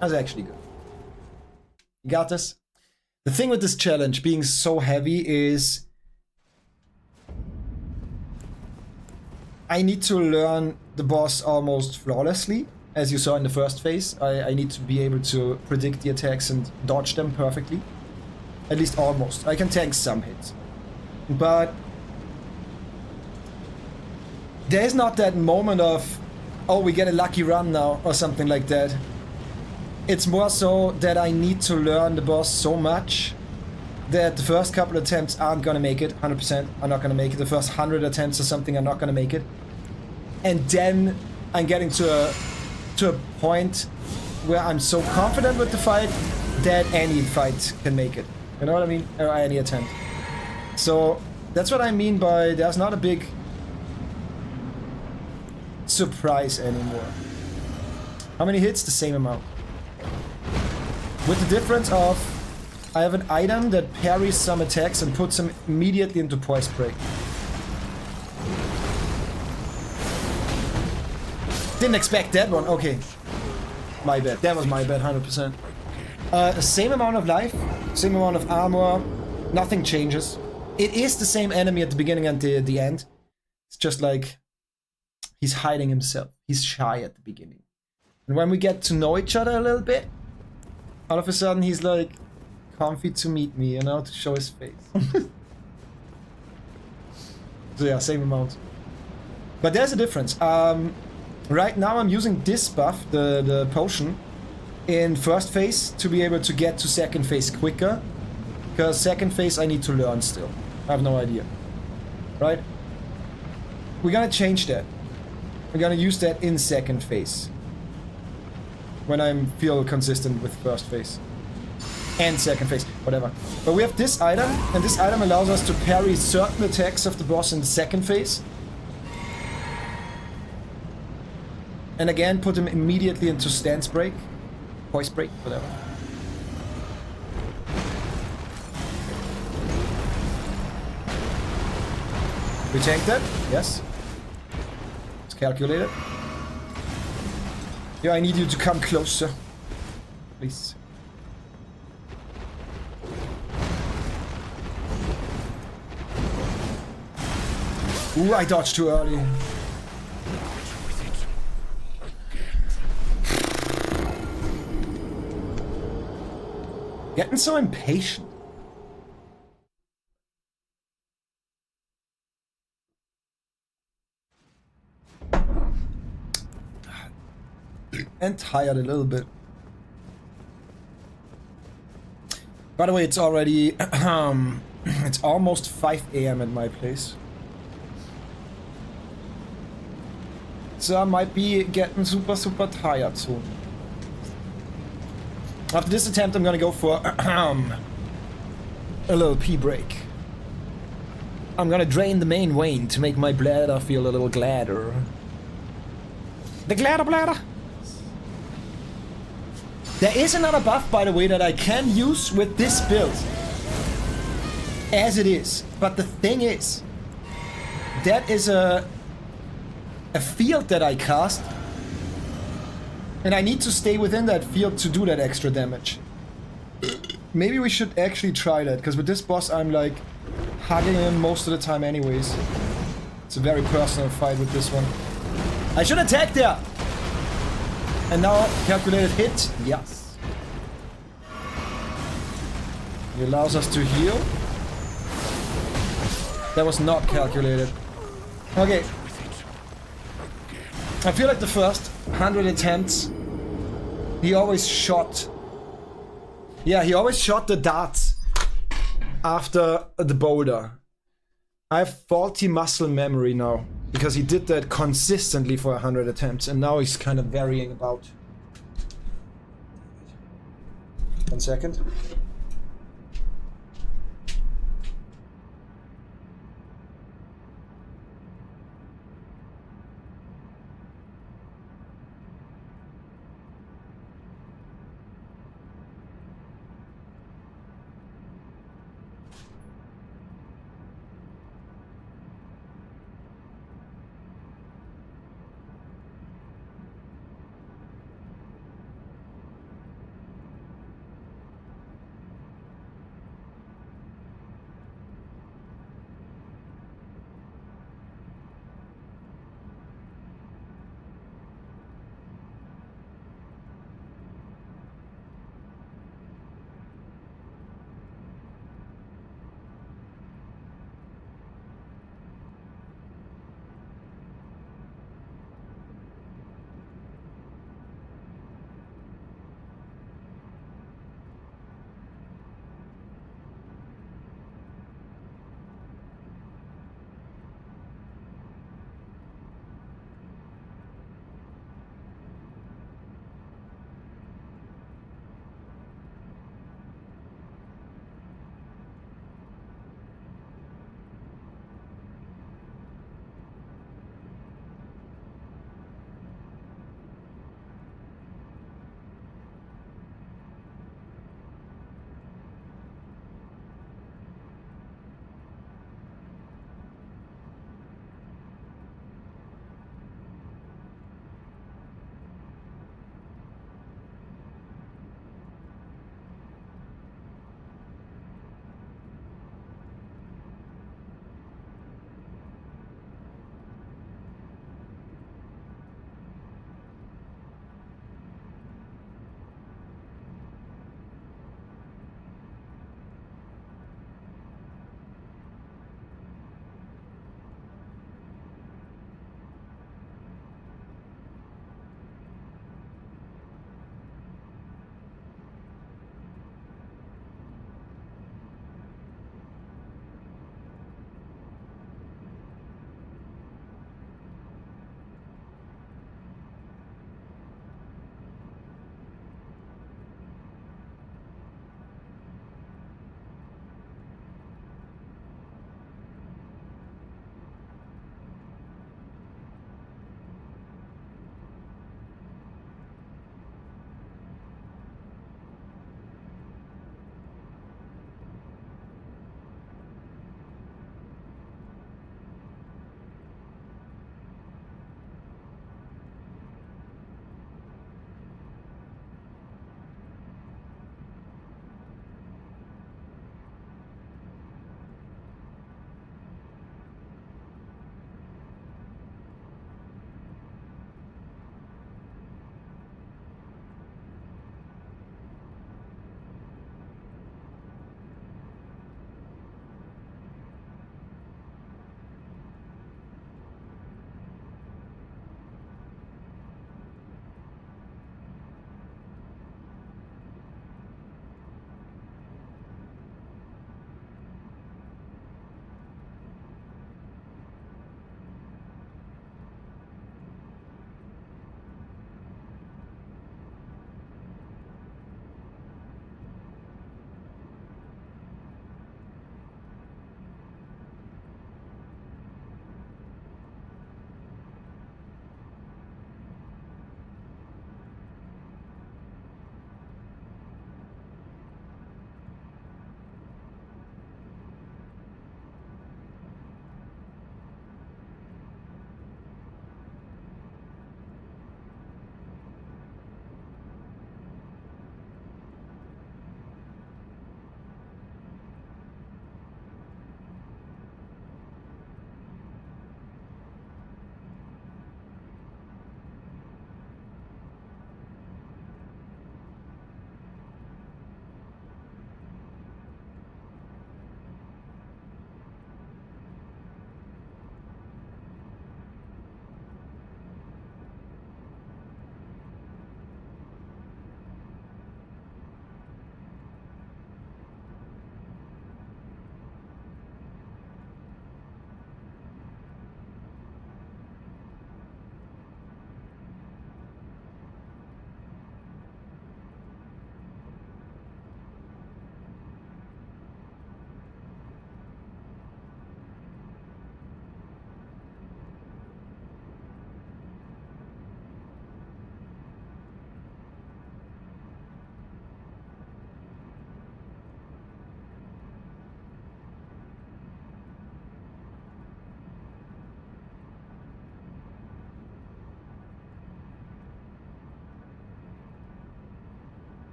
That's actually good. You got this? The thing with this challenge being so heavy is I need to learn the boss almost flawlessly. As you saw in the first phase, I need to be able to predict the attacks and dodge them perfectly. At least almost. I can tank some hits. But there's not that moment of, oh, we get a lucky run now, or something like that. It's more so that I need to learn the boss so much that the first couple attempts aren't gonna make it, 100% are not gonna make it. The first 100 attempts or something are not gonna make it. And then I'm getting to a point where I'm so confident with the fight that any fight can make it. You know what I mean? Or any attempt. So that's what I mean by there's not a big surprise anymore. How many hits? The same amount. With the difference of I have an item that parries some attacks and puts them immediately into Poise Break. Didn't expect that one. Okay. My bad. That was my bad, 100%. Same amount of life, same amount of armor, nothing changes. It is the same enemy at the beginning and the end. It's just like he's hiding himself. He's shy at the beginning. And when we get to know each other a little bit, all of a sudden he's like comfy to meet me, you know, to show his face. So yeah, same amount. But there's a difference. Right now I'm using this buff, the potion, in first phase to be able to get to second phase quicker. Because second phase I need to learn still. I have no idea. Right? We're gonna change that. We're gonna use that in second phase. When I feel consistent with first phase. And second phase, whatever. But we have this item, and this item allows us to parry certain attacks of the boss in the second phase. And again, put him immediately into stance break. Poise break, whatever. We take that? Yes. Let's calculate it. Yeah, I need you to come closer. Please. Ooh, I dodged too early. Getting so impatient. And tired a little bit. By the way, it's already it's almost 5 AM at my place. So I might be getting super tired soon. After this attempt, I'm gonna go for a little pee break. I'm gonna drain the main vein to make my bladder feel a little gladder. The bladder. There is another buff, by the way, that I can use with this build. As it is. But the thing is, that is a field that I cast. And I need to stay within that field to do that extra damage. Maybe we should actually try that, because with this boss I'm like hugging him most of the time anyways. It's a very personal fight with this one. I should attack there! And now calculated hit, yes. It allows us to heal. That was not calculated. Okay. I feel like the first 100 attempts, he always shot. Yeah, he always shot the darts after the boulder. I have faulty muscle memory now, because he did that consistently for 100 attempts, and now he's kind of varying about. 1 second.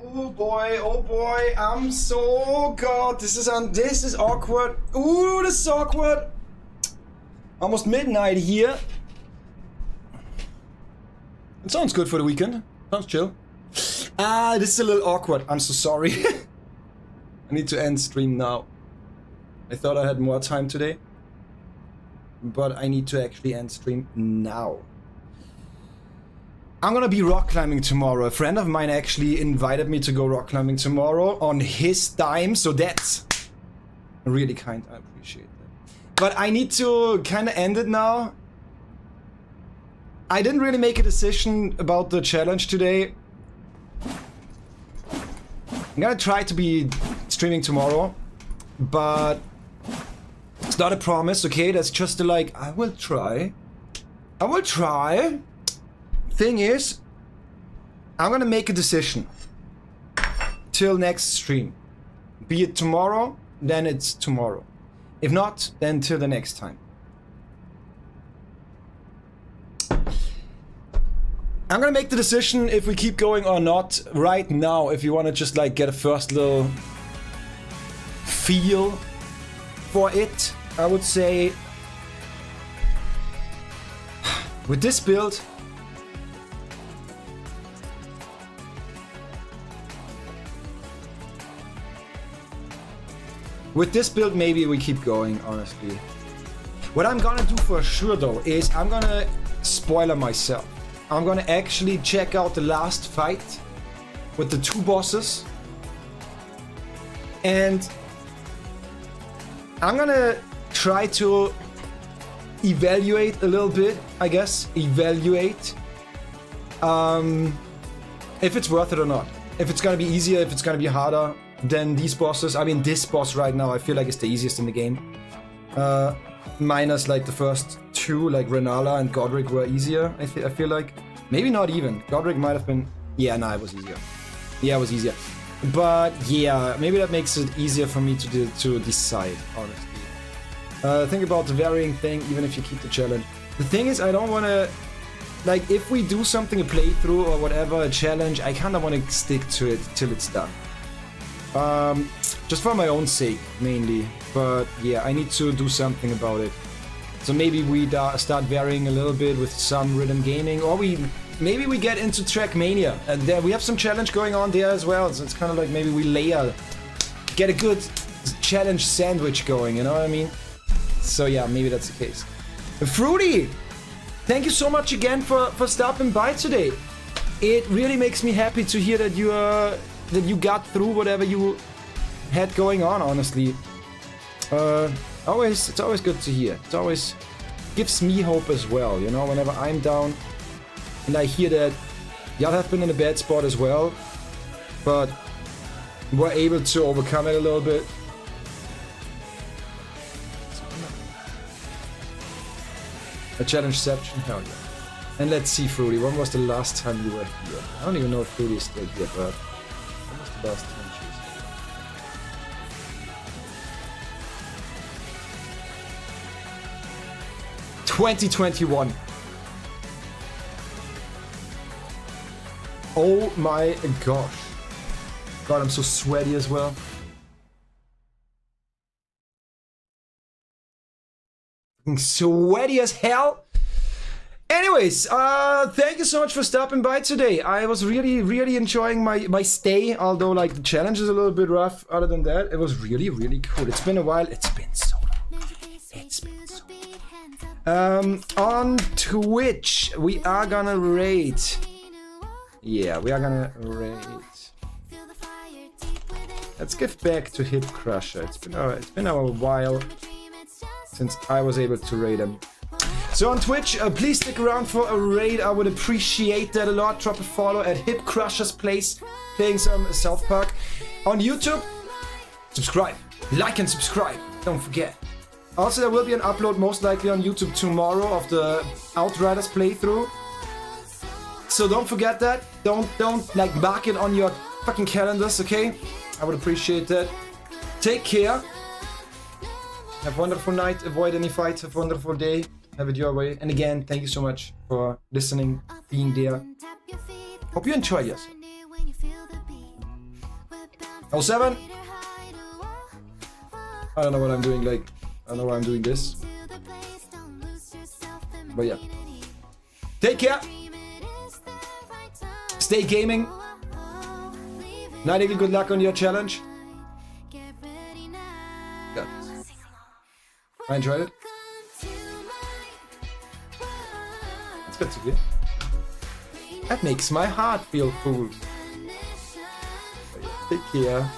Oh boy, I'm so god. This is awkward. Ooh, this is awkward. Almost midnight here. It sounds good for the weekend. Sounds chill. This is a little awkward. I'm so sorry. I need to end stream now. I thought I had more time today, but I need to actually end stream now. I'm gonna be rock climbing tomorrow. A friend of mine actually invited me to go rock climbing tomorrow on his dime, so that's really kind. I appreciate that. But I need to kind of end it now. I didn't really make a decision about the challenge today. I'm gonna try to be streaming tomorrow, but it's not a promise, okay? That's just like, I will try. I will try. Thing is, I'm gonna make a decision till next stream. Be it tomorrow, then it's tomorrow. If not, then till the next time. I'm gonna make the decision if we keep going or not right now. If you wanna just like get a first little feel for it, I would say with this build, maybe we keep going, honestly. What I'm gonna do for sure, though, is I'm gonna spoiler myself. I'm gonna actually check out the last fight with the 2 bosses. And I'm gonna try to evaluate a little bit, I guess. Evaluate. If it's worth it or not. If it's gonna be easier, if it's gonna be harder than these bosses. I mean, this boss right now, I feel like it's the easiest in the game. Minus like the first 2, like Renala and Godric were easier, I feel like. Maybe not even. Godric might have been... Yeah, nah, it was easier. Yeah, it was easier. But yeah, maybe that makes it easier for me to decide, honestly. Think about the varying thing, even if you keep the challenge. The thing is, I don't want to... Like, if we do something, a playthrough or whatever, a challenge, I kind of want to stick to it till it's done. Just for my own sake, mainly. But yeah, I need to do something about it. So maybe we start varying a little bit with some rhythm gaming, or maybe we get into Trackmania, and there we have some challenge going on there as well. So it's kind of like maybe we get a good challenge sandwich going. You know what I mean? So yeah, maybe that's the case. Fruity, thank you so much again for stopping by today. It really makes me happy to hear that you got through whatever you had going on, honestly. It's always good to hear. It always gives me hope as well, you know, whenever I'm down and I hear that y'all have been in a bad spot as well, but were able to overcome it a little bit. A challenge-ception? Hell yeah. And let's see, Fruity, when was the last time you were here? I don't even know if Fruity is still here, but when was the last time she was here? 2021. Oh my gosh. God, I'm so sweaty as well. I'm sweaty as hell. Anyways, thank you so much for stopping by today. I was really enjoying my stay, although like the challenge is a little bit rough. Other than that, it was really cool. It's been a while. It's been so long. It's been so long. On Twitch, we are gonna raid. Yeah, we are gonna raid. Let's give back to Hip Crusher. It's been a while since I was able to raid him. So on Twitch, please stick around for a raid. I would appreciate that a lot. Drop a follow at Hip Crusher's Place, playing some South Park. On YouTube, subscribe, like and subscribe. Don't forget. Also, there will be an upload most likely on YouTube tomorrow of the Outriders playthrough. So don't forget that. Don't like mark it on your fucking calendars, okay? I would appreciate that. Take care. Have a wonderful night. Avoid any fights. Have a wonderful day. Have it your way. And again, thank you so much for listening, being there. Hope you enjoy yourself. 07. I don't know what I'm doing, like, I don't know why I'm doing this. But yeah. Take care. Stay gaming. Night Eagle, good luck on your challenge. Yeah. I enjoyed it. It's good to hear. That makes my heart feel full. Take care.